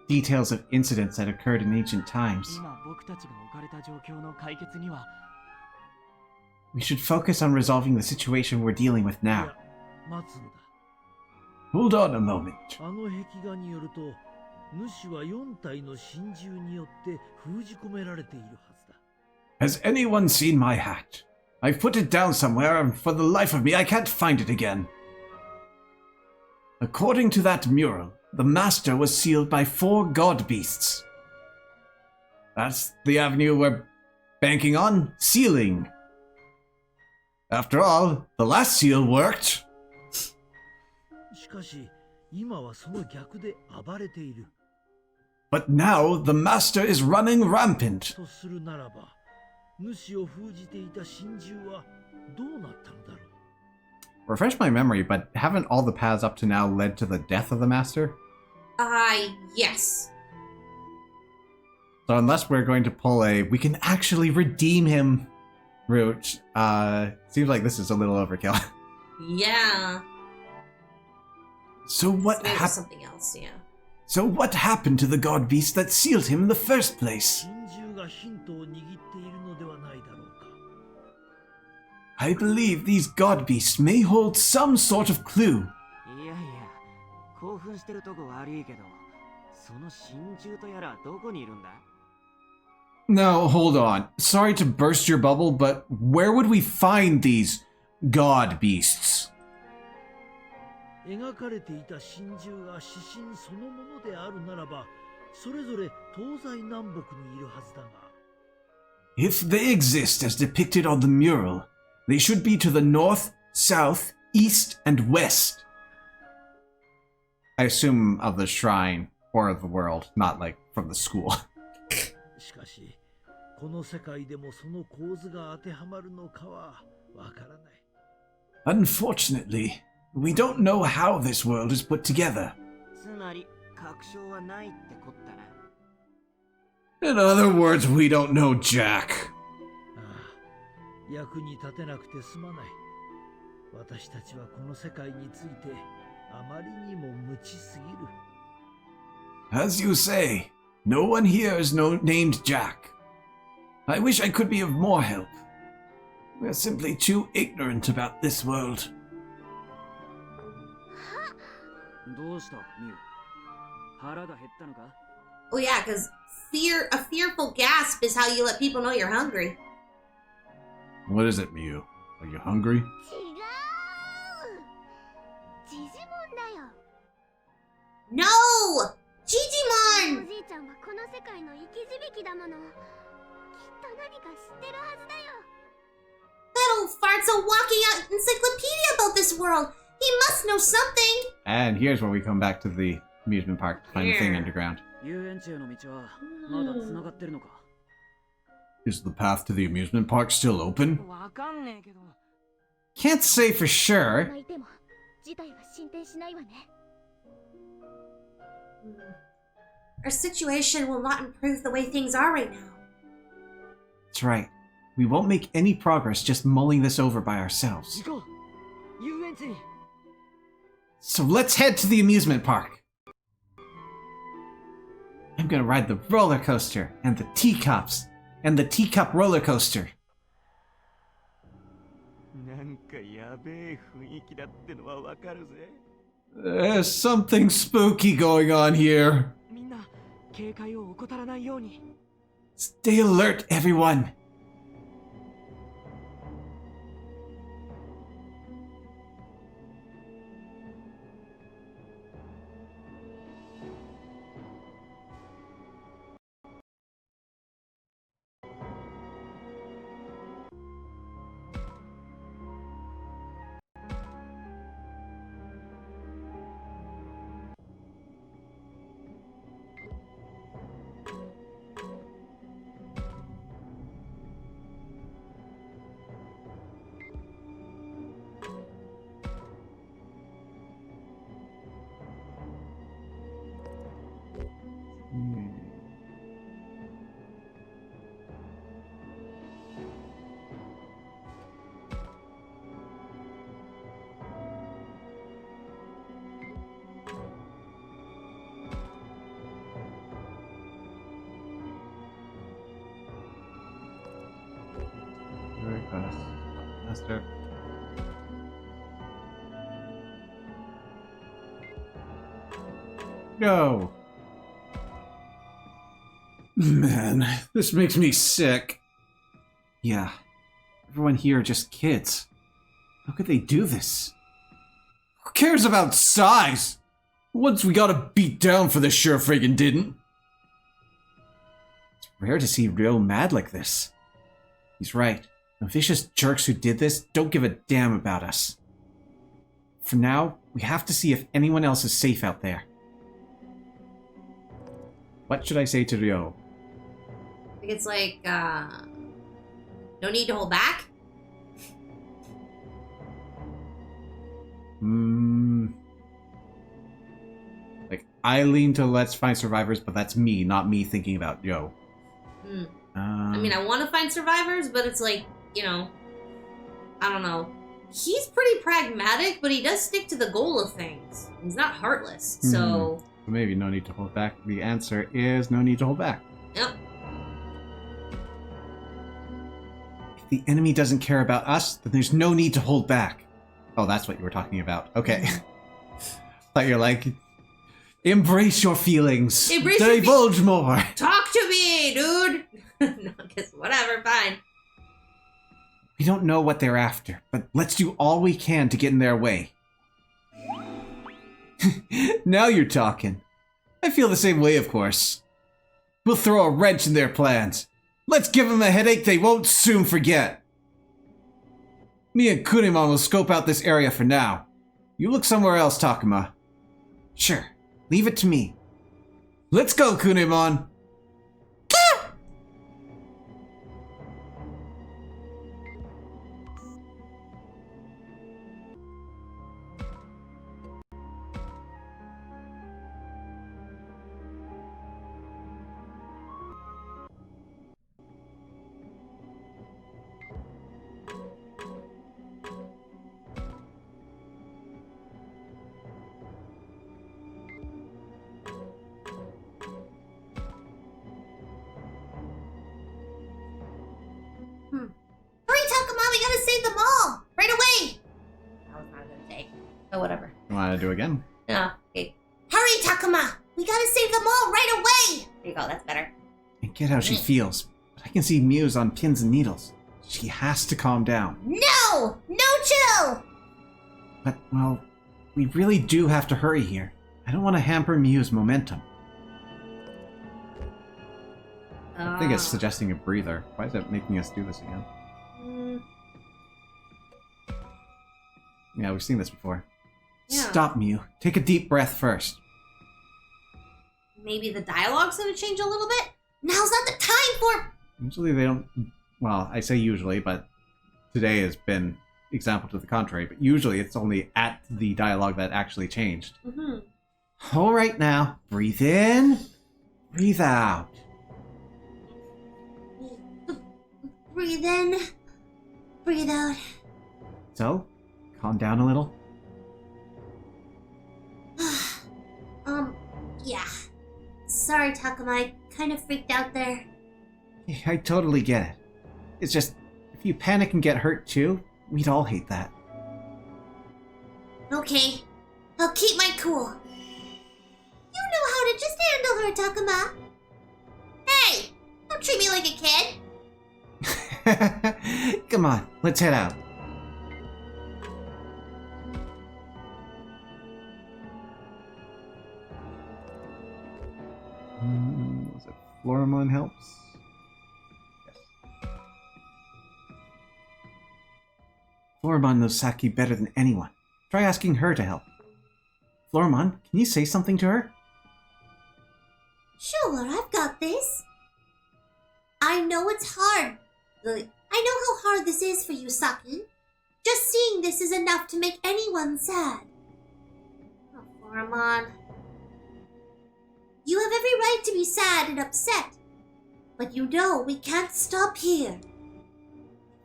Details of incidents that occurred in ancient times.
今僕たちが置かれた状況の解決には。
We should focus on resolving the situation we're dealing with now.
待つんだ。
Hold on a moment.
あの壁画によると、主は4体の神獣によって封じ込められているはずだ。
Has anyone seen my hat? I've put it down somewhere, and for the life of me, I can't find it again. According to that mural, the master was sealed by 4 god beasts. That's the avenue we're banking on, sealing. After all, the last seal worked.
しかし、今はその逆で暴れている。
But now the master is running rampant.
とするならば、主を封じていた神獣はどうなったのだろう。
Refresh my memory, but haven't all the paths up to now led to the death of the master?
Yes.
So unless we're going to pull a we can actually redeem him route, seems like this is a little overkill.
Yeah.
So what
Maybe
happened?
something else, yeah.
So what happened to the god beast that sealed him in the first place?
神獣がヒントを握っているのではないだろうか。
I believe these god beasts may hold some sort of clue.
いやいや、興奮してるとこ悪いけど、その神獣とやらどこにいるんだ?
Now, hold on. Sorry to burst your bubble, but where would we find these god beasts?
描かれていた真珠が指針そのものであるならば、それぞれ東西南北にいるはずだが。
If they exist as depicted on the mural, they should be to the north, south, east, and west.
I assume of the shrine or of the world, not like from the school.
しかし、この世界でもその構図が当てはまるのかはわからない。
Unfortunately, we don't know how this world is put together.
つまり確証はないってこったな。
In other words, we don't know Jack.
ああ、役に立てなくてすまない。私たちはこの世界についてあまりにも無知すぎる。
As you say, no one here is named Jack. I wish I could be of more help. We're simply too ignorant about this world.
どうした、ミュウ。腹が減ったのか？
Oh yeah, because a fearful gasp is how you let people know you're hungry.
What is it, Mew? Are you hungry?
違う。ジジモンだよ。
No!
お
Digimon!
じいちゃんはこの世界の生き字引だもの。きっと何か知ってるはずだよ。
That old fart's a walking out encyclopedia about this world. He must know something.
And here's where we come back to the amusement park to find the thing underground.
遊園地への道はまだ繋がってるのか？
Is the path to the amusement park still open?
わかんねえけど。
Can't say for sure.
泣いても事態は進展しないわね。
Our situation will not improve the way things are right now.
That's right. We won't make any progress just mulling this over by ourselves.
行こう。遊園地に。
So let's head to the amusement park. I'm gonna ride the roller coaster and the teacups and the teacup roller coaster.
なんかやべえ雰囲気だってのはわかるぜ。
There's something spooky going on here.
みんな警戒を怠らないように。
Stay alert, everyone.
Very fast. Faster. Go!
Man, this makes me sick.
Yeah. Everyone here are just kids. How could they do this?
Who cares about size? Once we got a beat down for this sure friggin' didn't.
It's rare to see Ryo mad like this. He's right. The vicious jerks who did this don't give a damn about us. For now, we have to see if anyone else is safe out there. What should I say to Ryo?
I think it's like, no need to hold back.
Like, I lean to let's find survivors, but that's me, not me thinking about Yo.
I mean, I want to find survivors, but it's like, you know, I don't know. He's pretty pragmatic, but he does stick to the goal of things. He's not heartless, so...
Maybe no need to hold back. The answer is no need to hold back.
Yep.
If the enemy doesn't care about us, then there's no need to hold back. Oh, that's what you were talking about. Okay. Thought you're like, embrace your feelings. Divulge more.
Talk to me, dude! No, I guess whatever, fine.
We don't know what they're after, but let's do all we can to get in their way.
Now you're talking. I feel the same way, of course. We'll throw a wrench in their plans. Let's give them a headache they won't soon forget. Me and Kunimon will scope out this area for now. You look somewhere else, Takuma.
Sure, leave it to me.
Let's go, Kunimon!
Hurry, Takuma, we gotta save them all! Right away! That was not a good take. Oh, whatever.
You want to do again?
No, okay. Hurry, Takuma! We gotta save them all right away! There you go, that's better.
I get how she feels, but I can see Muse on pins and needles. She has to calm down.
No! No chill!
But, well, we really do have to hurry here. I don't want to hamper Miu's momentum.
I think it's suggesting a breather. Why is it making us do this again? Yeah, we've seen this before.
Yeah.
Stop, Miu. Take a deep breath first.
Maybe the dialogue's gonna change a little bit? Now's not the time for...
Usually they don't... Well, I say usually, but today has been example to the contrary. But usually it's only at the dialogue that actually changed.
Mm-hmm.
All right now. Breathe in. Breathe out.
Breathe in. Breathe out.
So, calm down a little.
Yeah. Sorry, Takuma, I kind of freaked out there.
Yeah, I totally get it. It's just, if you panic and get hurt too, we'd all hate that.
Okay, I'll keep my cool. You know how to just handle her, Takuma. Hey, don't treat me like a kid.
Come on, let's head out.
Was it Floramon helps? Yes.
Floramon knows Saki better than anyone. Try asking her to help. Floramon, can you say something to her?
Sure, I've got this. I know it's hard. I know how hard this is for you, Saki. Just seeing this is enough to make anyone sad. Oh, Floramon. You have every right to be sad and upset. But you know we can't stop here.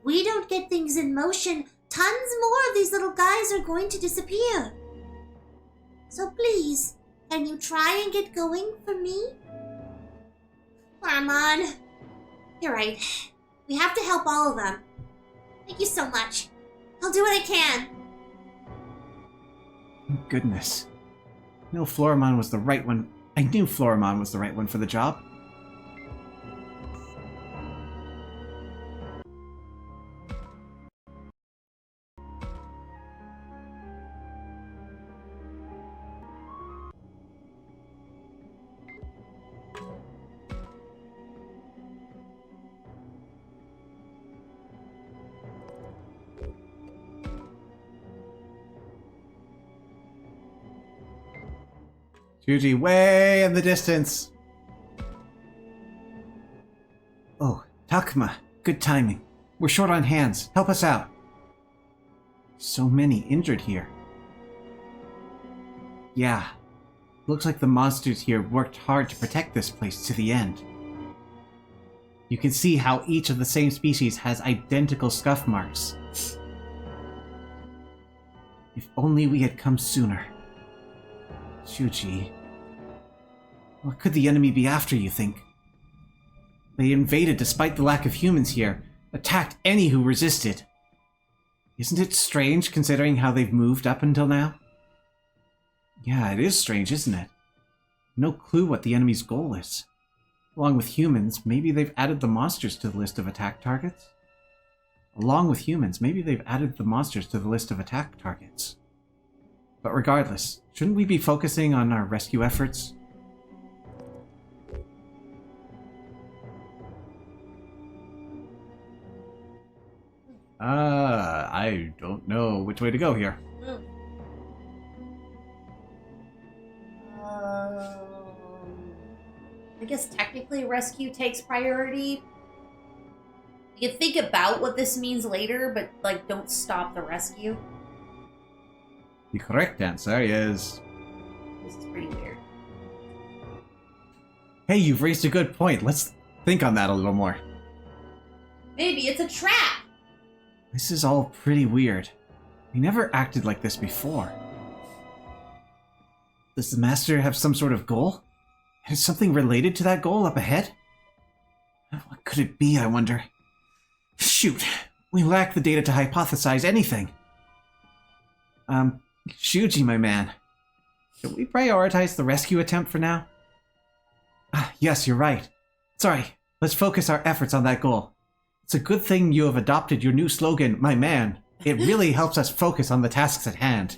We don't get things in motion, tons more of these little guys are going to disappear. So please, can you try and get going for me? Floramon. You're right. We have to help all of them. Thank you so much. I'll do what I can.
Goodness. I knew Floramon was the right one for the job.
Shuji, way in the distance!
Oh, Takuma, good timing. We're short on hands. Help us out. So many injured here. Yeah. Looks like the monsters here worked hard to protect this place to the end. You can see how each of the same species has identical scuff marks. If only we had come sooner. Shuji, what could the enemy be after, you think? They invaded despite the lack of humans here, attacked any who resisted. Isn't it strange considering how they've moved up until now? Yeah, it is strange, isn't it? No clue what the enemy's goal is. Along with humans, maybe they've added the monsters to the list of attack targets?
But regardless, shouldn't we be focusing on our rescue efforts? I don't know which way to go here.
I guess technically rescue takes priority. You can think about what this means later, but like don't stop the rescue.
The correct answer is...
This is pretty weird.
Hey, you've raised a good point. Let's think on that a little more.
Maybe it's a trap!
This is all pretty weird. We never acted like this before. Does the Master have some sort of goal? Is something related to that goal up ahead? What could it be, I wonder? Shoot, we lack the data to hypothesize anything. Shuji, my man. Should we prioritize the rescue attempt for now? Yes, you're right. Sorry, let's focus our efforts on that goal. It's a good thing you have adopted your new slogan, my man. It really helps us focus on the tasks at hand.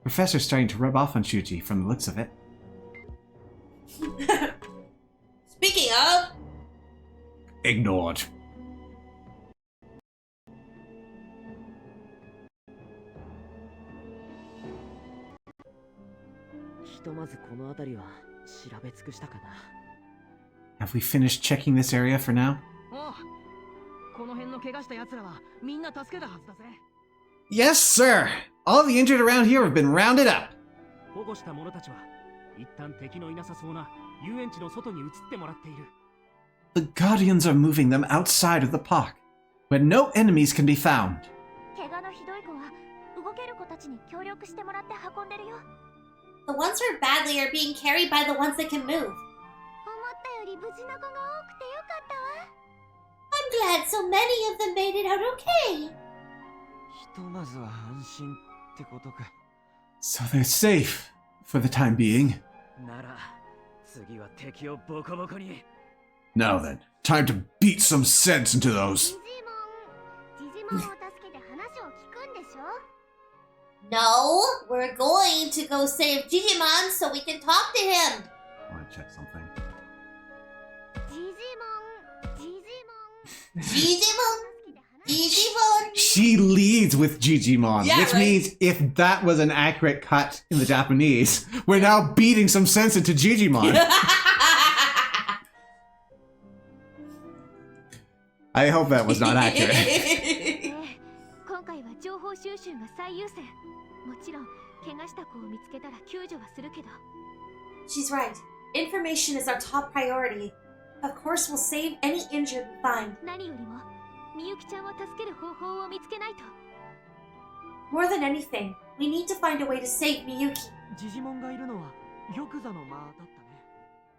Professor's starting to rub off on Shuji from the looks of it.
Speaking of...
Ignored. Have we finished checking this area for now? Yes, sir! All the injured around here have been rounded up. The Guardians are moving them outside of the park, where no enemies can be found.
The ones hurt badly are being carried by the ones that can move. I'm glad so many of them made it out okay.
So they're safe, for the time being. Now then, time to beat some sense into those.
No, we're going to go save Digimon so we can talk to him.
I want to check something.
Digimon?
She leads with Digimon,
Yeah,
which
right.
means if that was an accurate cut in the Japanese, we're now beating some sense into Digimon. I hope that was not accurate.
She's right. Information is our top priority. Of course, we'll save any injured we find. More than anything, we need to find a way to save Miyuki.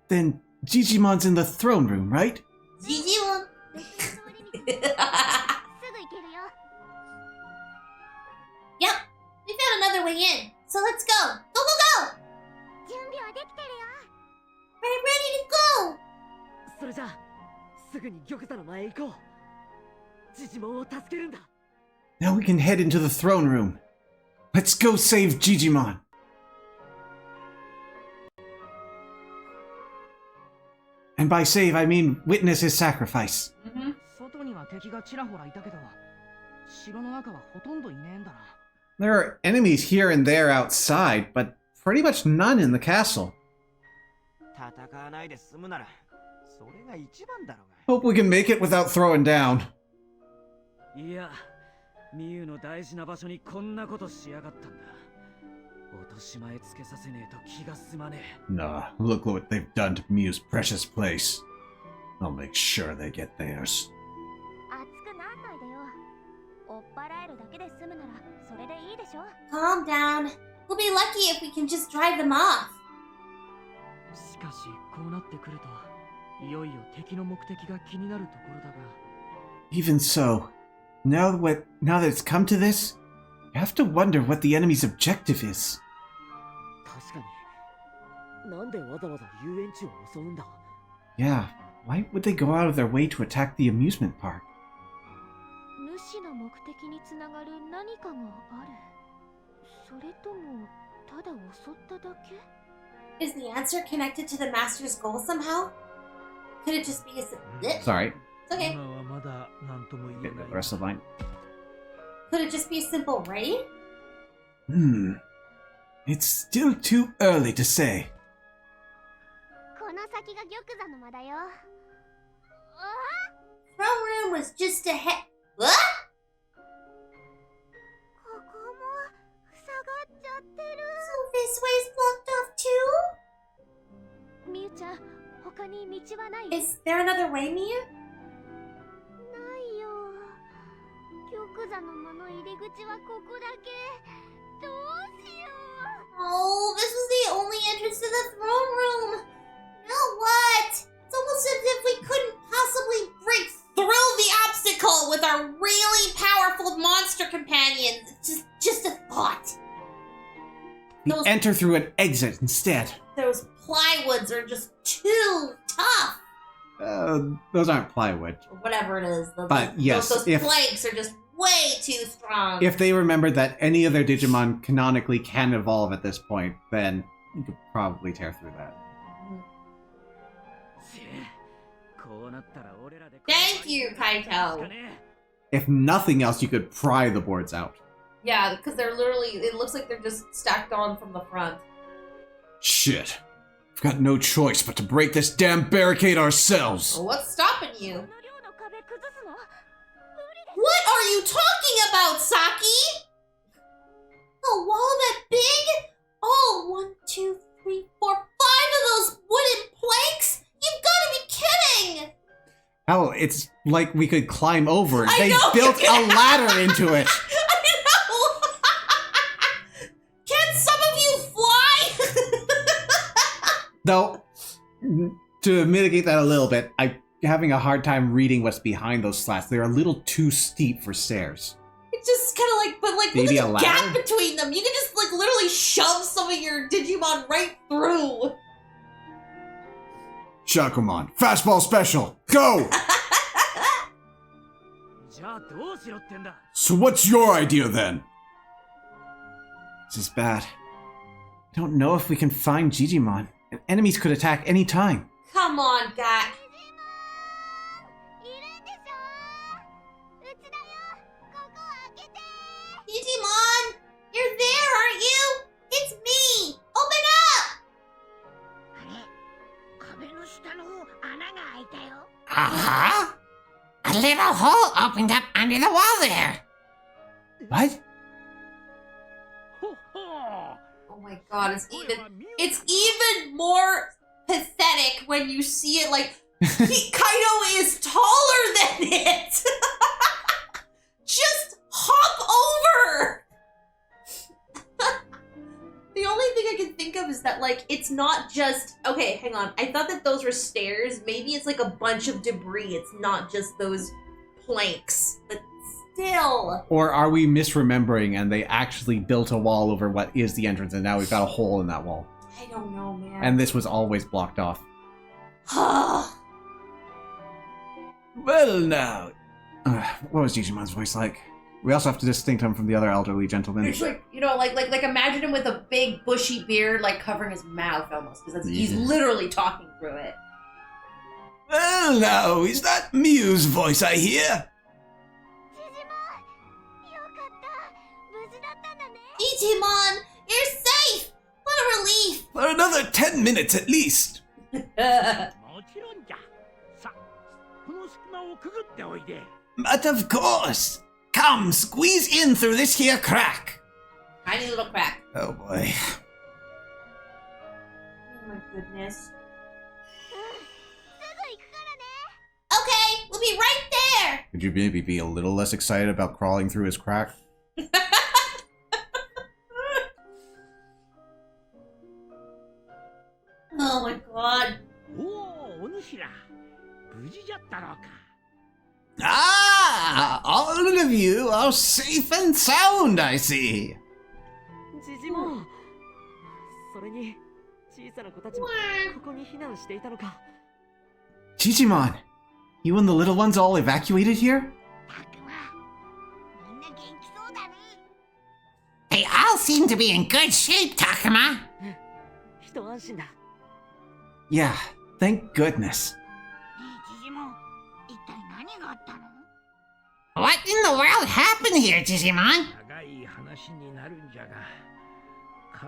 Then Digimon's in the throne room, right?
Digimon! Yep, we found another way in, so let's go! Go, go, go! We're ready to go!
Now we can head into the throne room. Let's go save Digimon. And by save, I mean witness his sacrifice. There are enemies here and there outside, but pretty much none in the castle. Hope we can make it without throwing down. Nah, look what they've done to Miu's precious place. I'll make sure they get theirs.
Calm down. We'll be lucky if we can just drive them off.
Even so, now that it's come to this, you have to wonder what the enemy's objective is. Yeah, why would they go out of their way to attack the amusement park?
主の目的につながる何かがある。それともただ襲っただけ？
Is the answer connected to the master's goal somehow? Could it just be a...
Sorry.
It's okay.
今はまだ何とも言え
Get
な
the
い。
rest of the line.
Could it just be a simple raid?
It's still too early to say.
この先が玉座の間だよ。
Throne room was just ahead. What?
ここも塞がっちゃってる。
So this way's blocked off too?
みゆちゃん、他に道はない？
Is there another way, Miyu?
ないよ。玉座の間の入り口はここだけ。どうしよう。
Oh, this was the only entrance to the throne room. Now what? It's almost as if we couldn't possibly break through the obstacle with our really powerful monster companions. It's just a thought.
You enter through an exit instead.
Those plywoods are just too tough.
Those aren't plywood.
Or whatever it is.
But yes,
those
if-
planks are just way too strong.
If they remembered that any of their Digimon canonically can evolve at this point, then you could probably tear through that.
Thank you, Kaito.
If nothing else, you could pry the boards out.
Yeah, because they're literally, it looks like they're just stacked on from the front.
Shit. We've got no choice but to break this damn barricade ourselves.
Well, what's stopping you? What are you talking about, Saki? A wall that big? Oh, 1, 2, 3, 4, 5 of those wooden planks? You've got to be kidding!
Hell, it's like we could climb over it.
I
They
know,
built
you
a
can-
ladder into it.
I know! Can some of you fly?
Though, to mitigate that a little bit, I'm having a hard time reading what's behind those slats. They're a little too steep for stairs.
It's just kind of like, but like,
Maybe
look
a
at the gap
ladder?
between them. You can just like literally shove some of your Digimon right through.
Shakumon, fastball special, go! So what's your idea then?
This is bad. I don't know if we can find Digimon. And enemies could attack any time.
Come on, guy. Digimon, you're there, aren't you? It's me. Open up.
Uh-huh. A little hole opened up under the wall there.
What?
Oh my god, it's even more pathetic when you see it like Kaido is taller than it. Just hop over. The only thing I can think of is that like it's not just okay, hang on. I thought that those were stairs. Maybe it's like a bunch of debris. It's not just those planks. But still.
Or are we misremembering and they actually built a wall over what is the entrance and now we've got a hole in that wall?
I don't know, man.
And this was always blocked off.
Well now.
What was Digimon's voice like? We also have to distinct him from the other elderly gentlemen.
It's like, you know, like imagine him with a big bushy beard, like covering his mouth almost, because he's literally talking through it.
Well now, is that Miyu's voice I hear?
Digimon, you're safe! What a relief!
For another 10 minutes at least. But of course. Come, squeeze in through this here crack.
Tiny little crack.
Oh boy.
Oh my goodness. Okay, we'll be right there!
Could you maybe be a little less excited about crawling through his crack?
Oh my god.
Ah, all of you are safe and sound, I see.
ジジモン。それに小さな子たちもここに避難していたのか。
Digimon! You and the little ones all evacuated here?
They all seem to be in good shape, Takuma.
一安心だ。
Yeah, thank goodness.
ねえ、ジジモン、一体何があったの？
What in the world happened here, Digimon?
長い話になるんじゃが、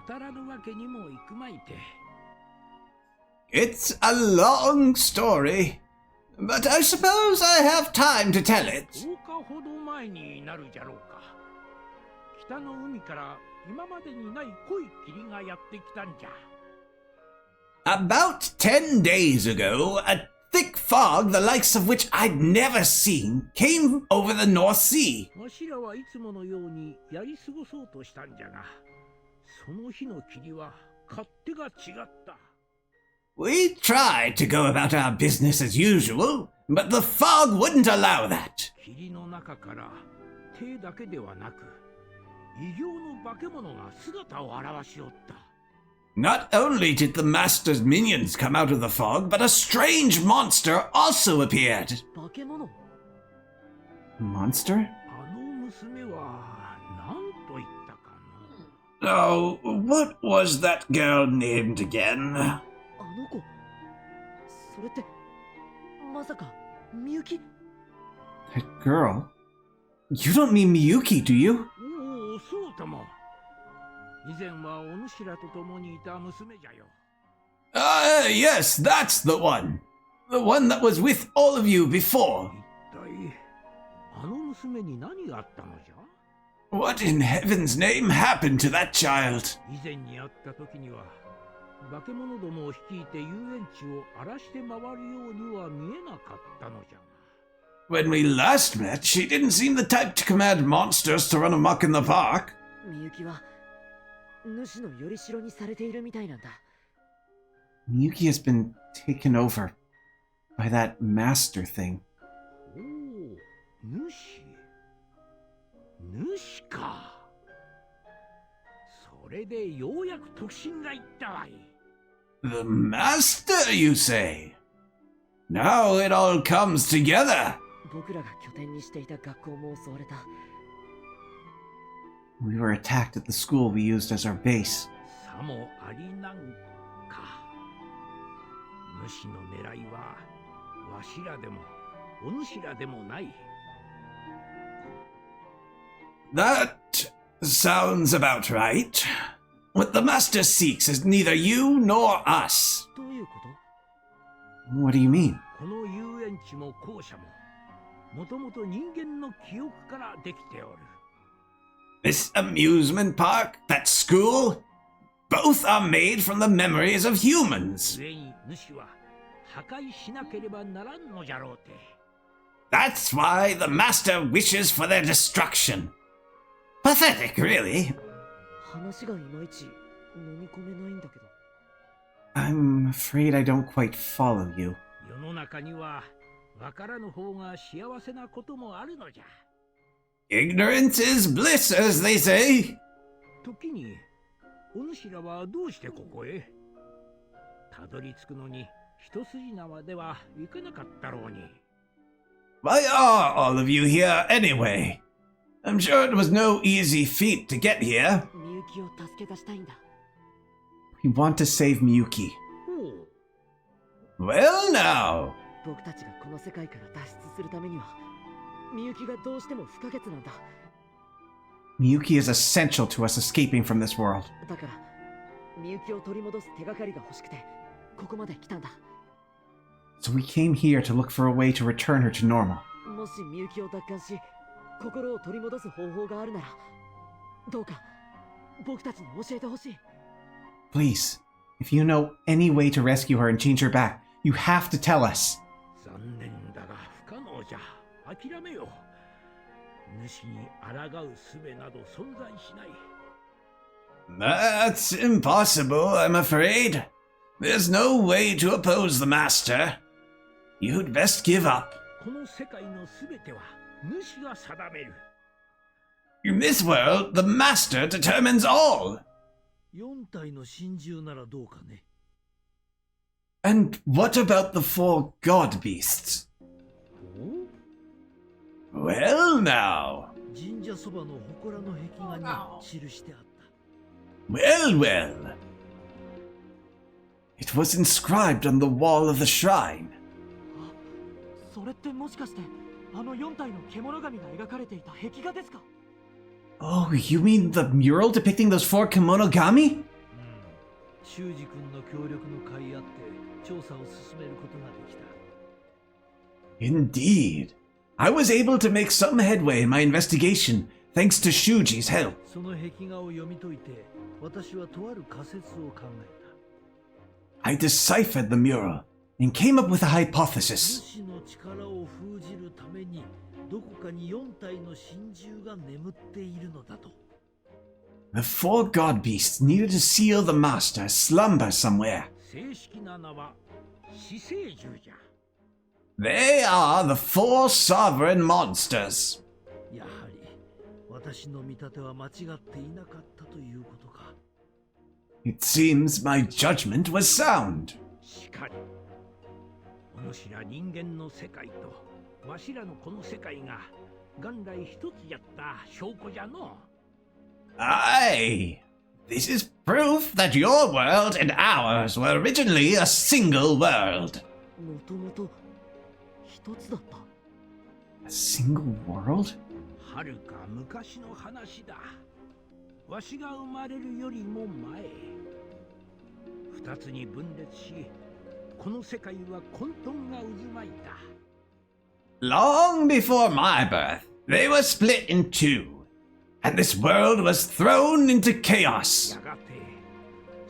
語らぬわけにもいくまいて。
It's a long story, but I suppose I have time to tell it.
10日ほど前になるじゃろうか。北の海から今までにない濃い霧がやってきたんじゃ。
About 10 days ago, a thick fog the likes of which I'd never seen came over the North Sea.
わしらはいつものようにやり過ごそうとしたんじゃが、その日の霧は勝手が違った。
We tried to go about our business as usual, but the fog wouldn't allow that.
霧の中から手だけではなく、異形の化け物が姿を現しおった。
Not only did the Master's minions come out of the fog, but a strange monster also appeared.
化け物。
Monster?
あの娘は何と言ったかな。
Oh, what was that girl named again?
あの子。それって、まさか、みゆき？
That girl? You don't mean Miyuki, do you?
おお、そうとも。以前はお主らと共にいた娘じゃよ。
Yes, that's the one. The one that was with all of you before.
一体、あの娘に何があったのじゃ？
What in heaven's name happened to that child?
以前に会った時には、化け物どもを率いて遊園地を荒らして回るようには見えなかったのじゃが。
When we last met, she didn't seem the type to command monsters to run amok in the park.
みゆきは、主のよりしろにされているみたいなんだ。
Miyuki has been taken over by that master thing.
おお、主か。それでようやく特進がいったわい。
The master, you say? Now it all comes together.
僕らが拠点にしていた学校も襲われた。
We were attacked at the school we used as our base.
さもありなんか。主の狙いはわしらでもお主らでもない。
That sounds about right. What the master seeks is neither you nor us.
どういうこと？
What do you mean?
この遊園地も校舎ももともと人間の記憶からできておる。
This amusement park, that school, both are made from the memories of humans.
故に主は破壊しなければならんのじゃろうて。
That's why the master wishes for their destruction. Pathetic, really.
話がいまいち飲み込めないんだけど。
I'm afraid I don't quite follow you.
世の中にはわからぬ方が幸せなこともあるのじゃ。
Ignorance is bliss, as they say.
時にお主らはどうしてここへ？たどり着くのに一筋縄ではいかなかったろうに。
Why are all of you here anyway? I'm sure it was no easy feat to get here.
みゆきを助け出したいんだ。
We want to save Miyuki.
ほう。
Well now.
僕たちがこの世界から脱出するためには、みゆきがどうしても不可欠なんだ。
Miyuki is essential to us escaping from this world.
だから、みゆきを取り戻す手がかりが欲しくて、ここまで来たんだ。
So we came here to look for a way to return her to normal.
もしみゆきを奪還し、心を取り戻す方法があるなら、どうか僕たちに教えてほしい。
Please, if you know any way to rescue her and change her back, you have to tell us.
残念だが不可能じゃ。諦めよう。主に抗う術など存在しない。
That's impossible, I'm afraid. There's no way to oppose the master. You'd best give up.
この世界のすべては主が定める。
In this world, the master determines all.
4体の神獣ならどうかね。
And what about the 4 god beasts?
お？
Well now.
神社そばの祠の壁画に記してあった。
Well, well. It was inscribed on the wall of the shrine.
それってもしかしてあの4体の獣神が描かれていた壁画ですか？
Oh, you mean the mural depicting those 4 Kemonogami?
修二君の協力の甲斐あって調査を進めることができた。
Indeed. I was able to make some headway in my investigation thanks to Shuji's help.
その壁画を読み解いて、私はとある仮説を考えた。
I deciphered the mural and came up with a hypothesis.
主の力を封じるために、どこかに4体の神獣が眠っているのだと。
The 4 god beasts needed to seal the master's slumber somewhere.
正式な名は死生獣じゃ。
They are the 4 sovereign monsters.
やはり私の見立ては間違っていなかったということか。
It seems my judgment was sound.
しかり、お主ら人間の世界とわしらのこの世界が元来一つやった証拠じゃの。
Aye. This is proof that your world and ours were originally a single world.
もともと一つだった。
A single world?
はるか昔の話だ。わしが生まれるよりも前、二つに分裂し、この世界は混沌が渦巻いた。
Long before my birth, they were split in 2, and this world was thrown into chaos.
やがて、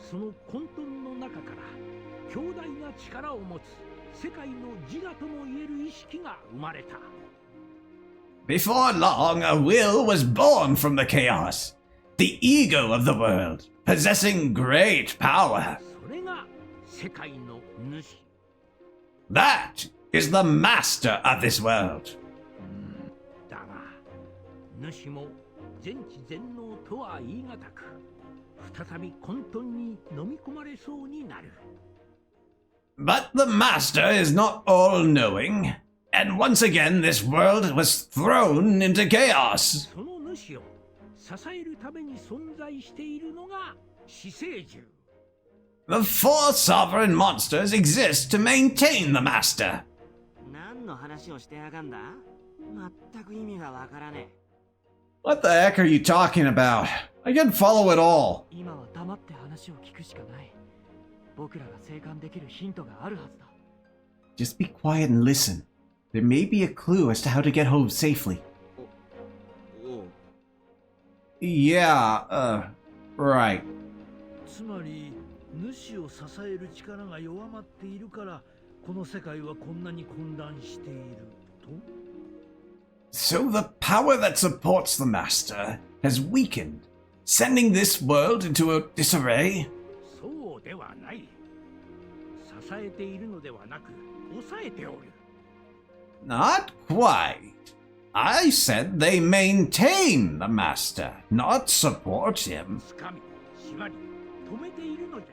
その混沌の中から強大な力を持つ世界の自我とも言える意識が生まれた。
Before long, a will was born from the chaos. The ego of the world, possessing great power.
それが世界の主。
That is the master of this world.
だが、主も全知全能とは言い難く、再び混沌に飲み込まれそうになる。
But the master is not all-knowing, and once again this world was thrown into chaos.
その主を支えるために存在しているのが死生獣。
The 4 sovereign monsters exist to maintain the master.
何の話をしてやがんだ？全く意味がわからねえ。
What the heck are you talking about? I can't follow it all.
今は黙って話を聞くしかない。僕らが生還できるヒントがあるはずだ。
Just be quiet and listen. There may be a clue as to how to get home safely.
おう。
Yeah, right.
つまり、主を支える力が弱まっているから、この世界はこんなに混乱していると。
So the power that supports the master has weakened, sending this world into a disarray?
そうではない。支えているのではなく、抑えておる。
Not quite. I said they maintain the master, not support him.
つかみ、縛り、止めているのじゃ。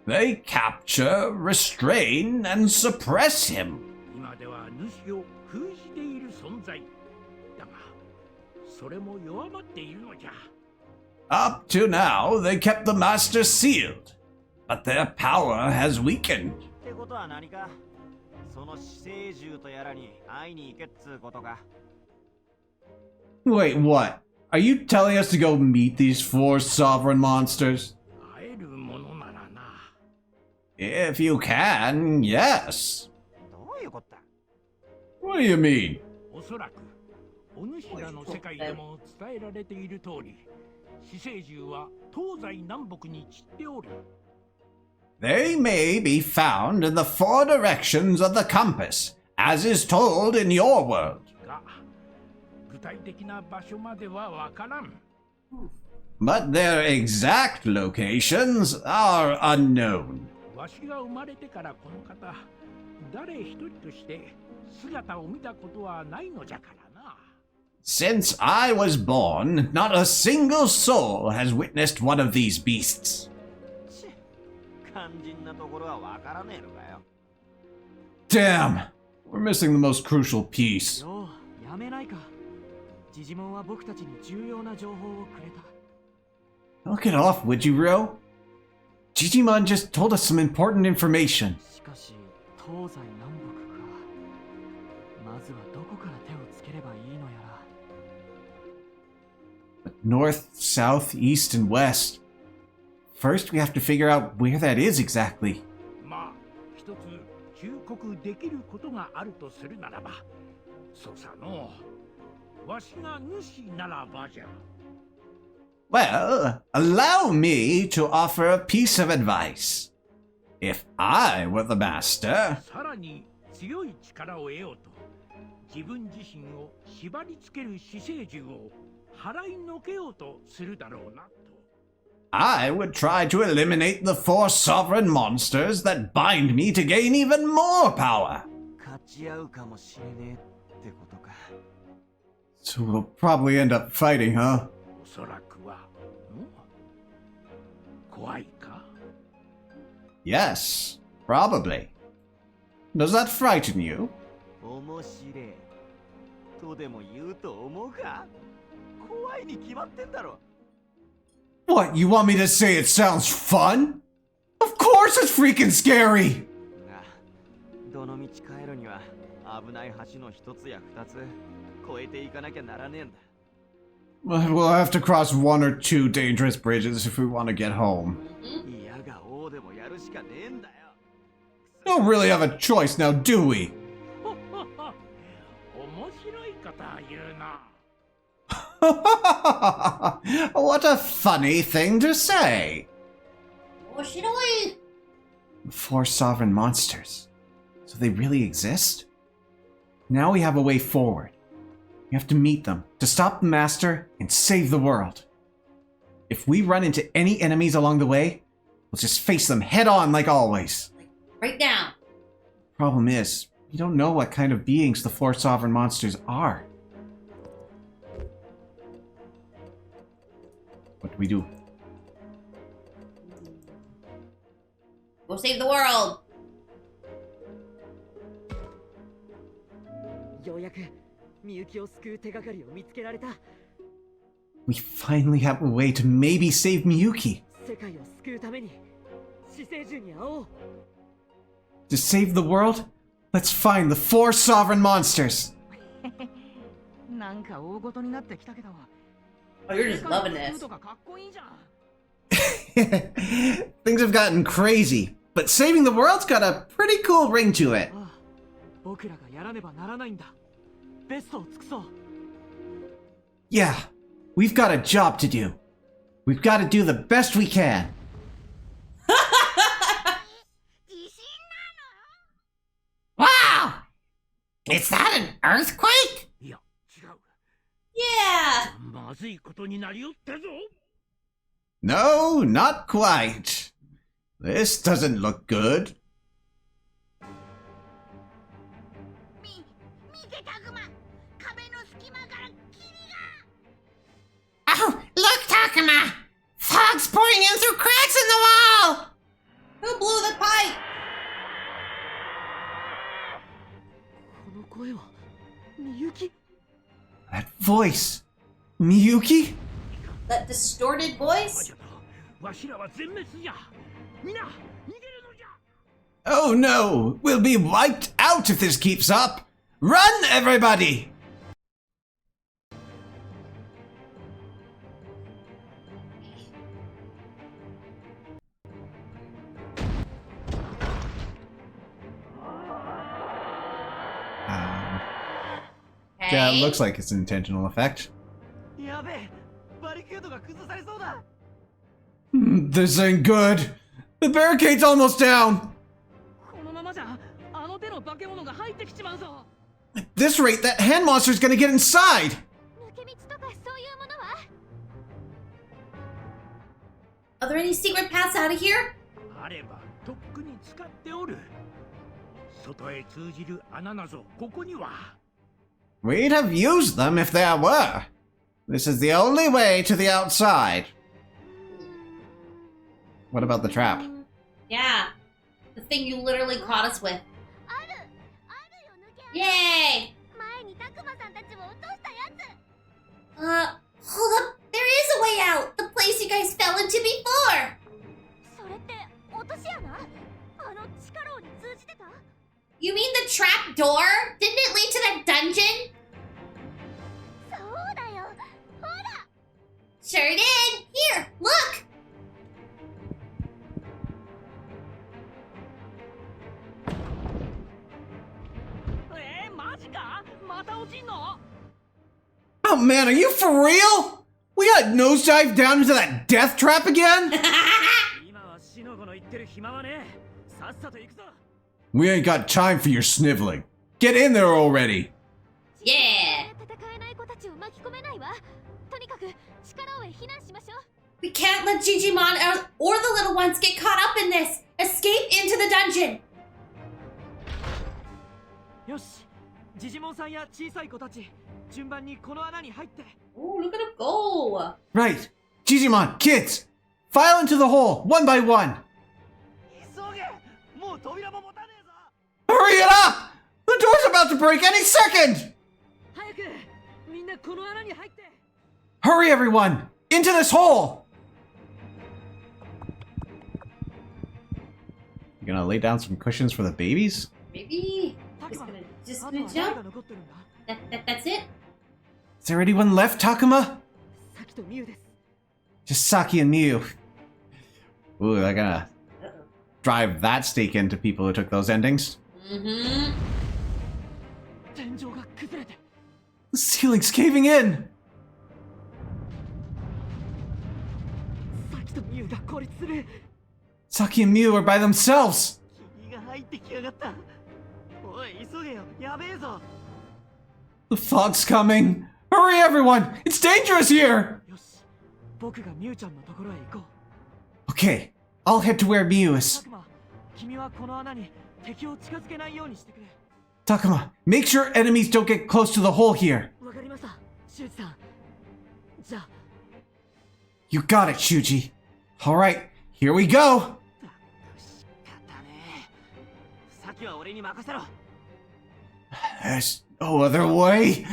They capture, restrain, and suppress him.
今では主を封じている存在。だが、それも弱まっているのじゃ。
Up to now, they kept the master sealed, but their power has weakened.
ってことは何か？その死生獣とやらに会いに行けっつうことか。
Wait, what? Are you telling us to go meet these 4 sovereign monsters?
会えるものならな。
If you can, yes.
どういうことだ？
What do you mean?
おそらく、お主らの世界でも伝えられている通り、死生獣は東西南北に散っておる。
They may be found in the 4 directions of the compass, as is told in your world.
が、具体的な場所まではわからん。
But their exact locations are unknown.
わしが生まれてからこの方、誰一人として姿を見たことはないのじゃからな。
Since I was born, not a single soul has witnessed one of these beasts.
ち肝心なところはわからねえのかよ。
Damn! We're missing the most crucial piece.
よう、やめないか。実ディジモンは僕たちに重要な情報をくれた。
Knock it off, would you, Ro? Digimon just told us some important information.
しかし東西南北か。まずはどこから手をつければいいのやら。
But north, south, east, and west. First, we have to figure out where that is exactly.
まあ一つ忠告できることがあるとするならば、そうさのわしが主ならばじゃ。
Well, allow me to offer a piece of advice. If I were the master,
さらに強い力を得ようと自分自身を縛り付ける死生獣を払いのけようとするだろうなと。
I would try to eliminate the 4 sovereign monsters that bind me to gain even more power.
勝ち合うかもしれねえってことか。
So we'll probably end up fighting, huh?
おそらくは、怖いか？
Yes, probably. Does that frighten you?
面白いとでも言うと思うか？怖いに決まってんだろ。
What, you want me to say it sounds fun? Of course it's freaking scary!
が、どの道帰るには危ない橋の一つや二つ越えていかなきゃならねえんだ。
But we'll have to cross 1 or 2 dangerous bridges if we want to get home.
嫌が王でもやるしかねえんだよ。
Don't really have a choice now, do we?
面白いこと言うな。
What a funny thing to say!
面白い。
4 sovereign monsters. So they really exist? Now we have a way forward. We have to meet them, to stop the master and save the world. If we run into any enemies along the way, we'll just face them head on like always.
Right now.
Problem is, we don't know what kind of beings the 4 sovereign monsters are. What do we do?
Go save the world.
ようやくみゆきを救う手がかりを見つけられた。
We finally have a way to maybe save Miyuki.
世界を救うために死生獣に会おう。
To save the world, let's find the 4 sovereign monsters.
なんか大ごとになってきたけど。
Oh, you're just loving this.
とかかっこいいじゃん。
Things have gotten crazy, but saving the world's got a pretty cool ring to it.
ああ、僕らがやらねばならないんだ。ベストを尽くそう。
Yeah, we've got a job to do. We've got to do the best we can.
Wow! Is that an earthquake?
いや、違う。
Yeah.
まずいことになりよったぞ。
No, not quite. This doesn't look good.
見てタグマ、壁の隙間から霧が。
Oh, look, Takuma! Fog's pouring in through cracks in the wall!
Who blew the pipe?
この声はみゆき。
That voice. Miyuki?
That distorted voice?
わしらは全滅じゃ。みんな逃げるのじゃ。
Oh no, we'll be wiped out if this keeps up. Run, everybody! Yeah, it looks like it's an intentional effect.
やべえ、バリケードが崩されそうだ。
This ain't good. The barricade's almost down.
このままじゃあの手の化け物が入ってきちまうぞ。
At this rate, that hand monster's gonna get inside.
抜け道とかそういうものは？
Are there any secret paths out of here?
あればとっくに使っておる。外へ通じる穴なぞここには。
We'd have used them if there were. This is the only way to the outside. What about the trap?
Yeah. The thing you literally caught us with.
あるよ抜け穴。
Yay!
前にタクマさんたちを落としたやつ。
Hold up. There is a way out. The place you guys fell into before.
それって落とし穴？あの地下牢に通じてた？
You mean the trap door? Didn't it lead to that dungeon?
そうだよ。ほら。
Sure did. Here, look.
マジか？また落ちんの？
Oh man, are you for real? We got nosedive down into that death trap again?
今はシノゴの言ってる暇はねえ。さっさと行くぞ。
We ain't got time for your sniveling. Get in there already!
Yeah.
戦えない子たちを巻き込めないわ。とにかく地下牢へ避難しましょう。
We can't let Digimon or the little ones get caught up in this. Escape into the dungeon.
よし。ジジモンさんや小さい子たち、順番にこの穴に入って。
Oh, look at him go.
Right. Digimon, kids! File into the hole, one by one!
急げ！もう扉も持たねえぞ！
Hurry it up! The door's about to break any second!
早く！みんなこの穴に入って！
Hurry everyone! Into this hole!
You gonna lay down some cushions for the babies?
Maybe. Just gonna jump. That's it.
Is there anyone left, Takuma?
サキとミュウです。
Just Saki and Mew.
Ooh, they're gonna drive that stake into people who took those endings.
Mm-hmm.
天井が崩れて。
The ceiling's caving in!
サキとミュウが孤立する。
Saki and Mew are by themselves!
霧が入ってきやがった。おい、急げよ。やべえぞ。
The fog's coming! Hurry everyone! It's dangerous here!
よし。僕がミュウちゃんのところへ行こう。
Okay, I'll head to where Mew is.
タクマ、君はこの穴に敵を近づけないようにしてくれ。
Takuma, make sure enemies don't get close to the hole here.
わかりました、シュウジさん。じゃあ。
You got it, Shuji. Alright, here we go!
仕方ねえ。サキは俺に任せろ。
There's no other way.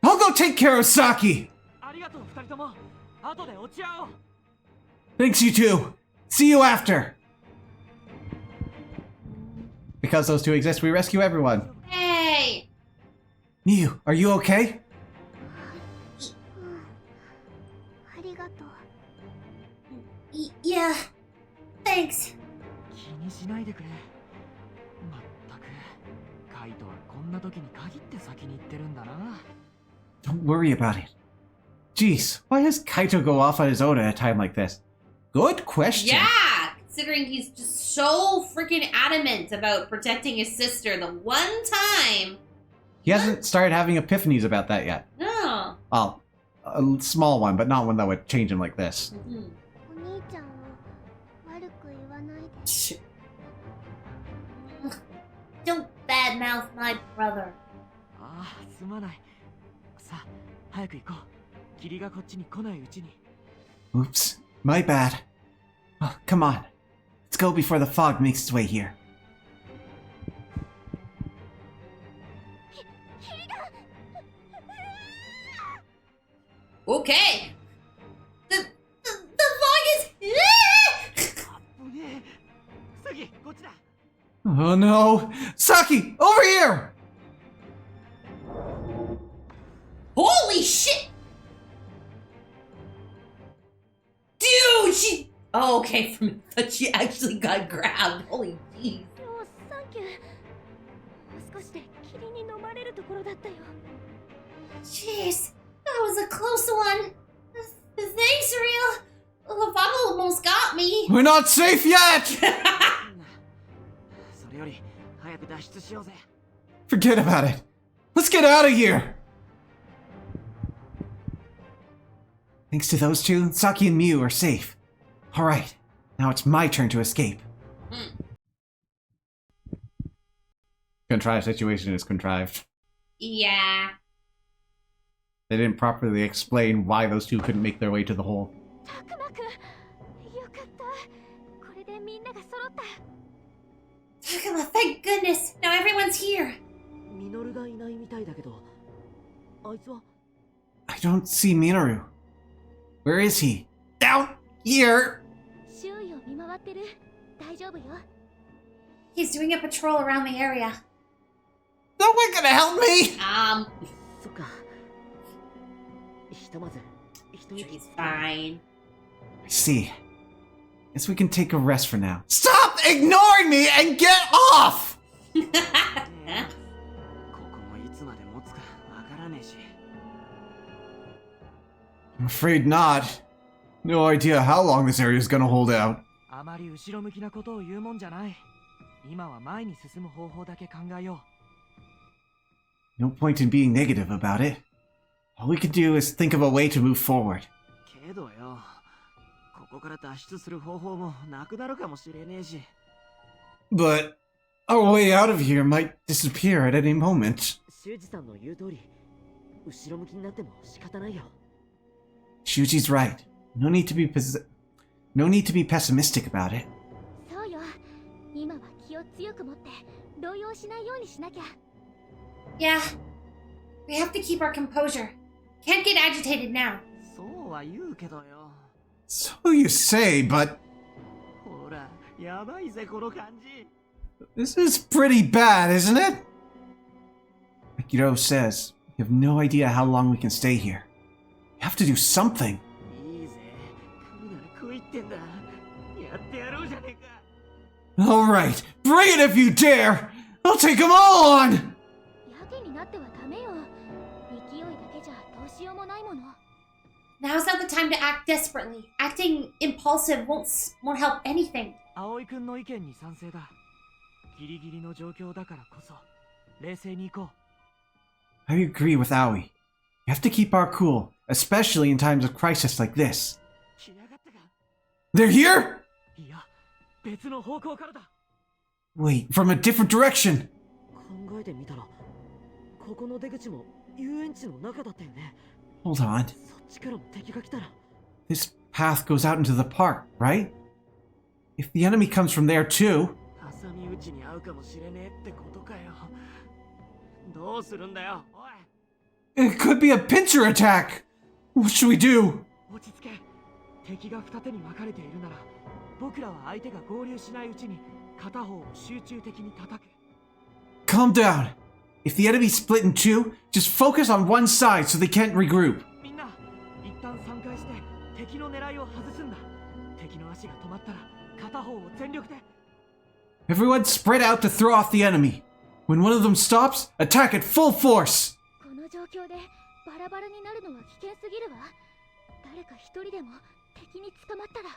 I'll go take care of Saki!
ありがとう、二人とも。後で落ち合おう。
Thanks, you two. See you after.
Because those two exist, we rescue everyone.
Hey.
Mew, are you okay?
ありがとう。
Yeah. Thanks.
気にしないでくれ。まったく、カイトはこんな時に限って先に行ってるんだな。
Don't worry about it. Jeez, why does Kaito go off on his own at a time like this? Good question.
Yeah. Considering he's just so freaking adamant about protecting his sister the one time.
He hasn't started having epiphanies about that yet.
No.
Well, a small one, but not one that would change him like this.
Mm-hmm.
お兄ちゃんを悪く言わないで。
Don't badmouth my brother.
ああ、すまない。さあ、早く行こう。霧がこっちに来ないうちに。
Oops, my bad. Oh, come on. Let's go before the fog makes its way here.
Okay. The fog is.
危ねえ。サキ、こっちだ。
Oh no! Saki, over here!
Holy shit! Dude, she. Oh, okay. From that she actually got grabbed. Holy jeez.
もうサンキュー。もう少しで霧に飲まれるところだったよ。
Jeez, that was a close one. Thanks, Real. The fog almost got me.
We're not safe yet!
それより、早く脱出しようぜ。
Forget about it. Let's get out of here! Thanks to those two, Saki and Mew are safe. Alright, now it's my turn to escape.
Contrived situation is contrived.
Yeah.
They didn't properly explain why those two couldn't make their way to the hole.
たくまくん、よかった。これでみんなが揃った。
Takuma, thank goodness. Now everyone's here.
ミノルがいないみたいだけど、あいつは
I don't see Minoru. Where is he? Down here!
周囲を見回ってる。大丈夫よ。
He's doing a patrol around the area.
No one gonna help me!
そっか。ひとまず、一息
He's fine.
I see. Guess we can take a rest for now. Stop ignoring me and get off!
ここもいつまで持つかわからねえし。
I'm afraid not. No idea how long this area is gonna hold out.
あまり後ろ向きなことを言うもんじゃない。今は前に進む方法だけ考えよ
No point in being negative about it. All we can do is think of a way to move forward.
けどよ、ここから脱出する方法もなくなるかもしれねえし。
But our way out of here might disappear at any moment.
修二さんの言う通り、後ろ向きになっても仕方ないよ。
Shuji's right. No need to be pessimistic about it.
そうよ。今は気を強く持って動揺しないようにしなきゃ。
Yeah. We have to keep our composure. Can't get agitated now.
そうは言うけどよ。
So you say, but
ほら、やばいぜこの感じ。
this is pretty bad, isn't it? Like Hiro says, we have no idea how long we can stay here. We have to do something.
いいぜ。来るなら来いってんだ。やってやろうじゃねえか。
Alright, bring it if you dare! I'll take them all on!
やけになってはダメよ。勢いだけじゃどうしようもないもの。
Now's not the time to act desperately. Acting impulsive won't help anything.
う。葵くんの意見に賛成だ。ギリギリの状況だからこそ、冷静に行こ
I agree with Aoi. We have to keep our cool, especially in times of crisis like this.
来やがったか。
They're here?
う。いや、別の方向からだ。
Wait, from a different direction!
考えてみたら、ここの出口も遊園地の中だったよね。
Hold on.
そっちからも敵が来たら。
This path goes out into the park, right? If the enemy comes from there too,
挟み撃ちに遭うかもしれねえってことかよ。どうするんだよ、おい。
it could be a pincher attack! What should we do?
落ち着け。敵が二手に分かれているなら、僕らは相手が合流しないうちに片方を集中的に叩く。
Calm down. If the enemy's split in two, just focus on one side so they can't regroup.
みんな、一旦散開して敵の狙いを外すんだ。敵の足が止まったら片方を全力で。
Everyone spread out to throw off the enemy. When one of them stops, attack at full force!
この状況でバラバラになるのは危険すぎるわ。誰か一人でも敵に捕まったら。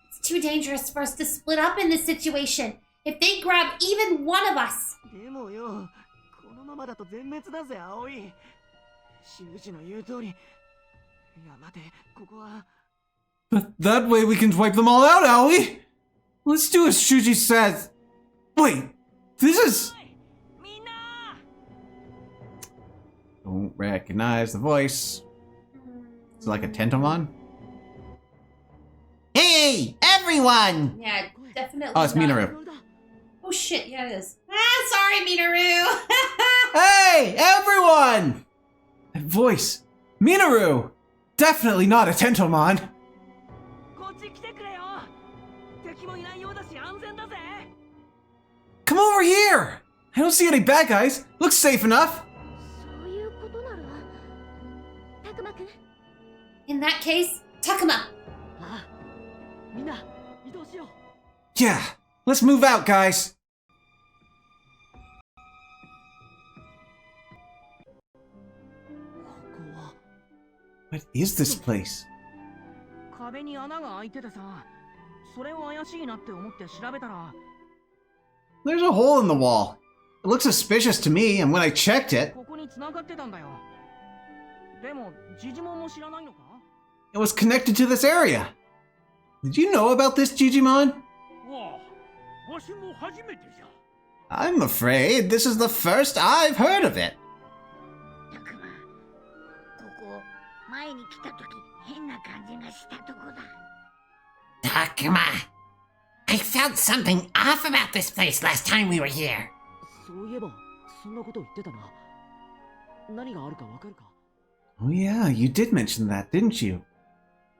It's too dangerous for us to split up in this situation. If they grab even one of us.
でもよ、このままだと全滅だぜ、葵。修二の言う通り。いや、待て、ここは。
But that way we can wipe them all out, Aoi! Let's do as Shuji says. Wait, this is...
みんな
Don't recognize the voice. It's like a Tentomon?
Hey, everyone!
Yeah, definitely.
Oh, it's
not.
Minoru.
Oh shit, yeah it is. Ah, sorry, Minoru.
Hey, everyone! That voice. Minoru! Definitely not a Tentomon.
こっち来てくれよ。敵もいないようだし安全だぜ。
Come over here! I don't see any bad guys. Looks safe enough.
そういうことなら。たくまくん。
In that case, Takuma.
ああ、みんな移動しよう。
Yeah, let's move out, guys.
ここは
What is this place?
壁に穴が開いててさ、それを怪しいなって思って調べたら、
There's a hole in the wall. It looks suspicious to me, and when I checked it,
ここに繋がってたんだよ。でも、ジジモンも知らないのか？
It was connected to this area. Did you know about this, Digimon?
わあ、わしも初めてじゃ。
I'm afraid this is the first I've heard of it.
たくま、ここ前に来た時変な感じがしたとこだ。
Takuma, I felt something off about this place last time we were here.
そういえば、そんなこと言ってたな。何があるかわかるか？
Oh yeah, you did mention that, didn't you?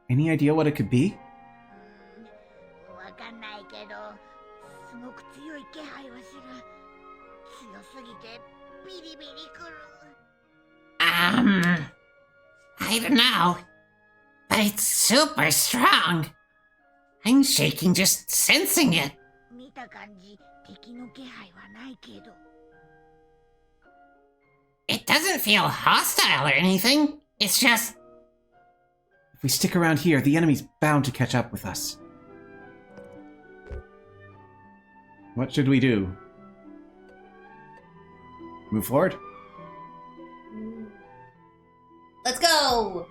Any idea what it could be?
わかんないけど、すごく強い気配はする。強すぎてビリビリくる。
I don't know. But it's super strong. I'm shaking just sensing it.
見た感じ、敵の気配はないけど。
It doesn't feel hostile or anything. It's just...
If we stick around here, the enemy's bound to catch up with us. What should we do? Move forward?
Let's go!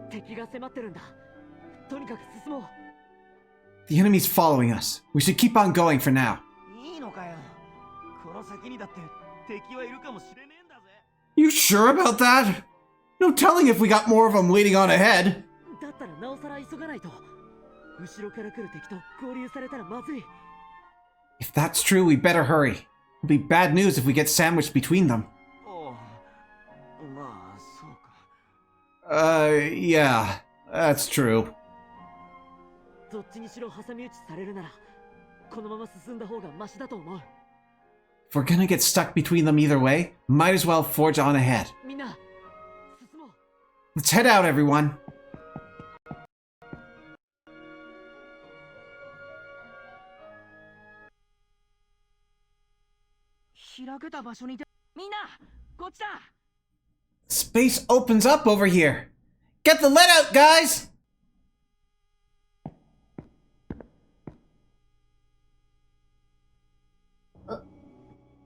敵が迫ってるんだ。とにかく進もう。
The enemy's following us. We should keep on going for now.
いいのかよ。この先にだって敵はいるかもしれねえんだぜ。
You sure about that? No telling if we got more of them waiting on ahead.
だったらなおさら急がないと。後ろから来る敵と合流されたらまずい。
If that's true, we better hurry. It'll be bad news if we get sandwiched between them.
おう、まあそうか。
Yeah, that's true.
どっちにしろ挟み撃ちされるなら、このまま進んだ方がマシだと思う。
If we're gonna get stuck between them either way, might as well forge on ahead.
みんな、進もう。
Let's head out, everyone.
開けた場所にいて、みんな、こっちだ。
Space opens up over here. Get the lead out, guys!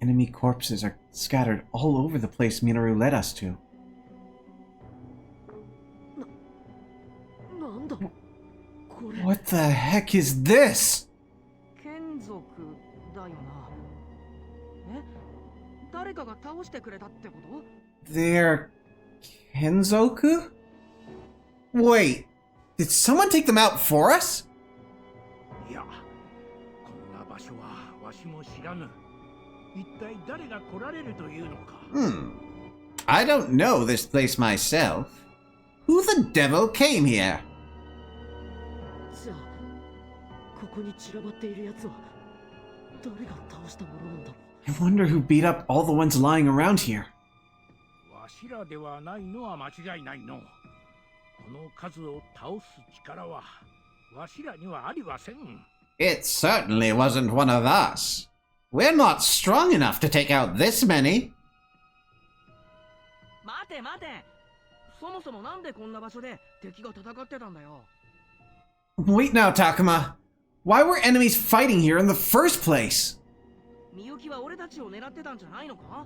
Enemy corpses are scattered all over the place Minoru led us to.
なんだこれ。
What the heck is this?
眷属だよな。え、誰かが倒してくれたってこと？
They're Kenzoku? Wait, did someone take them out for us?
いや、こんな場所はわしも知らぬ。一体誰が来られるというのか。
I don't know this place myself. Who the devil came here?
じゃあ、ここに散らばっているやつは誰が倒したものなんだろう。
I wonder who beat up all the ones lying around here.
わしらではないのは間違いないの。この数を倒す力はわしらにはありません。
It certainly wasn't one of us. We're not strong enough to take out this many.
待て待て。そもそもなんでこんな場所で敵が戦ってたんだよ。
Wait now, Takuma. Why were enemies fighting here in the first place?
みゆきは俺たちを狙ってたんじゃないのか？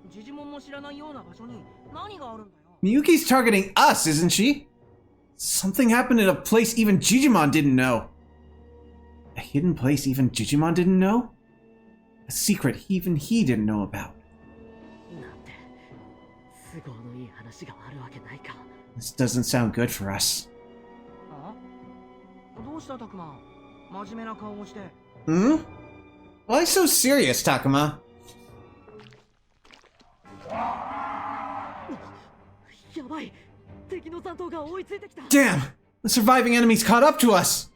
ジジモンも知らないような場所に何があるんだよ。
Miyuki's targeting us, isn't she? Something happened in a place even Digimon didn't know. A hidden place even Digimon didn't know? A secret even he didn't know about.
なんて都合のいい話があるわけないか。
This doesn't sound good for us.
あ？どうしたタクマ？真面目な顔をして。
Hmm? Why so serious, Takuma?
やばい。敵の残党が追いついてきた。
Damn! The surviving enemies caught up to us!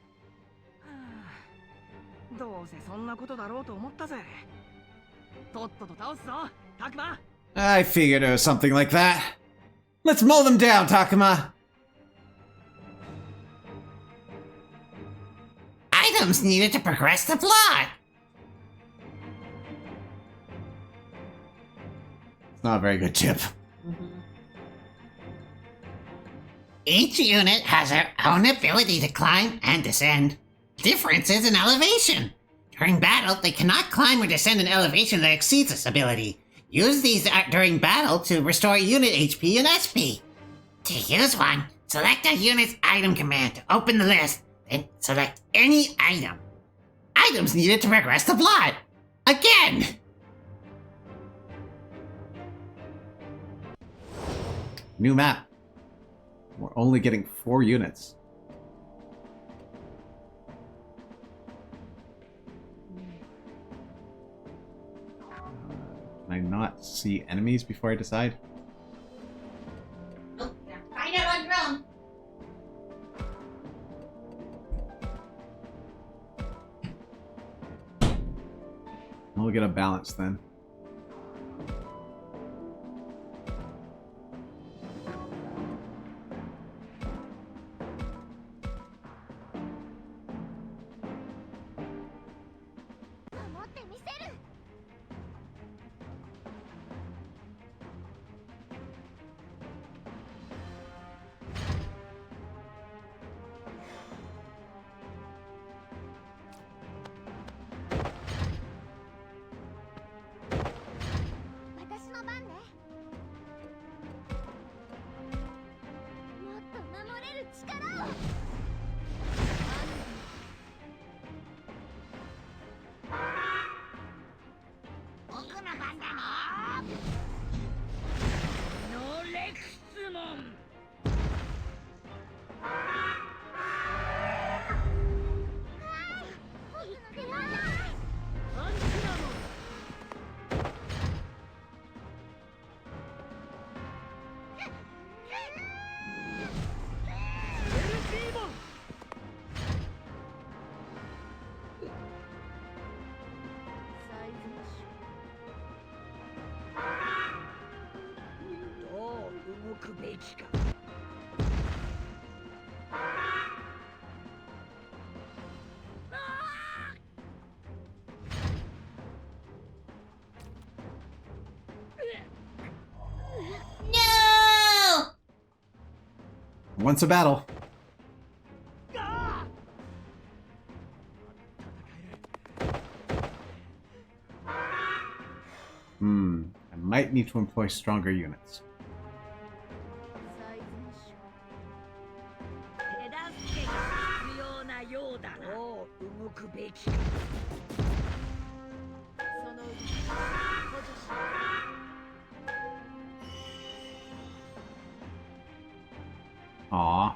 どうせそんなことだろうと思ったぜ。とっとと倒すぞ、タクマ。
I figured it was something like that. Let's mow them down, Takuma!
Items needed to progress the plot.
It's not a very good tip.
Each unit has their own ability to climb and descend. Differences in elevation. During battle, they cannot climb or descend an elevation that exceeds this ability. Use these during battle to restore unit HP and SP. To use one, select a unit's item command to open the list, then select any item. Items needed to progress the plot. Again!
New map. We're only getting 4 units. Can I not see enemies before I decide?
we'll get a balance then.
No!
Once a battle. I might need to employ stronger units. 哦。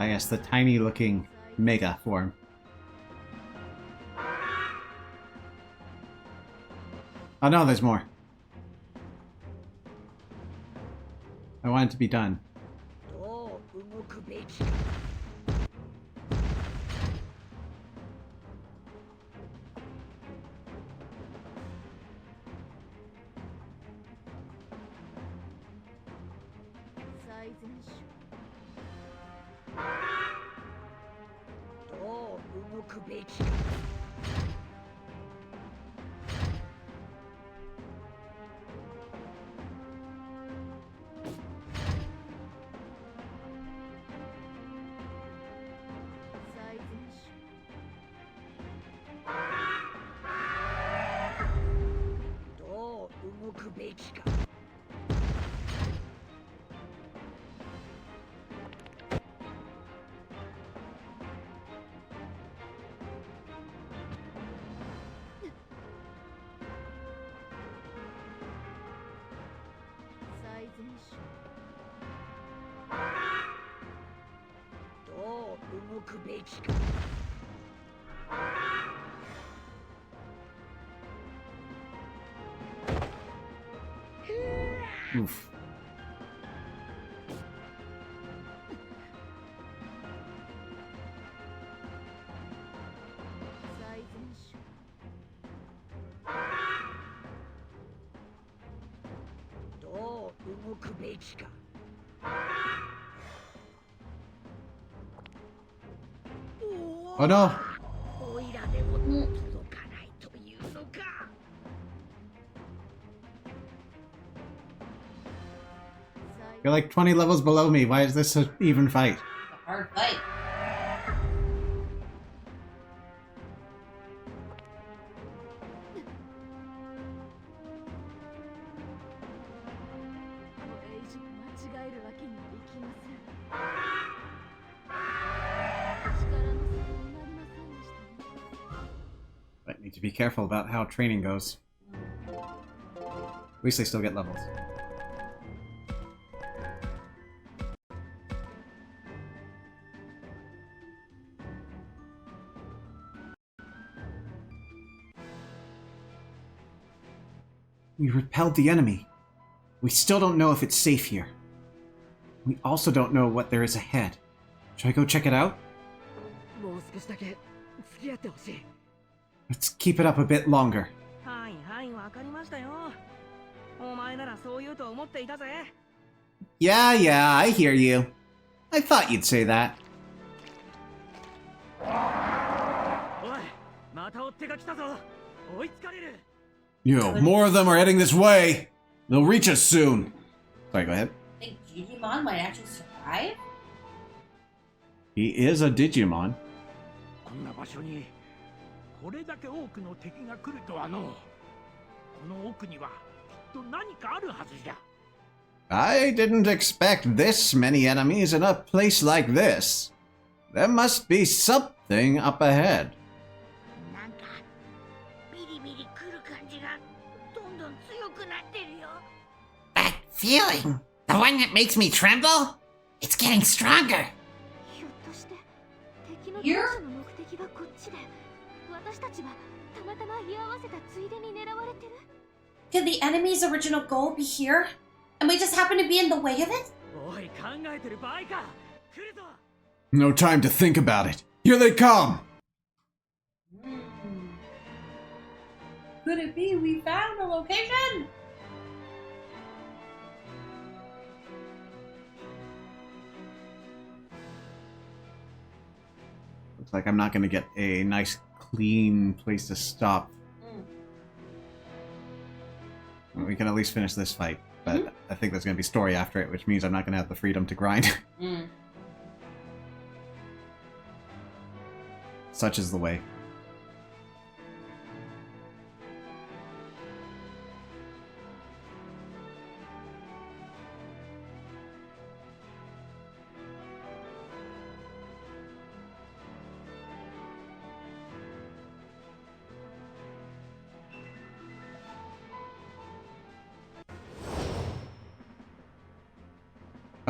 Ah, yes, the tiny looking mega form. Oh no, there's more. I want it to be done. Oof. Oh no! You're like 20 levels below me. Why is this an even fight?
A hard fight.
to be careful about how training goes. At least they still get levels. We repelled the enemy. We still don't know if it's safe here. We also don't know what there is ahead. Should I go check it out?
もう少しだけ付き合ってほしい。
Let's keep it up a bit longer.
はいはいわかりましたよ。お前ならそう言うと思っていたぜ。
Yeah, yeah, I hear you. I thought you'd say that.
おい、また追っ手が来たぞ。追いつかれる。
Yo, more of them are heading this way. They'll reach us soon. Sorry, go ahead.
I think Digimon might actually survive?
He is a Digimon.
こんな場所にこれだけ多くの敵が来るとはの。この奥にはきっと何かあるはずじゃ。
I didn't expect this many enemies in a place like this. There must be something up ahead.
なんかビリビリ来る感じがどんどん強くなってるよ。
That feeling, the one that makes me tremble, it's getting stronger.
ひょっとして敵の当初の目的がこっちで私たちはたまたま居合わせたついでに狙われてる
Could the enemy's original goal be here? And we just happen to be in the way of it?
おい、考えてる場合か。来るぞ。
No time to think about it. Here they come.
Could it be we found a location?
Looks like I'm not going to get a nice, clean place to stop. We can at least finish this fight, but I think there's going to be story after it, which means I'm not going to have the freedom to grind. Such is the way.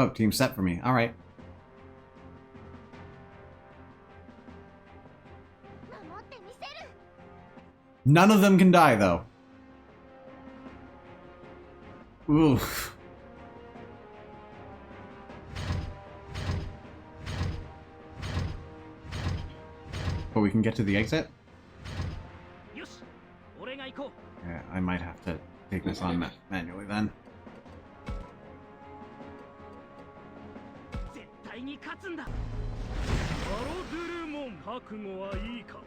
Oh, team set for me. All right. None of them can die, though. Oof. But we can get to the exit?
よし、俺が行こ
Yeah, I might have to take this on manually then.
う。絶対に勝つんだ。アロドゥルモン、覚悟はいいか。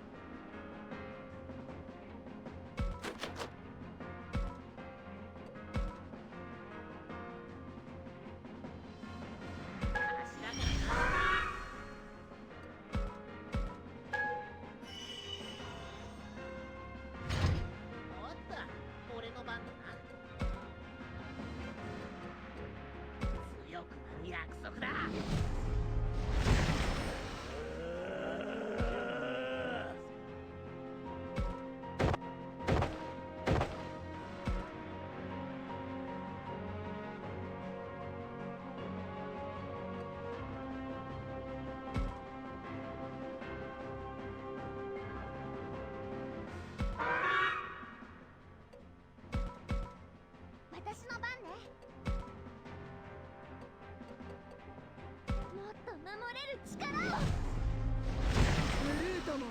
おっと、俺の番だな。強くなる約束だ。
私の番ねもっと守れる力を
ブルートも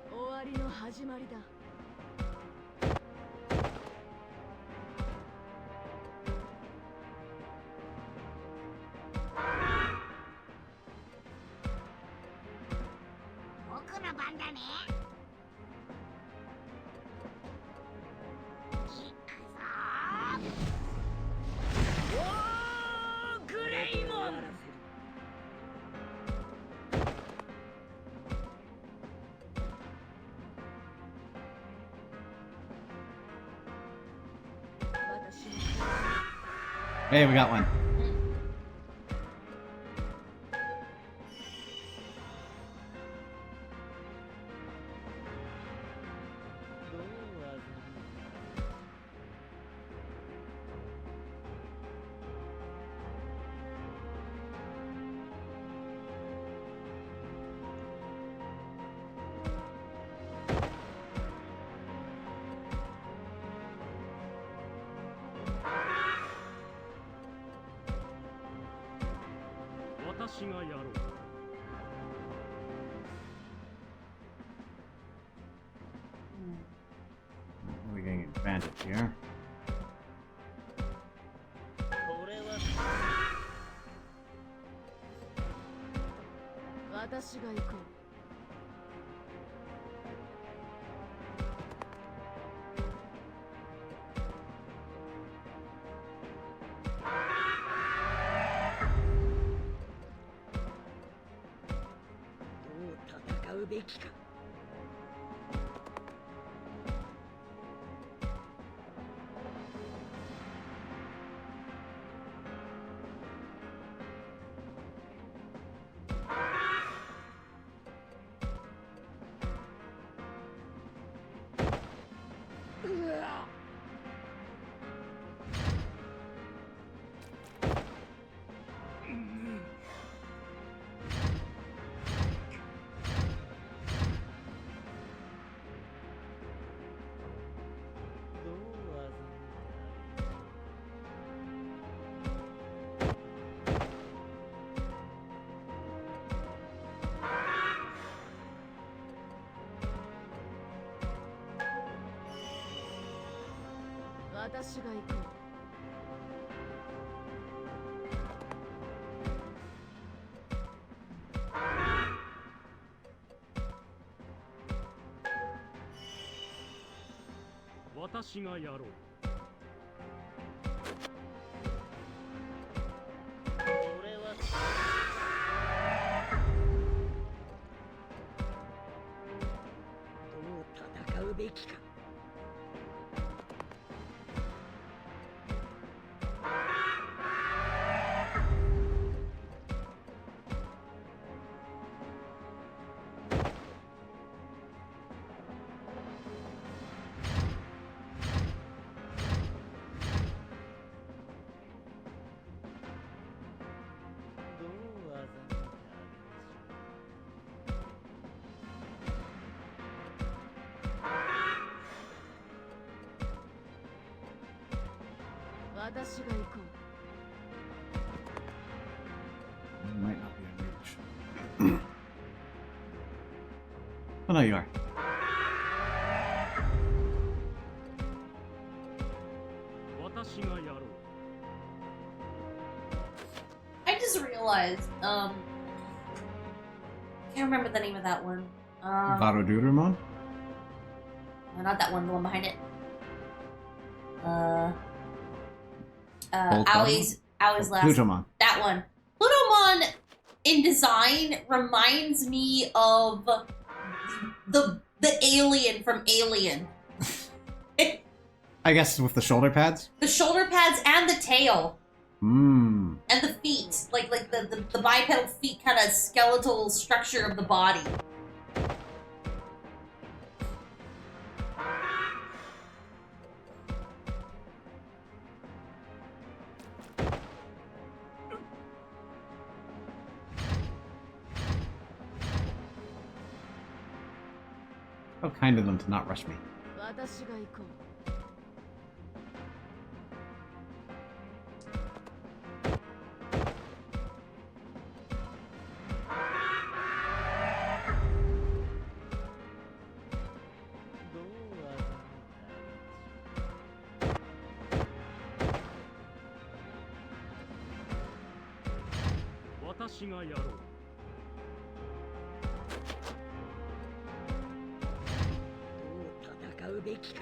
終わりの始まりだ。
僕の番だね。いくぞー。
おー、グレイモン。
Hey, we got one. We're getting advantage here.
私が行こう。どう戦うべきか。私が行こう。
私がやろう。俺はどう戦うべきか。
私が行こう。
Might not be in reach. Oh no, you are.
I just realized, can't remember the name of that one.
Varodurumon?
No, not that one, the one behind it. Aui's last.
Plutomon.
That one. Plutomon in design reminds me of the alien from Alien.
I guess with the shoulder pads?
The shoulder pads and the tail.
Mmm.
And the feet. Like the bipedal feet kind of skeletal structure of the body.
How kind of them to not rush me.
私が行こう。
私がやろう。
どう戦うべきか。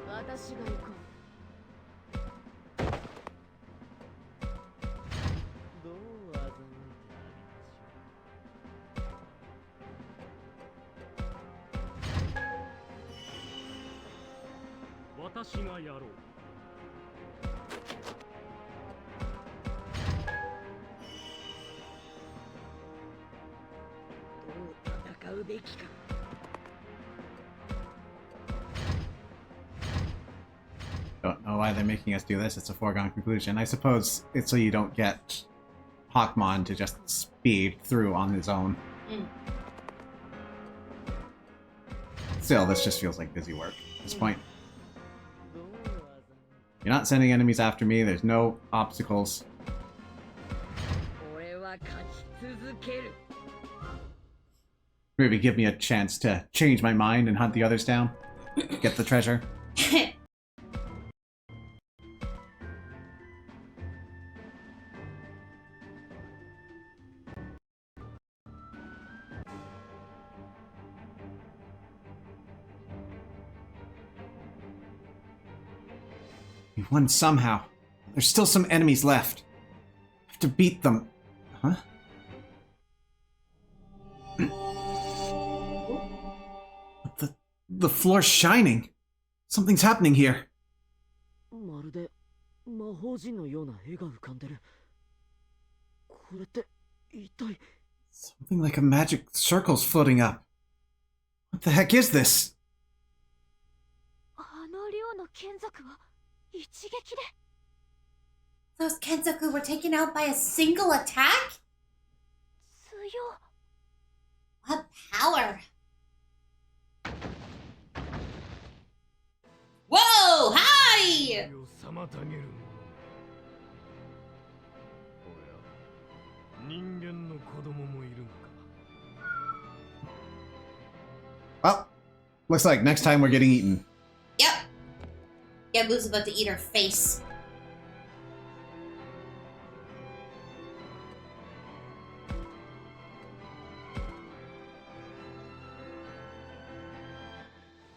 私が行こう。 どう欺いてあげましょう。
私がやろう。
どう戦うべきか。
Don't know why they're making us do this. It's a foregone conclusion. I suppose it's so you don't get Hawkmon to just speed through on his own.
Mm.
Still, this just feels like busy work at this point. You're not sending enemies after me, there's no obstacles. Maybe give me a chance to change my mind and hunt the others down. Get the treasure. We won somehow. There's still some enemies left. I have to beat them. Huh? The floor's shining. Something's happening here.
まるで魔法陣のような絵が浮かんでる。これって一体
Something like a magic circle's floating up. What the heck is this?
あの量の剣族は一撃で
Those Kenzoku were taken out by a single attack?
強
What power? Whoa! Hi!
を妨げるもの。おや、人間の子供もいるのか。
Well, looks like next time we're getting eaten.
Yep. Yabu's about to eat her face.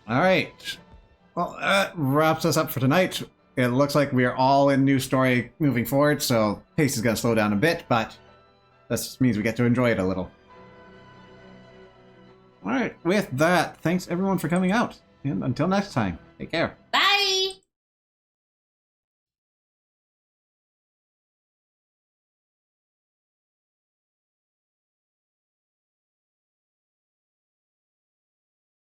Alright. Well, that wraps us up for tonight. It looks like we are all in new story moving forward, so pace is going to slow down a bit, but this means we get to enjoy it a little. Alright, with that, thanks everyone for coming out, and until next time, take care.
Bye!